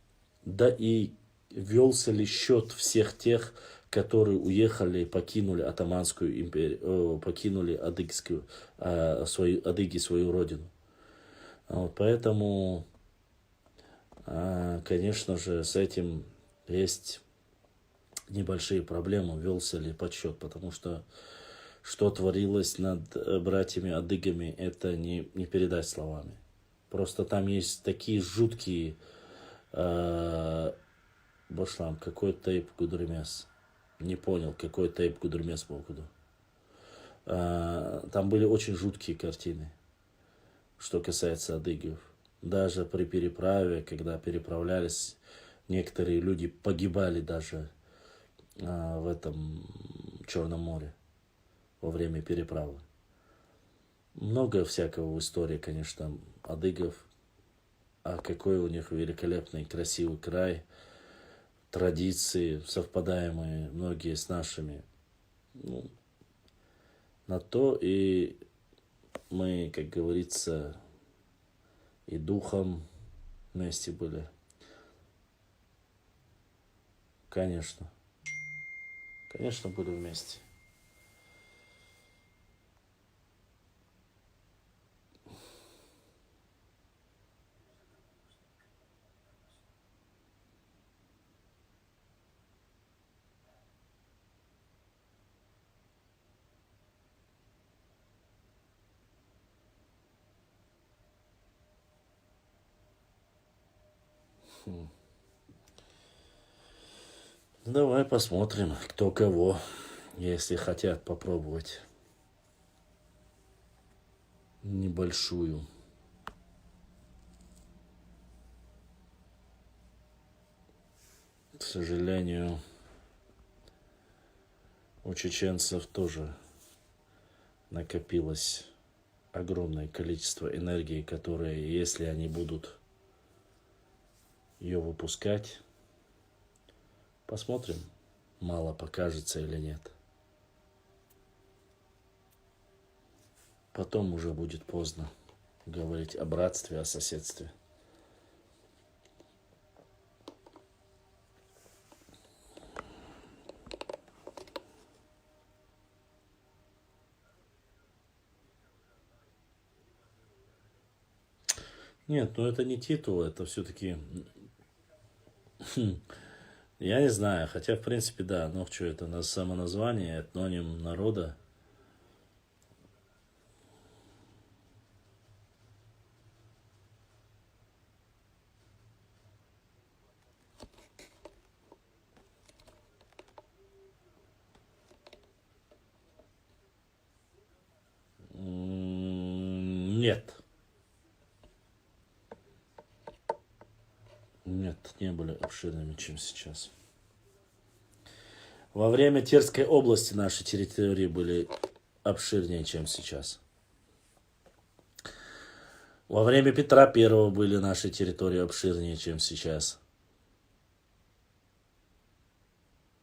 Да и велся ли счет всех тех, которые уехали, покинули Атаманскую империю, покинули адыги свою родину. Вот, поэтому, конечно же, с этим есть небольшие проблемы, велся ли подсчет, потому что творилось над братьями-адыгами, это не передать словами. Просто там есть такие жуткие Башлам, какой тейп Гудермес. Не понял, какой тейп Гудермес был куда. Там были очень жуткие картины, что касается адыгов. Даже при переправе, когда переправлялись, некоторые люди погибали даже в этом Черном море во время переправы. Много всякого в истории, конечно, адыгов. А какой у них великолепный, красивый край, традиции, совпадаемые многие с нашими. Ну, на то и мы, как говорится, и духом вместе были. Конечно. Конечно, были вместе. Давай посмотрим, кто кого, если хотят попробовать небольшую. К сожалению, у чеченцев тоже накопилось огромное количество энергии, которое, если они будут ее выпускать, посмотрим, мало покажется или нет. Потом уже будет поздно говорить о братстве, о соседстве. Нет, ну это не титул, это все-таки... Я не знаю, хотя, в принципе, да, Нохчу это на самоназвание, этноним народа. Нет. Нет, не были обширными, чем сейчас. Во время Терской области наши территории были обширнее, чем сейчас. Во время Петра I были наши территории обширнее, чем сейчас.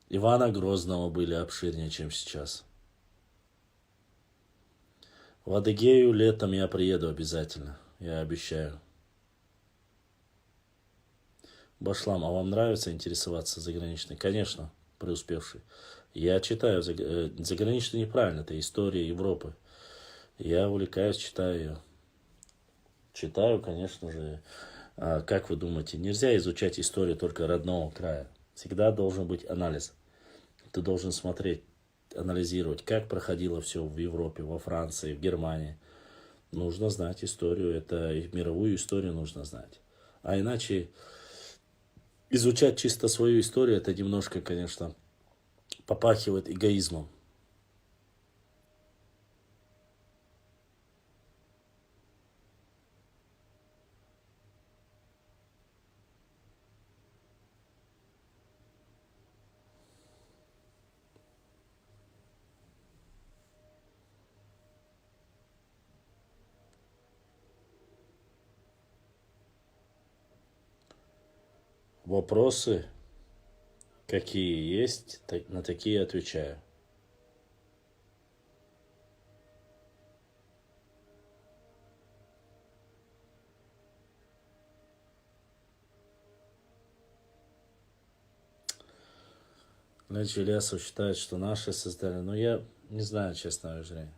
Ивана Грозного были обширнее, чем сейчас. В Адыгею летом я приеду обязательно, я обещаю. Башлам, а вам нравится интересоваться заграничной? Конечно, преуспевший. Я читаю заграничный неправильно, это история Европы. Я увлекаюсь, читаю ее. читаю, конечно же. Как вы думаете, нельзя изучать историю только родного края? Всегда должен быть анализ. Ты должен смотреть, анализировать, как проходило все в Европе, во Франции, в Германии. Нужно знать историю, это и мировую историю нужно знать. А иначе изучать чисто свою историю, это немножко, конечно, попахивает эгоизмом. Вопросы, какие есть, на такие отвечаю. Лечи Ильясов считает, что наши создали. Но я не знаю, честно говоря.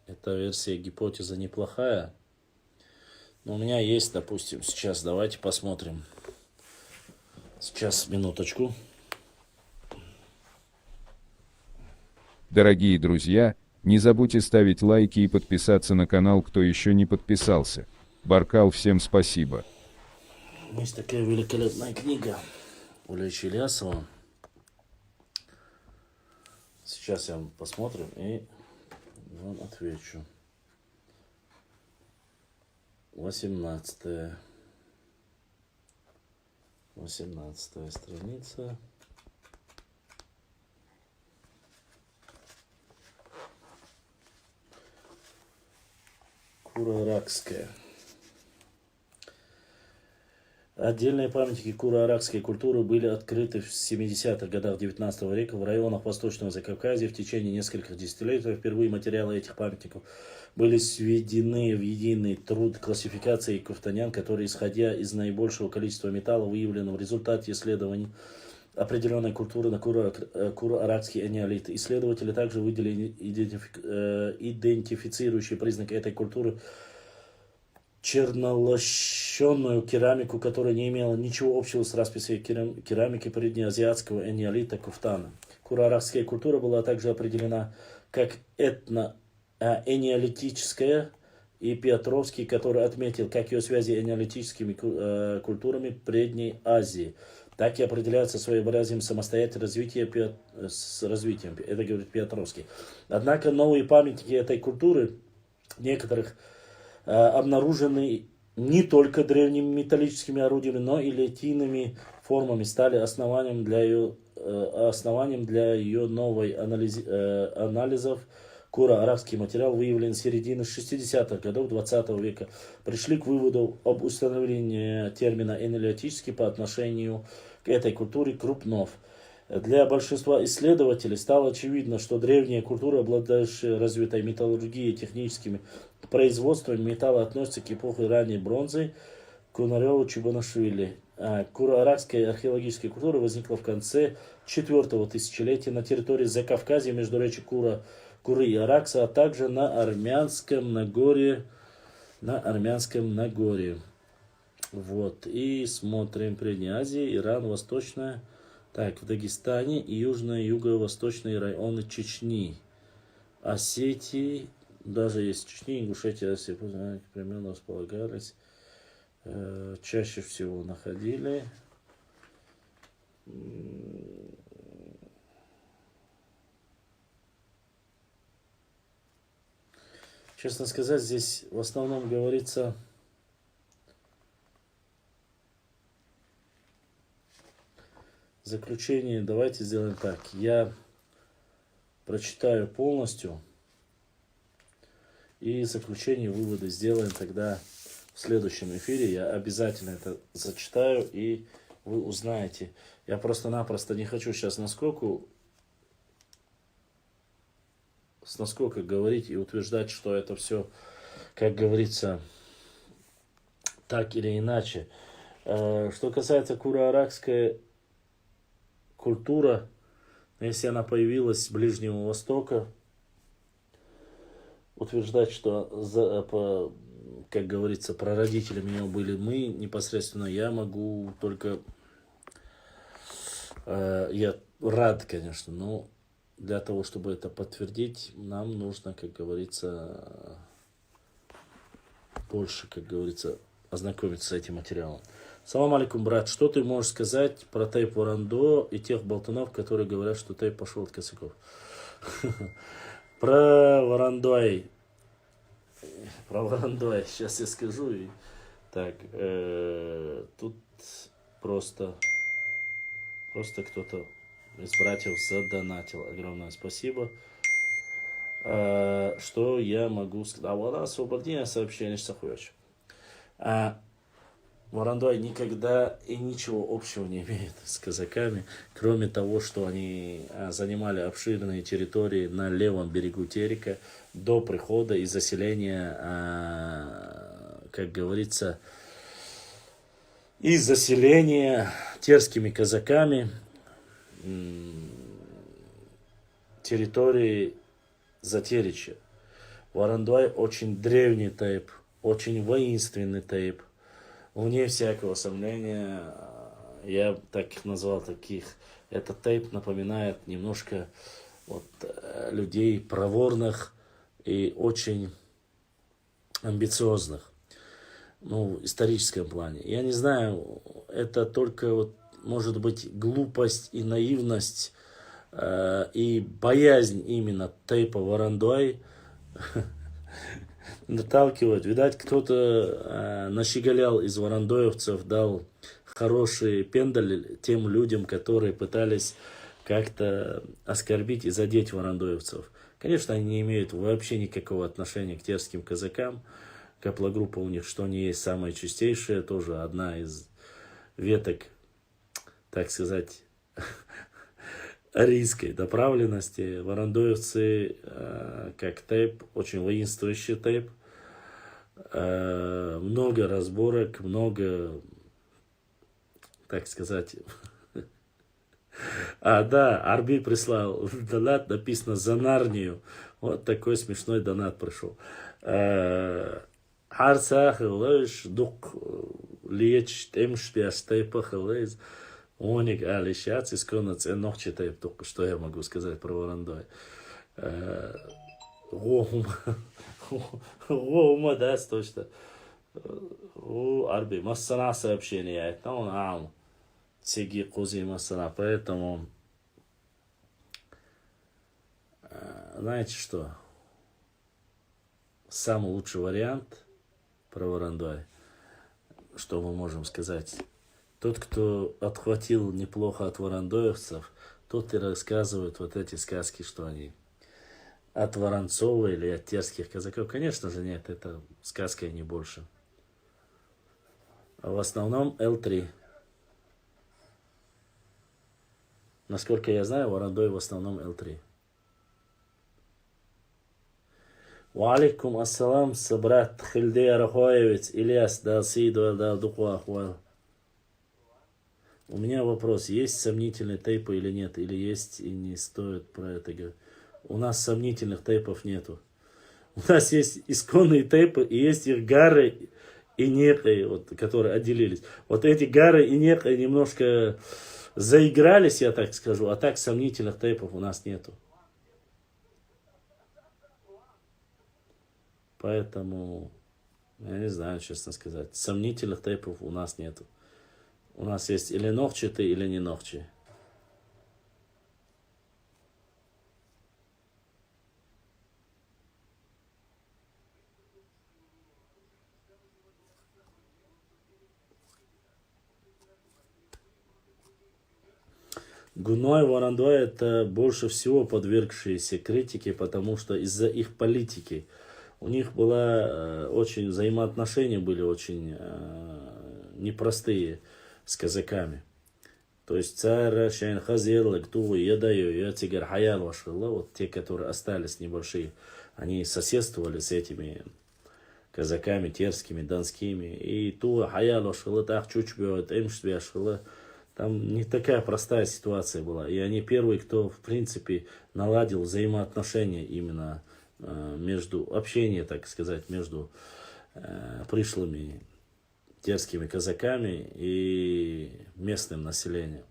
Эта версия гипотеза неплохая. Но у меня есть, допустим, сейчас давайте посмотрим. Сейчас, минуточку. Дорогие друзья, не забудьте ставить лайки и подписаться на канал, кто еще не подписался. Баркал, всем спасибо. Есть такая великолепная книга у Лечи Ильясова. Сейчас я вам посмотрим и вам отвечу. 18 страница. Кура-Аракская. Отдельные памятники куро-аракской культуры были открыты в 70-х годах 19 века в районах Восточного Закавказья. В течение нескольких десятилетий впервые материалы этих памятников были сведены в единый труд классификации Ковтонян, который, исходя из наибольшего количества металла, выявлено в результате исследований определенной культуры на куро-аракский энеолит. Исследователи также выделили идентифицирующие признаки этой культуры чернолощенную керамику, которая не имела ничего общего с расписью керамики преднеазиатского энеолита Куфтана. Куро-аракская культура была также определена как этно-энеолитическая, и Петровский, который отметил как ее связи энеолитическими культурами Предней Азии, так и определяется своеобразием самостоятельного развития с развитием. Это говорит Петровский. Однако новые памятники этой культуры некоторых обнаружены не только древними металлическими орудиями, но и литийными формами, стали основанием для ее новой анализов. Куро-арабский материал, выявлен с середины 60-х годов 20 века, пришли к выводу об установлении термина энеолитический по отношению к этой культуре крупнов. Для большинства исследователей стало очевидно, что древняя культура, обладающая развитой металлургией и техническими производствами металла, относится к эпохе ранней бронзы Кунарёва-Чубанашвили. Куро-аракская археологическая культура возникла в конце 4-го тысячелетия на территории Закавказья, междуречия Куры и Аракса, а также на Армянском Нагорье. Вот. И смотрим Предняя Азия, Иран, Восточная. Так, в Дагестане и юго-восточные районы Чечни. Осетии, даже есть Чечни, Ингушетия, Осетия, примерно располагались. Чаще всего находили. Честно сказать, здесь в основном говорится заключение. Давайте сделаем так. Я прочитаю полностью и заключение, выводы сделаем тогда в следующем эфире. Я обязательно это зачитаю, и вы узнаете. Я просто-напросто не хочу сейчас с наскока говорить и утверждать, что это все, как говорится, так или иначе. Что касается куро-аракской культуры, если она появилась с Ближнего Востока, утверждать, что как говорится, прародителями его были мы непосредственно. Я могу только... я рад, конечно, но для того, чтобы это подтвердить, нам нужно, как говорится, больше, как говорится, ознакомиться с этим материалом. Салам алейкум, брат. Что ты можешь сказать про тейп Варандо и тех болтунов, которые говорят, что тейп пошел от косяков? Про Варандой. Сейчас я скажу. Так, тут просто кто-то из братьев задонатил. Огромное спасибо. Что я могу сказать? А вот освобождение сообщения Сахуевич. Варандой никогда и ничего общего не имеет с казаками, кроме того, что они занимали обширные территории на левом берегу Терека до прихода и заселения, как говорится, и заселения терскими казаками территории Затерича. Варандой очень древний тейп, очень воинственный тейп. Вне всякого сомнения, я так их назвал, таких. Этот тейп напоминает немножко вот, людей проворных и очень амбициозных. Ну, в историческом плане. Я не знаю, это только, вот, может быть, глупость и наивность и боязнь именно тейпа Варандой наталкивать. Видать, кто-то нащеголял из варандоевцев, дал хороший пендаль тем людям, которые пытались как-то оскорбить и задеть варандоевцев. Конечно, они не имеют вообще никакого отношения к терским казакам. Каплогруппа у них, что не есть, самая чистейшая, тоже одна из веток, так сказать, арийской направленности. Варандоевцы, как тейп, очень воинствующий тейп. Много разборок, много, так сказать... да, Арби прислал донат, написано «За Нарнию». Вот такой смешной донат пришел. Харцах, лыж, дук, лечь, темш, пиастейпах, лез. Оник, сейчас исконно ценных читает, только что я могу сказать про Варандой. Гоума, да, точно. Арби, массана сообщение, это он ам. Сеги кузи массана, поэтому, знаете что, самый лучший вариант про Варандой, что мы можем сказать. Тот, кто отхватил неплохо от варандоевцев, тот и рассказывает вот эти сказки, что они от Воронцова или от терских казаков. Конечно же нет, это сказка и не больше. А в основном Л3. Насколько я знаю, Варандой в основном Л3. Валикум ассалам, брат Хильдей Арахоевец, Ильяс, Далсидо, Далдуква, Ахуал. У меня вопрос, есть сомнительные тейпы или нет? Или есть и не стоит про это говорить? У нас сомнительных тейпов нету. У нас есть исконные тейпы, и есть их гары и некие, вот, которые отделились. Вот эти гары и некие немножко заигрались, я так скажу, а так сомнительных тейпов у нас нету. Поэтому, я не знаю, честно сказать, сомнительных тейпов у нас нету. У нас есть или ногчатый, или не ногчий. Гуной, Варандой — это больше всего подвергшиеся критике, потому что из-за их политики у них было очень, взаимоотношения были очень непростые с казаками. То есть царь, Шайн Хазир, Лакту, Ядаю, Ятигар, Хаял, Вашилла, вот те, которые остались небольшие, они соседствовали с этими казаками терскими, донскими. И Туа, Хаял, Вашилла, Так, Чучбет, Эмшби, Ашилла. Там не такая простая ситуация была. И они первые, кто, в принципе, наладил взаимоотношения именно между, общение, так сказать, между пришлыми дерзкими казаками и местным населением.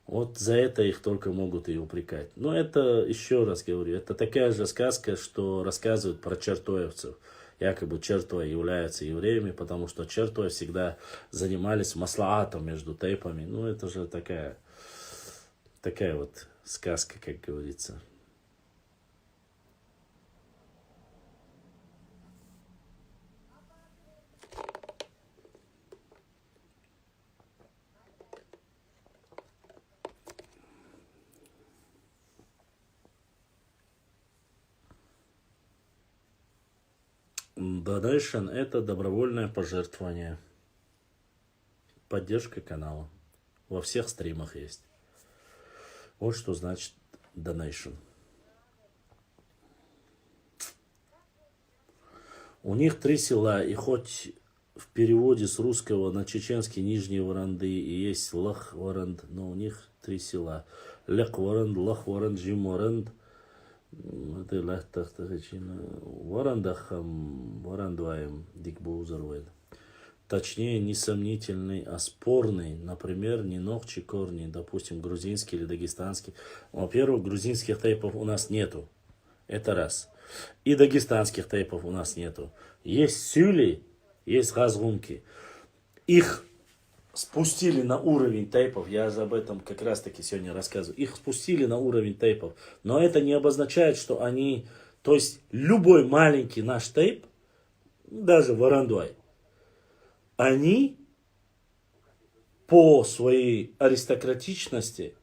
Вот за это их только могут и упрекать. Но это, еще раз говорю, это такая же сказка, что рассказывают про чертоевцев. Якобы чертои являются евреями, потому что чертои всегда занимались маслаатом между тейпами. Ну, это же такая вот сказка, как говорится. Donation — это добровольное пожертвование. Поддержка канала. Во всех стримах есть. Вот что значит donation. У них 3 села, и хоть в переводе с русского на чеченский Нижние Воронды и есть Лах-Воронд, но у них 3 села. Лек-Воронд, Лах-Воронд, Жим-Воронд. Это Варандахам, Варандваем, Дикбузарвед. Точнее, не сомнительный, а спорный. Например, не Нохчи корни, допустим, грузинский или дагестанский. Во-первых, грузинских тейпов у нас нету. Это раз. И дагестанских тейпов у нас нету. Есть сюли, есть газгунки. Их спустили на уровень тейпов, я об этом как раз таки сегодня рассказываю. Их спустили на уровень тейпов, но это не обозначает, что они, то есть любой маленький наш тейп, даже Варандуай, они по своей аристократичности,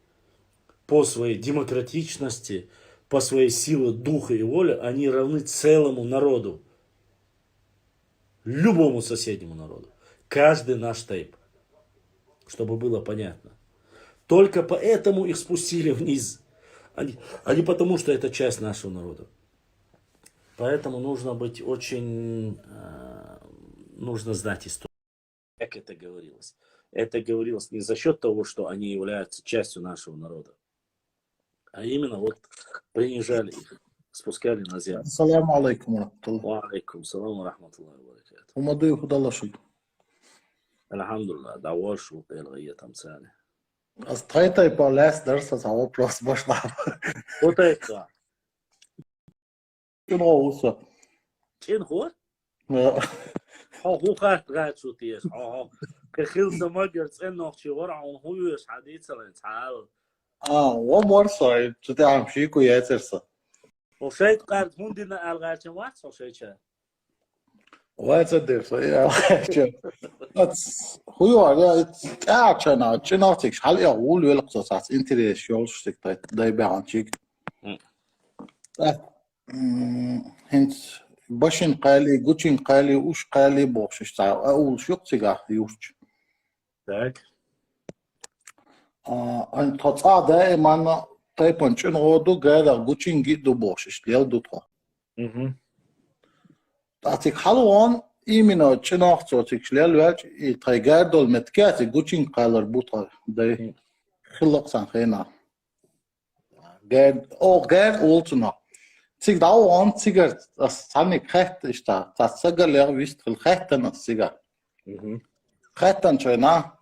по своей демократичности, по своей силе духа и воли, они равны целому народу, любому соседнему народу. Каждый наш тейп. Чтобы было понятно. Только поэтому их спустили вниз. А не потому, что это часть нашего народа. Поэтому нужно быть очень... нужно знать историю. Как это говорилось? Это говорилось не за счет того, что они являются частью нашего народа. А именно вот принижали их. Спускали на землю. Ассаламу алейкум рахматуллах. Ва алейкум салам рахматуллахи ва баракатух. Умадуй худалаши. Alhamdulillah, давай шо пелгия там цали. Астрайтай по лес дерса за вопрос башла. Вот это. Уса. Чин хо? هو قاعد شو تيش كخيل سماجرز إنه شيء ورا عن هو يش حديث لين تعال ومرسا تتعم شيكو ياترسا. وشيء قاعد هندنا الغاش واحد صار شيء واتدرسا يا هو على تعشنا تشناتك حال يقول يلقصص انت ليش يولش تك دايبه عن شيك هنت باشن قالي جوتشين قالي وش قالي بوش تاع اول شو تيغا يوش так انت تصا دائما طيبن شنودو قال جوتشين جيدو بوش ليل دوتو تعطيك حلوان إيمينا تشناخ تعطيك ليل واج يتغير دول متكاتي جوتشين قالر بوتا داي خلق سان خينا غير اولتنا تيك داوان تيجر سانك خيت اشتا تسجل لير ويست الخيتن تيجر خيتن شينا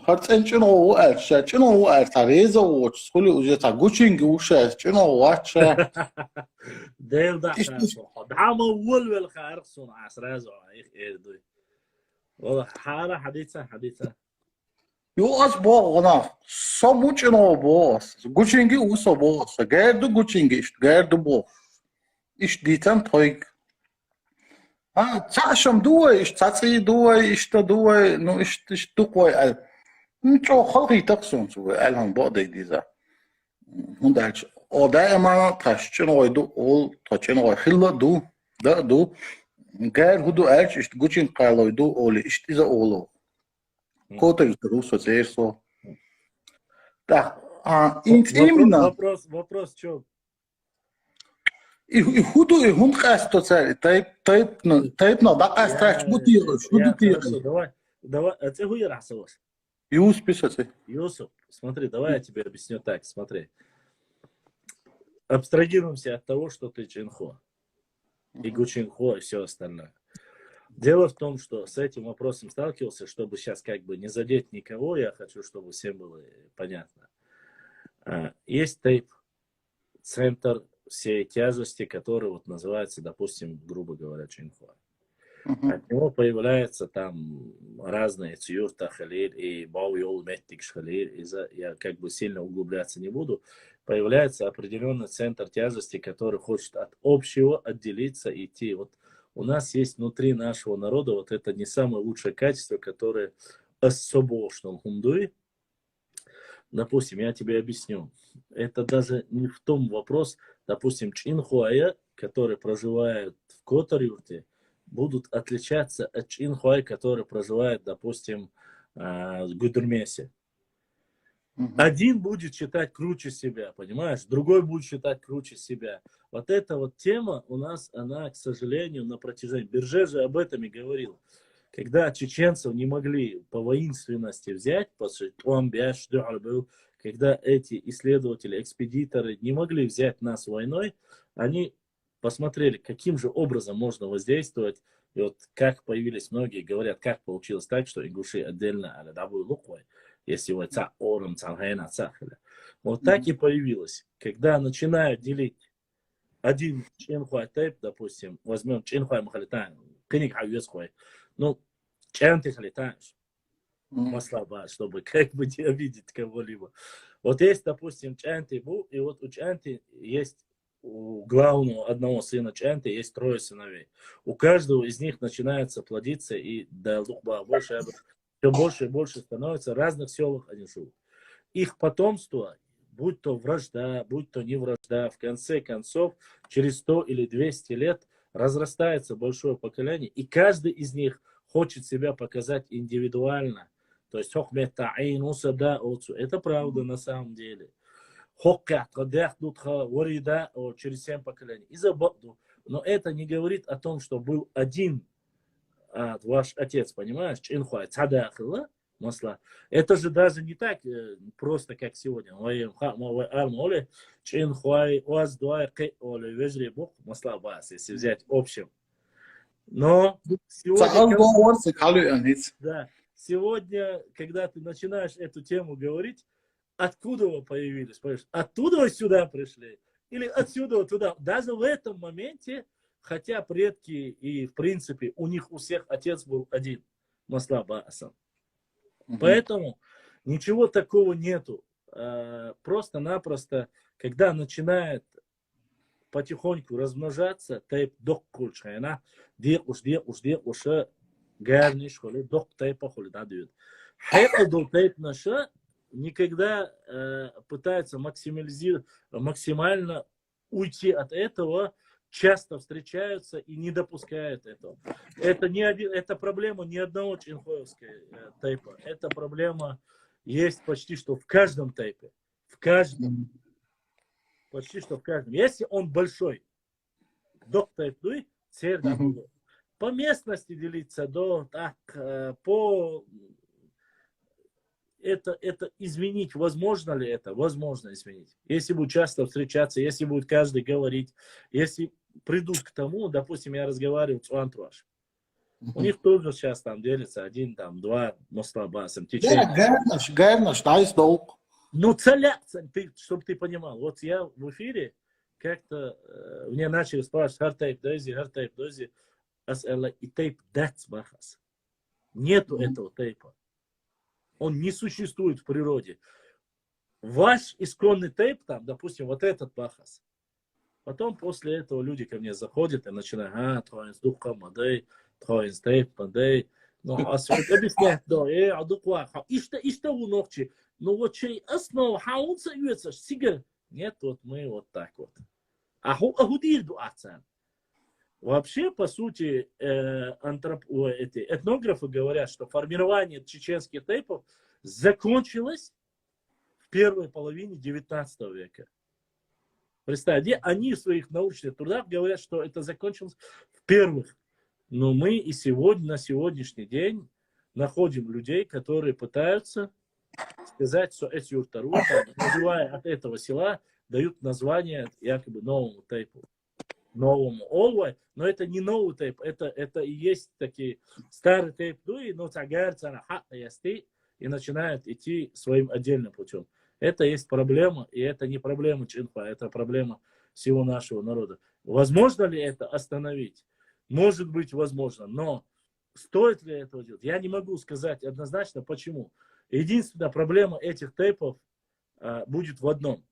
هرتن شنو وقت شنو وقت ريزا وش كل وجهة جوتشينج وش شنو وقت دير ده دعم أول بالخارق صنع عسراز إيه دوي والله حارة حديثة يوش بوغنا سمو شنو بوس جوتشينج وسو بوس غير دو جوتشينج إيش غير دو بوس إيش ديتم تويك تعشم دوي إيش تعطي دوي إيش تدوي نو إيش تقوي نشو خلقي تقسم سوى ألهم بعضي ديزا هندالش أو دائما تشنو يدو أول تشنو يخلق دو ده دو غير هدو ألش إيش جوتشين قالوا يدو أولي إيش تيزا أولو كوتا يدروسو زيرسو да إنت إمنا вопрос чё и худу и хун хасто царь тайп на да астрач бутирош давай это хуй расовос Юс пишется. Юсуп, смотри, давай я тебе объясню так, смотри. Абстрагируемся от того, что ты Чинхо. и Гучихо, и все остальное. Дело в том, что с этим вопросом сталкивался, чтобы сейчас как бы не задеть никого, я хочу, чтобы всем было понятно. Есть тейп, центр всей тяжести, который вот называется, допустим, грубо говоря, Чинхуа. От него появляются там разные цюрта, халир и бауйол, меттик, халир. Я как бы сильно углубляться не буду. Появляется определенный центр тяжести, который хочет от общего отделиться и идти. Вот у нас есть внутри нашего народа вот это не самое лучшее качество, которое особенно хундуи. Допустим, я тебе объясню. Это даже не в том вопрос. Допустим, Чинхуая, которые проживают в Котор-юрте, будут отличаться от Чинхуай, которые проживают, допустим, в Гудермесе. Один будет считать круче себя, понимаешь? Другой будет считать круче себя. Вот эта вот тема у нас, она, к сожалению, на протяжении... Берже же об этом и говорил. Когда чеченцев не могли по воинственности взять, когда эти исследователи, экспедиторы не могли взять нас войной, они посмотрели, каким же образом можно воздействовать. И вот как появились многие, говорят, как получилось так, что ингуши отдельно, если вот вот так и появилось. Когда начинают делить один Чинхуай тейп, допустим, возьмем Чинхуай Махалитан, Кеник Хаюэсхуай, ну, чем ты халитаешь? Маслаба, чтобы как бы не обидеть кого-либо. Вот есть, допустим, Чанти был, и вот у Чанти есть, у главного одного сына Чанти есть 3 сыновей. У каждого из них начинается плодиться, и до лухба больше и больше становится в разных селах они живут. Их потомство, будь то вражда, будь то не вражда, в конце концов, через 100 или 200 лет разрастается большое поколение, и каждый из них хочет себя показать индивидуально. То есть, это правда на самом деле. Через 7 поколений. Но это не говорит о том, что был один ваш отец, понимаешь? Это же даже не так просто, как сегодня. Если взять общим. Но сегодня, когда ты начинаешь эту тему говорить, откуда вы появились? Оттуда вы сюда пришли? Или отсюда туда? Даже в этом моменте, хотя предки и в принципе у них у всех отец был один. Маслаба-асан. Поэтому ничего такого нету. Просто-напросто, когда начинает потихоньку размножаться, тейп док кульчайна, уж гарниш холи, док тейпа холи дадует. Хайпадул тейп наша никогда пытается максимально уйти от этого, часто встречаются и не допускают этого. Это проблема не одного чинхоевской тейпа. Эта проблема есть почти что в каждом тейпе. В каждом. Почти что в каждом. Если он большой, док тейп, по местности делиться, это изменить, возможно ли это? Возможно изменить. Если будет часто встречаться, если будет каждый говорить, если придут к тому, допустим, я разговариваю с Антруаш. У них тоже сейчас там делится 1, 2 маслабасом. Ну, чтобы ты понимал. Вот я в эфире как-то мне начали спрашивать, хартайп дози, и тейп дать бахас. Нету этого тейпа. Он не существует в природе. Ваш исконный тейп, там, допустим, вот этот бахас. Потом после этого люди ко мне заходят и начинают, троинс духка, мадей, троинс тейп, мадей. Ну, объяснять, ишта у ногчи. Ну, вот чей основа, хаунца юется, сигар. Нет, вот мы вот так вот. Ахудир дуацан. Вообще, по сути, эти этнографы говорят, что формирование чеченских тейпов закончилось в первой половине 19 века. Представьте, они в своих научных трудах говорят, что это закончилось в первых. Но мы и сегодня, на сегодняшний день, находим людей, которые пытаются сказать, что эти юртаруты, называя от этого села, дают название якобы новому тейпу. новому Олвай, но это не новый тейп, это и есть такие старый тейп, но цагается на хатаясты и начинает идти своим отдельным путем. Это есть проблема, и это не проблема Чинхуа, это проблема всего нашего народа. Возможно ли это остановить? Может быть, возможно, но стоит ли этого делать? Я не могу сказать однозначно, почему. Единственная проблема этих тейпов будет в одном.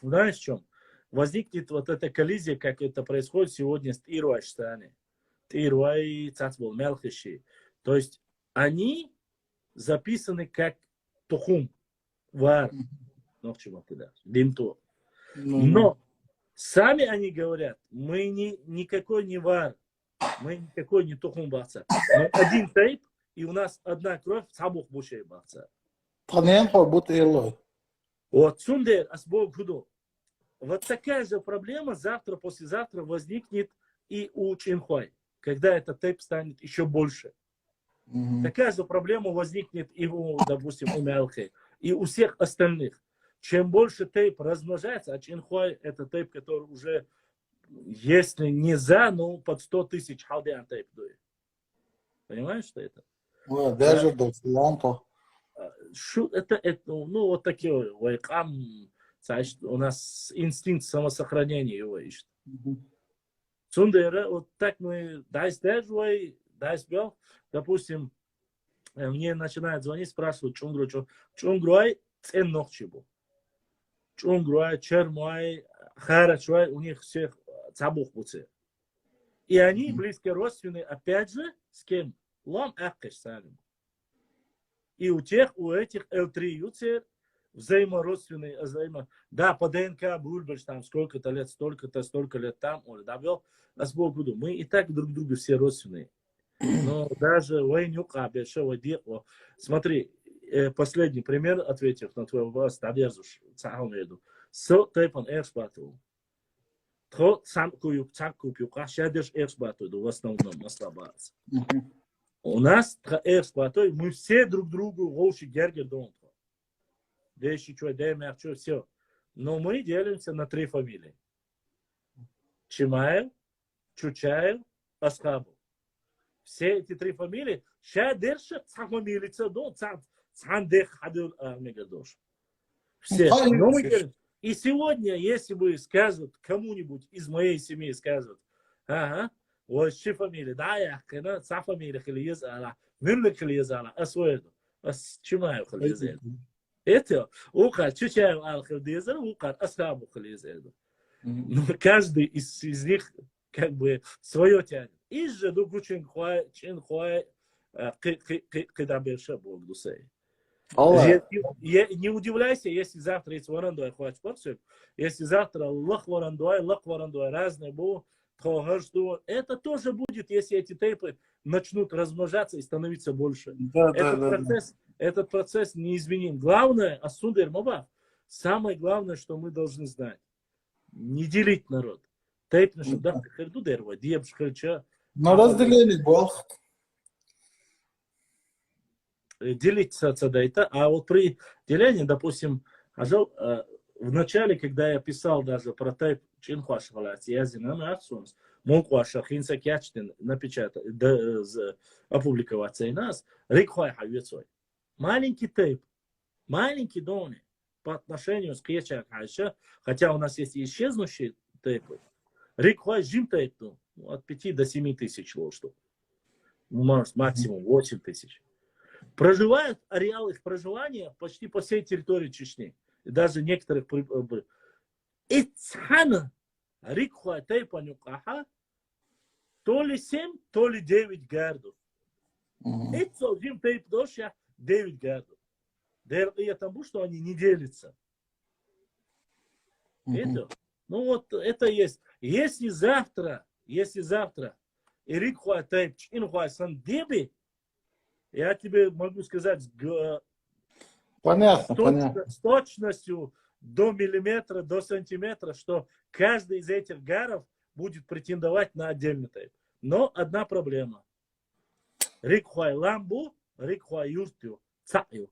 Знаешь, в чем? Возникнет вот эта коллизия, как это происходит сегодня с Ируайштане. Ируай, Цацбол, Мелхиши. То есть они записаны как тухум, вар, но сами они говорят, мы никакой не вар, мы никакой не тухум баца. Но один тейп, и у нас одна кровь, цабух бушей баца. Вот сундер, асбог худу. Вот такая же проблема завтра, послезавтра возникнет и у Чинхуай, когда этот тейп станет еще больше. Такая же проблема возникнет и у, допустим, у Мялхи, и у всех остальных. Чем больше тейп размножается, а Чинхуай это тейп, который уже, если не но под 100 тысяч халдиан тейп дует. Понимаешь, что это? Даже до Силанта. Это, ну, вот такие, у нас инстинкт самосохранения его ищет. Сундера, вот так мы дайсбел, допустим, мне начинают звонить, спрашивают, чунгруай цен нохчибу. Чунгруай, чермуай, харачуай, у них всех цабух буце. И они близкие родственные, опять же, с кем? Лам аккеш салим. И у тех, у этих L3 юцер взаимородственные, да, по ДНК бульбаш, там сколько-то лет, столько-то, столько лет там, он добил, нас Бог буду. Мы и так друг другу все родственные. Но даже смотри, последний пример, ответив на твой вопрос, с тейпом экспорту. Сам куюк, цак купюк, а щадешь экспорту, в основном ослабаться. У нас эксплуатой, мы все друг другу волши гергер дом. Дещи, что, демер, все. Но мы делимся на 3 фамилии. Чимаев, Чучаев, Асхабов. Все эти 3 фамилии, щадерша, фамилица дом, цандех хадил мегадош. Все. Но мы делимся. И сегодня, если бы скажут кому-нибудь из моей семьи, скажут, ага, вот что фамилия, да, я, ца фамилия, хилиезала, мюрлик хилиезала, асуэду, Чимаев хилиезеду. Это, укар, Чучаев ал-хилиезеду, укар, Асхабу хилиезеду. Каждый из них как бы свое тянет. И же дугу Чинхуай, кидаберша Бог дусей. Не удивляйся, если завтра есть варандуай, хватит порцию, если завтра лах варандуай, разные будут, это тоже будет, если эти тейпы начнут размножаться и становиться больше. Этот процесс неизменим. Главное, асундер моба, самое главное, что мы должны знать, не делить народ. Тейп на шабдах харду дерва, диебш харча. Но разделение Бог. Делиться цадайта, а вот при делении, допустим, в начале, когда я писал даже про тайп Чинхуаш халат, я зинам арсунс, Монкуаша хинса кячтен напечатать, опубликоваться и нас, рикхуай хавецой. Маленький тейп, маленький дони по отношению с Кечак Хайша, хотя у нас есть и исчезнущие тейпы, рикхуай жим тейп, от 5 до 7 тысяч лошту, максимум 8 тысяч. Проживают, ареал их проживания почти по всей территории Чечни. И даже некоторых... Ицхана рикхуа тейпа нюкаха то ли 7, то ли 9 гардов. Это один тейп доша 9 гардов. Я тому, что они не делятся. Это, ну вот это есть. Если завтра и рикхуа тейп чинхуа сан деби, я тебе могу сказать с точностью до миллиметра, до сантиметра, что каждый из этих гаров будет претендовать на отдельный тейп. Но одна проблема. Рикхуай ламбу, рикхуай юртю, цаю.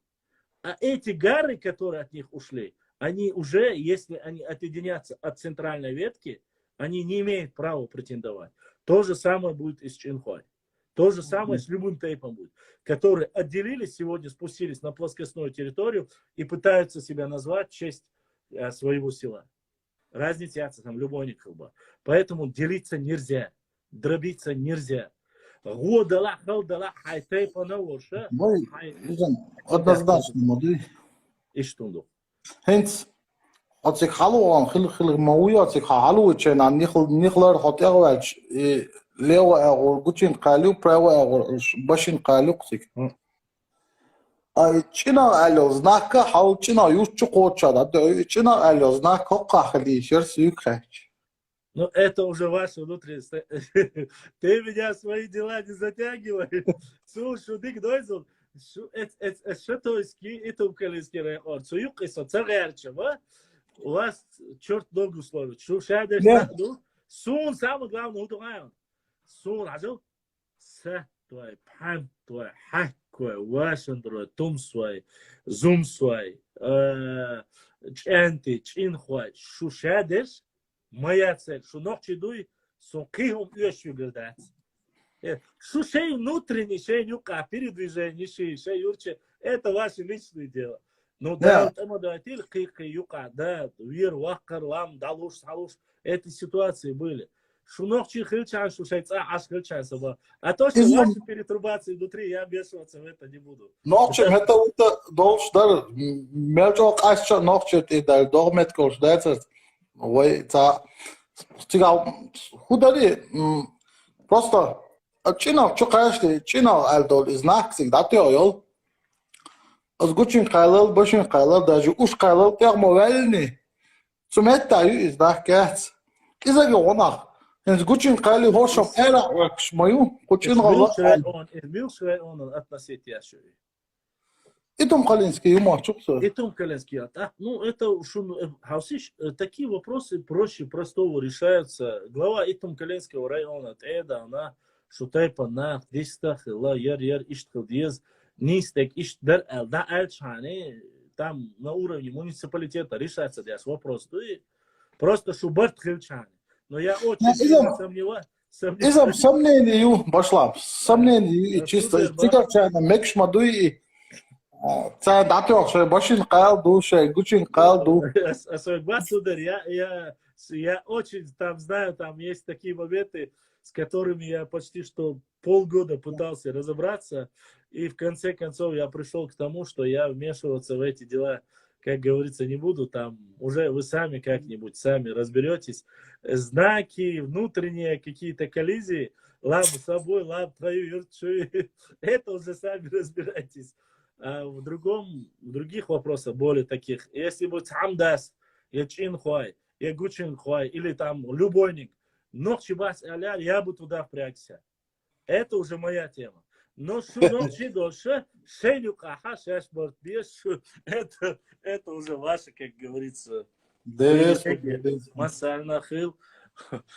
А эти гары, которые от них ушли, они уже, если они отъединятся от центральной ветки, Они не имеют права претендовать. То же самое будет и с Чинхуай. То же самое с любым тейпом будет. Которые отделились сегодня, спустились на плоскостную территорию и пытаются себя назвать в честь своего села. Разница там любой никакого. Поэтому делиться нельзя. Дробиться нельзя. Годала, халдала, хай тейпа на лоша. Однозначно, моды. И что? Hence, als ik hallo aan gillig mooi, als ik hallo chen aan nichler had erwach leeuw er gutchen qalu prawa er bashin qalu qsik. Ay china alo znaka hal china yuchu qocha da china alo znaka qahli shir suykhach. Ну, это уже ваше внутреннее. Ты меня в свои дела не затягивай. Слушай, ты дойзл. Что то есть, это укалийский район. Суюк и соцарячева. У вас черт ногу сложит. Что шадешь саду? Сун самый главный удовлетворен. Сун ажил. Са твой, пам твой, хак твой, вашен твой, тум свой, зум свой, ченти, чинхуай. Что шадешь? Моя цель, что ночи дуй, сон кихом ещё грдать. Что шей внутренний, шей нюка, передвижение, шей юрче, это ваше личное дело. Но да, там датил ких юка, да, вир, вакар, лам, далуш, салуш, эти ситуации были. Что ночи хилчан, что шейца, аж хилчан сама. А то, что ваши перетрубации внутри, я вмешиваться в это не буду. Ночи, это должен, да, между кашча ночи, ты да, догмет кождается. Ой, это худари просто чина чукашли чина альдол знак всегда теойл азгучин кайлал башин кайлал даже уж кайлал термовельни суметтаю знак кэц изаги онах азгучин кайли хошом эра вакш мою кучин гала Милшрай он относительно яшуи. Итом Калинский юмор, что? Итом Калинский, ну это хаусиш, такие вопросы проще простого решаются. Глава Итом Калинского района, это она, что тайпа на дистах, ла яр иштхал диез, нистек иштдар да альчане, там на уровне муниципалитета решается здесь вопрос, просто шубарт хилчане. Но я очень сомневаюсь. Изам сомнению башла, сомнению чисто, тигарчана мекшмадуи. Це даток, що башин калду, що гучин калду. Сударь, я очень там знаю, там есть такие моменты, с которыми я почти что полгода пытался разобраться, и в конце концов я пришел к тому, что я вмешиваться в эти дела, как говорится, не буду, там уже вы сами как-нибудь сами разберетесь. Знаки, внутренние какие-то коллизии, лам с собой, лам твою юрчу, это уже сами разбирайтесь. А в других вопросах, более таких, если будет хамдас, я чинхуай, я гучинхуай, или там любойник, ночи бас аля, я бы туда впрягся. Это уже моя тема. Но что ночи дольше, шейню каха, шеш бортбеш, это уже ваше, как говорится, масаль нахил.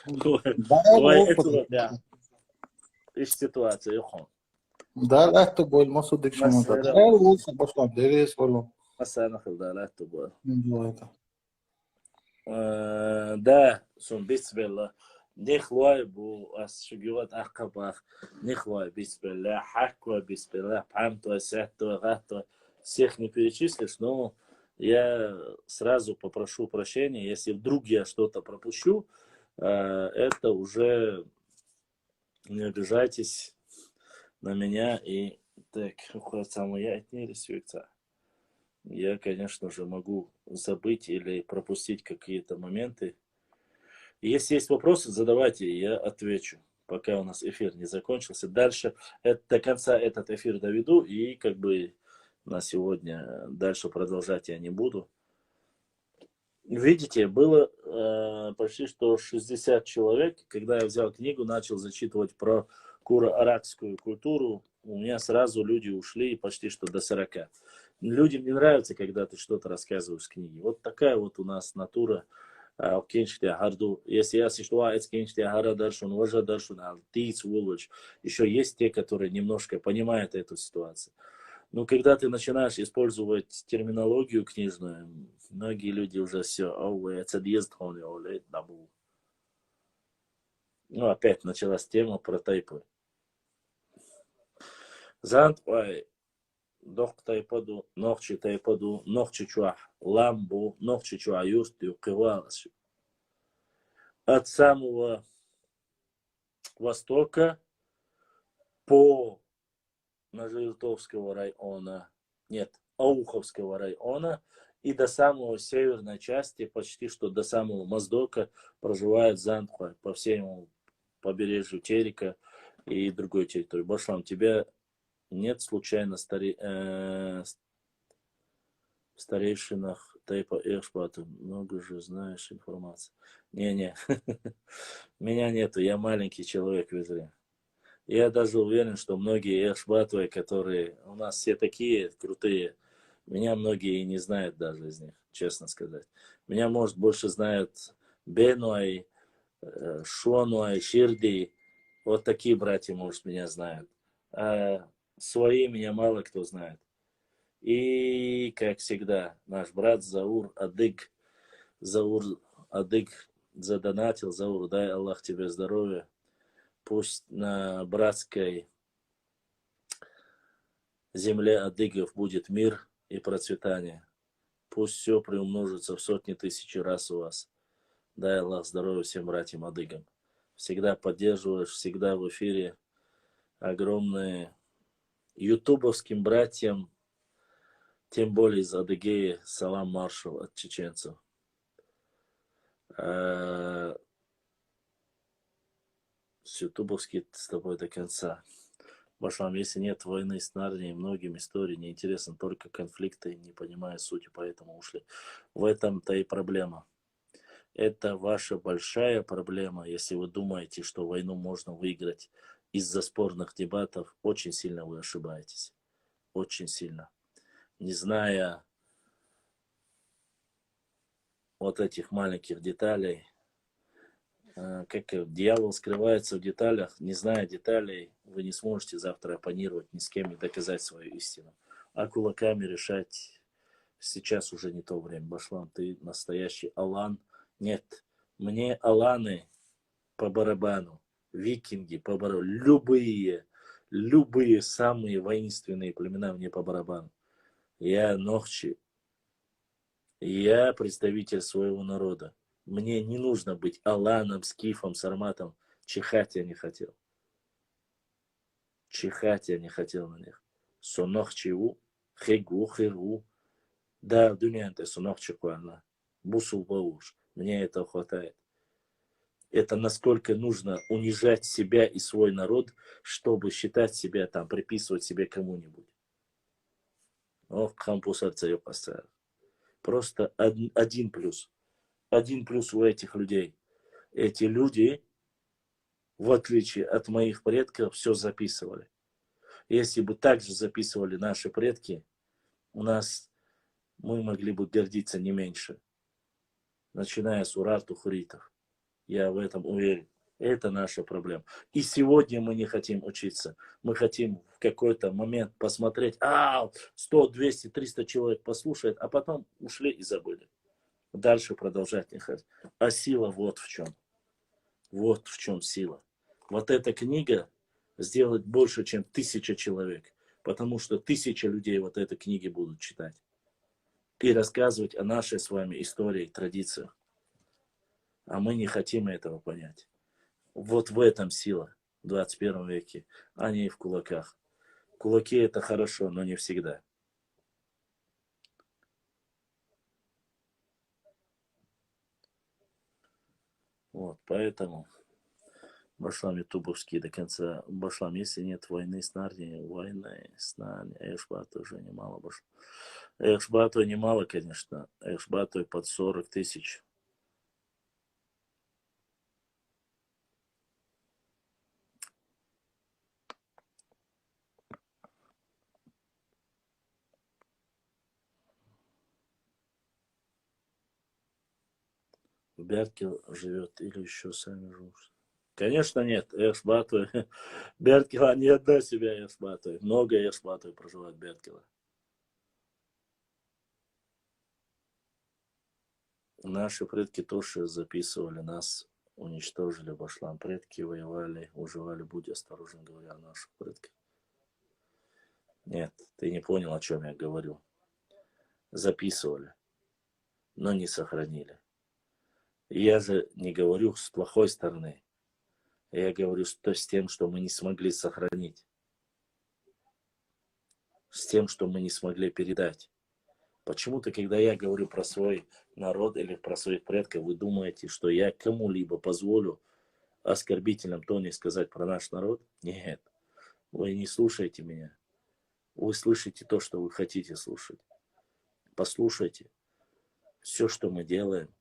Это из ситуации, хон. Да, это боль, масу дикшему. Лучше пошла, деревья свалом. Масанахил, да, это было. Это. Да, сон бисмилла. Нихлой бу асшигиват ахкабах. Нихлой бисмилла, хаква бисмилла, памтва, сяттва, гаттва. Всех не перечислишь, но я сразу попрошу прощения, если вдруг я что-то пропущу, это уже не обижайтесь на меня. И так, я, конечно же, могу забыть или пропустить какие-то моменты. Если есть вопросы, задавайте, я отвечу, пока у нас эфир не закончился. Дальше до конца этот эфир доведу, и как бы на сегодня дальше продолжать я не буду. Видите, было почти что 60 человек. Когда я взял книгу, начал зачитывать про куро-аракскую культуру, у меня сразу люди ушли почти что до 40. Людям не нравится, когда ты что-то рассказываешь в книге. Вот такая вот у нас натура. Если я существую, еще есть те, которые немножко понимают эту ситуацию. Но когда ты начинаешь использовать терминологию книжную, многие люди уже все, это Ну, опять началась тема про тайпы. Зантвай, дох тайпаду, нохчи тайпаду, нохчи чуах, ламбу, нохчи чуа юстю, кывалась. От самого востока по Ножелтовского района, нет, Ауховского района и до самого северной части, почти что до самого Моздока проживает Зандхуай по всему побережью Терека и другой территории. Башлам, тебя нет случайно в старейшинах Тайпа Эшбата? Много же знаешь информации. Не-не, меня нету, я маленький человек в Израиле. Я даже уверен, что многие Эшбатовые, которые у нас все такие крутые, меня многие и не знают даже из них, честно сказать. Меня, может, больше знают Бенуай, Шонуай, Ширди. Вот такие братья, может, меня знают. А свои меня мало кто знает. И, как всегда, наш брат Заур Адык, задонатил. Заур, дай Аллах тебе здоровья. Пусть на братской земле адыгов будет мир и процветание. Пусть все приумножится в сотни тысяч раз у вас. Дай Аллах здоровья всем братьям адыгам. Всегда поддерживаешь, всегда в эфире. Огромные ютубовским братьям, тем более из Адыгеи, салам маршал от чеченцев. С ютубовский с тобой до конца. Башлам, если нет войны с Нарнией, многим истории неинтересны только конфликты, не понимая сути, поэтому ушли. В этом-то и проблема. Это ваша большая проблема, если вы думаете, что войну можно выиграть из-за спорных дебатов. Очень сильно вы ошибаетесь. Очень сильно. Не зная вот этих маленьких деталей, как дьявол скрывается в деталях, не зная деталей, вы не сможете завтра оппонировать ни с кем и доказать свою истину. А кулаками решать сейчас уже не то время. Башлам, ты настоящий Алан. Нет, мне Аланы по барабану, викинги по барабану, любые самые воинственные племена мне по барабану. Я Нохчи, я представитель своего народа. Мне не нужно быть Аланом, Скифом, Сарматом. Чихать я не хотел. Чихать я не хотел на них. Сонох чиву, хегу, херу. Да, дунянте сонох чекуана. Бусул бауш. Мне этого хватает. Это насколько нужно унижать себя и свой народ, чтобы считать себя там, приписывать себе кому-нибудь. Ох, хампусарца ее поставил. Просто один плюс. Один плюс у этих людей. Эти люди, в отличие от моих предков, все записывали. Если бы так же записывали наши предки, мы могли бы гордиться не меньше. Начиная с урарту-хуритов. Я в этом уверен. Это наша проблема. И сегодня мы не хотим учиться. Мы хотим в какой-то момент посмотреть, 100, 200, 300 человек послушает, а потом ушли и забыли. Дальше продолжать не хотим. А сила вот в чем. Вот в чем сила. Вот эта книга сделает больше, чем 1000 человек. Потому что 1000 людей вот этой книги будут читать. И рассказывать о нашей с вами истории, традициях. А мы не хотим этого понять. Вот в этом сила в 21 веке, а не в кулаках. Кулаки это хорошо, но не всегда. Вот, поэтому Башлам ютубовский до конца. Башлам, если нет войны с Нарнией, войны с Нарнией, Эшбату уже немало Башлам. Эшбату немало, конечно. Эшбату под 40 тысяч. В Бяркел живет или еще сами живут? Конечно нет. Эшбату. Беркела не одна себя Эшбату. Много Эшбату проживает Беркела. Наши предки тоже записывали нас уничтожили башлам. Предки воевали, уживали, будь осторожен, говоря о наших предках. Нет, ты не понял, о чем я говорю. Записывали, но не сохранили. Я же не говорю с плохой стороны. Я говорю с тем, что мы не смогли сохранить. С тем, что мы не смогли передать. Почему-то, когда я говорю про свой народ или про своих предков, вы думаете, что я кому-либо позволю оскорбительном тоне сказать про наш народ? Нет. Вы не слушаете меня. Вы слышите то, что вы хотите слушать. Послушайте. Все, что мы делаем,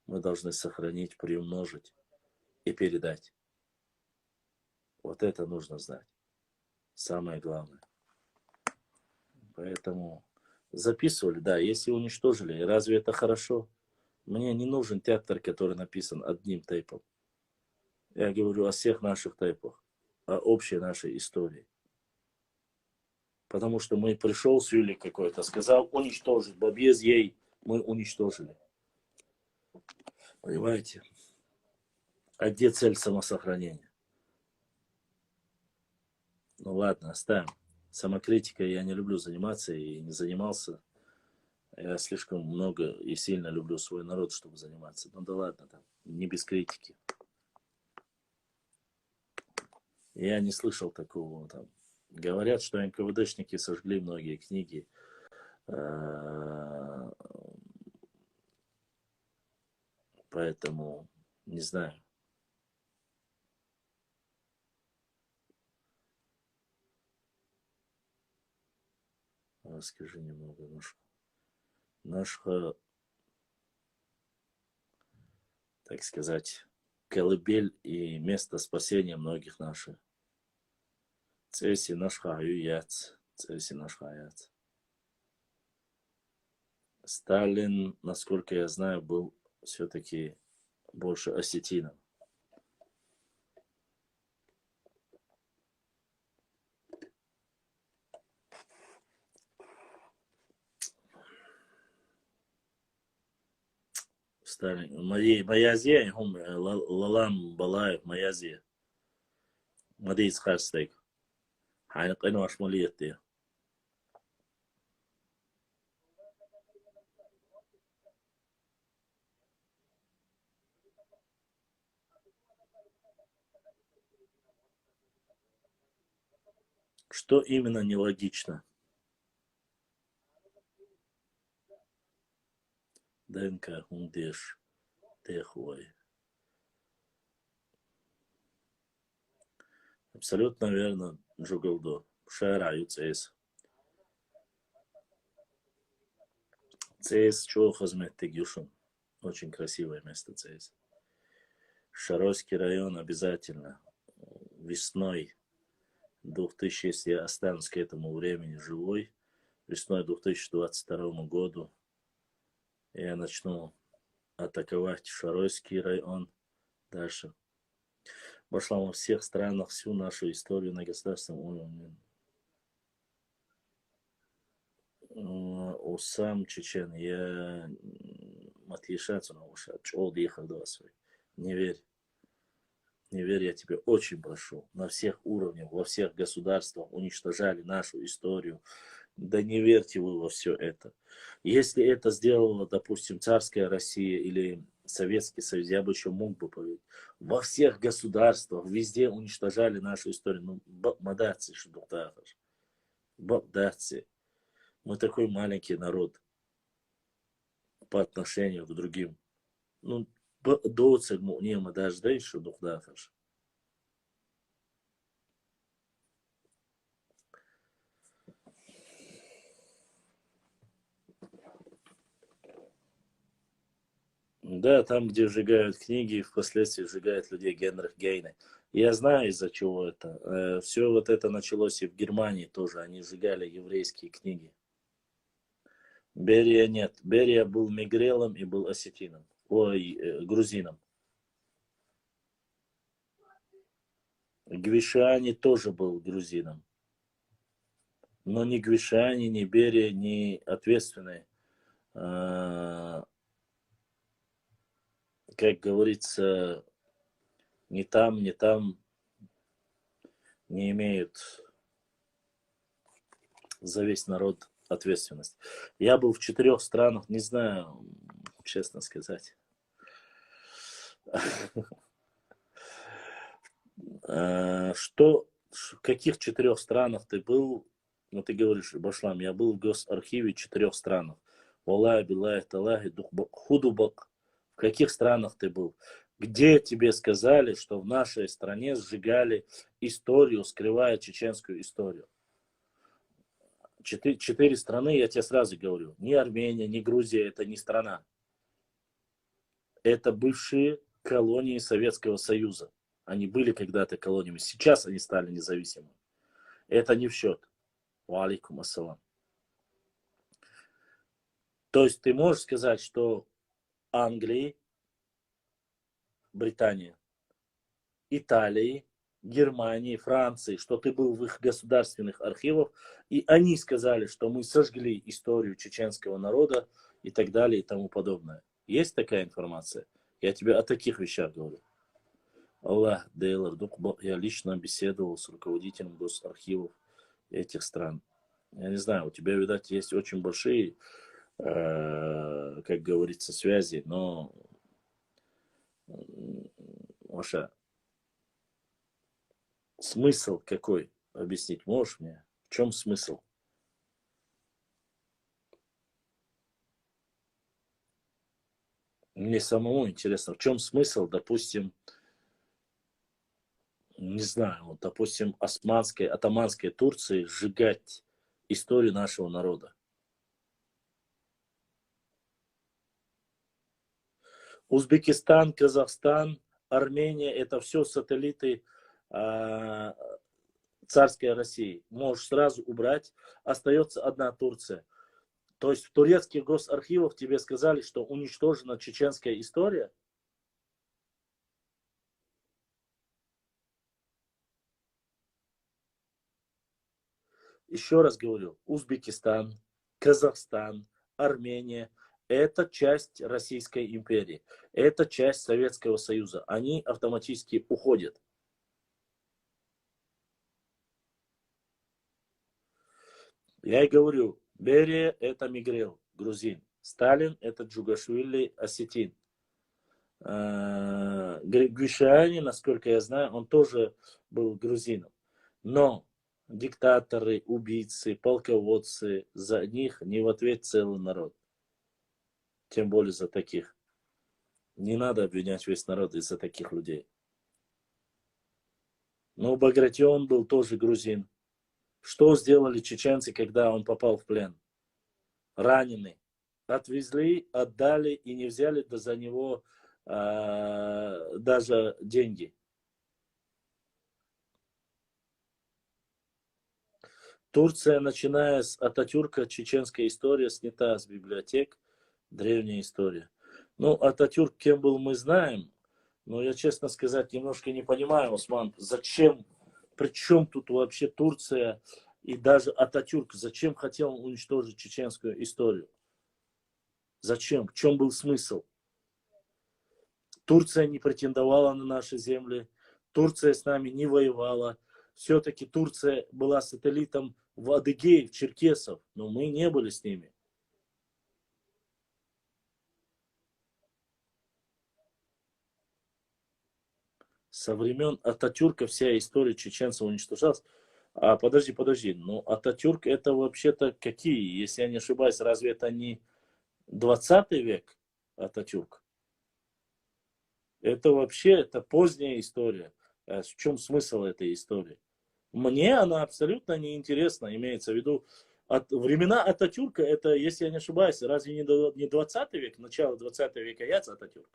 мы должны сохранить, приумножить и передать. Вот это нужно знать. Самое главное. Поэтому записывали, да, если уничтожили, разве это хорошо? Мне не нужен театр, который написан одним тейпом. Я говорю о всех наших тейпах, о общей нашей истории. Потому что мы пришел с Юлей какой-то, сказал уничтожить, без ей мы уничтожили. Понимаете? А где цель самосохранения? Ну ладно, оставим. Самокритикой я не люблю заниматься и не занимался. Я слишком много и сильно люблю свой народ, чтобы заниматься. Ну да ладно, там, не без критики. Я не слышал такого там. Говорят, что НКВДшники сожгли многие книги. Поэтому не знаю. Расскажи немного. Наша, так сказать, колыбель и место спасения многих наших. Цеси наш хаюяц. Цеси наш хаяц. Сталин, насколько я знаю, был все-таки больше осетином. Сталин. Маязе, лалам балаев, маязе. Мадис хастейк. Хайнакайну ашмалиетте. Что именно нелогично? ДНК, ундеш, техуай. Абсолютно верно, Джугалдо. Шара ЦС. ЦС Чохазмет Тегюшин. Очень красивое место ЦС. Шаройский район обязательно. Весной 2000, если я останусь к этому времени живой, весной 2022 году я начну атаковать Шаройский район дальше. Вошла во всех странах всю нашу историю на государственном уровне. Сам чечен, я матьешаться на уши, чол ехал до вас. Не верь. Не верь, я тебя очень прошу. На всех уровнях, во всех государствах уничтожали нашу историю. Да не верьте вы во все это. Если это сделала, допустим, царская Россия или Советский Союз, я бы еще мог бы поверить. Во всех государствах, везде уничтожали нашу историю. Ну, мадаться, что доктор. Бабдаться. Мы такой маленький народ по отношению к другим. Ну, доцег не мы даже да еще доктор. Да, там, где сжигают книги, впоследствии сжигают людей Генрих Гейне. Я знаю, из-за чего это. Все вот это началось и в Германии тоже. Они сжигали еврейские книги. Берия нет. Берия был мигрелом и был осетином. Ой, грузином. Гвишани тоже был грузином. Но ни Гвишани, ни Берия, ни ответственные как говорится, ни там, ни там не имеют за весь народ ответственность. Я был в 4 странах, не знаю, честно сказать. В каких 4 странах ты был? Ну, ты говоришь, Башлам, я был в госархиве 4 странах. Валлахи, биллахи, талахи, худубак. В каких странах ты был? Где тебе сказали, что в нашей стране сжигали историю, скрывая чеченскую историю? 4 страны, я тебе сразу говорю. Ни Армения, ни Грузия, это не страна. Это бывшие колонии Советского Союза. Они были когда-то колониями. Сейчас они стали независимыми. Это не в счет. Ва алейкум ассалам. То есть ты можешь сказать, что Англии, Британии, Италии, Германии, Франции, что ты был в их государственных архивах, и они сказали, что мы сожгли историю чеченского народа и так далее и тому подобное. Есть такая информация? Я тебе о таких вещах говорю. Аллах, Дейлар, я лично беседовал с руководителем госархивов этих стран. Я не знаю, у тебя, видать, есть очень большие, как говорится, связи, но Маша, смысл какой? Объяснить можешь мне? В чем смысл? Мне самому интересно, в чем смысл, допустим, не знаю, вот, допустим, атаманской Турции сжигать историю нашего народа. Узбекистан, Казахстан, Армения – это все сателлиты царской России. Можешь сразу убрать. Остается одна Турция. То есть в турецких госархивах тебе сказали, что уничтожена чеченская история? Еще раз говорю, Узбекистан, Казахстан, Армения – это часть Российской империи. Это часть Советского Союза. Они автоматически уходят. Я и говорю, Берия – это Мигрел, грузин. Сталин – это Джугашвили, осетин. Гришани, насколько я знаю, он тоже был грузином. Но диктаторы, убийцы, полководцы, за них не в ответ целый народ. Тем более за таких. Не надо обвинять весь народ из-за таких людей. Но Багратион был тоже грузин. Что сделали чеченцы, когда он попал в плен? Раненый. Отвезли, отдали и не взяли за него даже деньги. Турция, начиная с Ататюрка, чеченская история снята с библиотек, древняя история. Ну, Ататюрк кем был, мы знаем, но я, честно сказать, немножко не понимаю, Осман, зачем, при чем тут вообще Турция и даже Ататюрк, зачем хотел уничтожить чеченскую историю? Зачем? В чем был смысл? Турция не претендовала на наши земли, Турция с нами не воевала. Все-таки Турция была сателлитом в Адыгее, в черкесов, но мы не были с ними. Со времен Ататюрка вся история чеченцев уничтожалась. Подожди, но Ататюрк это вообще-то какие? Если я не ошибаюсь, разве это не 20 век Ататюрк? Это вообще, это поздняя история. В чем смысл этой истории? Мне она абсолютно неинтересна, имеется в виду. Времена Ататюрка, это, если я не ошибаюсь, разве не 20 век, начало 20 века яйца Ататюрк?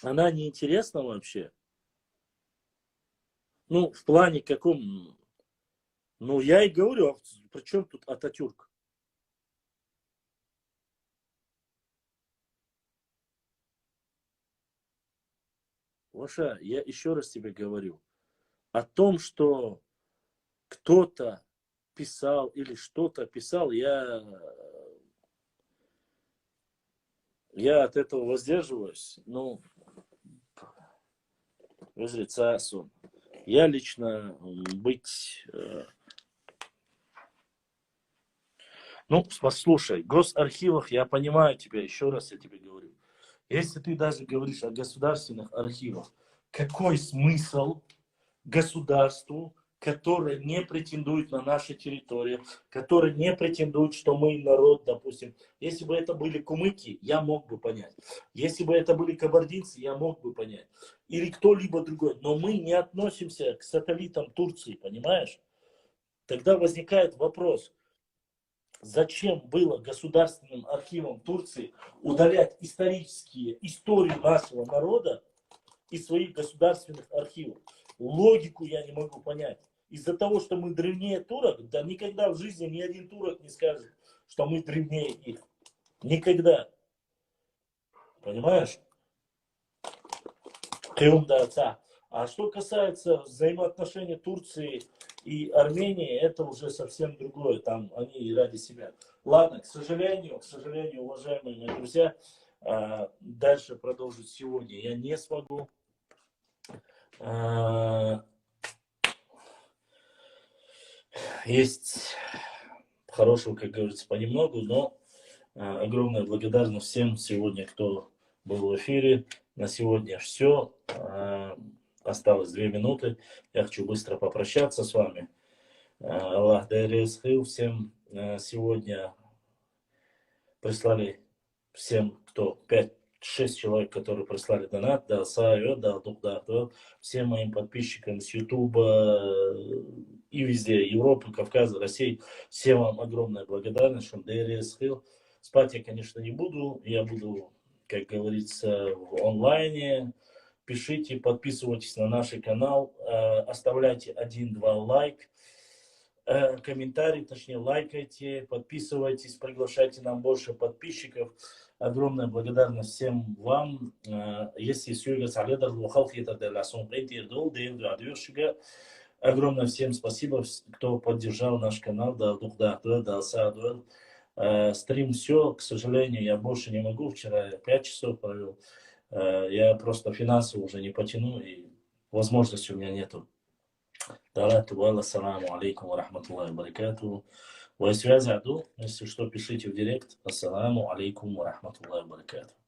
Она неинтересна вообще. Ну, в плане каком... Ну, я и говорю, а при чем тут Ататюрк? Лоша, я еще раз тебе говорю. О том, что кто-то писал или что-то писал, я Я от этого воздерживаюсь. Ну, я лично быть... Ну, послушай, в госархивах, я понимаю тебя, еще раз я тебе говорю. Если ты даже говоришь о государственных архивах, какой смысл государству, которое не претендует на наши территории, которое не претендует, что мы народ, допустим. Если бы это были кумыки, я мог бы понять. Если бы это были кабардинцы, я мог бы понять. Или кто-либо другой. Но мы не относимся к сателлитам Турции, понимаешь? Тогда возникает вопрос. Зачем было государственным архивам Турции удалять историю нашего народа из своих государственных архивов? Логику я не могу понять. Из-за того, что мы древнее турок, да никогда в жизни ни один турок не скажет, что мы древнее их. Никогда. Понимаешь? А что касается взаимоотношений Турции и Армении, это уже совсем другое. Там они ради себя. Ладно, к сожалению, уважаемые мои друзья, дальше продолжить сегодня я не смогу. Есть хорошего, как говорится, понемногу, но огромная благодарность всем сегодня, кто был в эфире. На сегодня все. Осталось 2 минуты. Я хочу быстро попрощаться с вами. Аллах Дайресхил. Всем сегодня прислали, всем, кто 5-6 человек, которые прислали донат, всем моим подписчикам с Ютуба и везде, Европы, Кавказа, России, всем вам огромная благодарность, что Дайресхил. Спать я, конечно, не буду. Я буду, как говорится, в онлайне. Пишите, подписывайтесь на наш канал, оставляйте 1-2 лайк, комментарий, точнее лайкайте, подписывайтесь, приглашайте нам больше подписчиков. Огромная благодарность всем вам. Если огромное всем спасибо, кто поддержал наш канал. Стрим все, к сожалению, я больше не могу. Вчера я 5 часов провел. Я просто финансово уже не потяну, и возможности у меня нету. Ассаламу алейкум ва рахматуллахи ва баракатуху. Если что, пишите в директ. Ассаламу алейкум ва рахматуллахи ва баракатуху.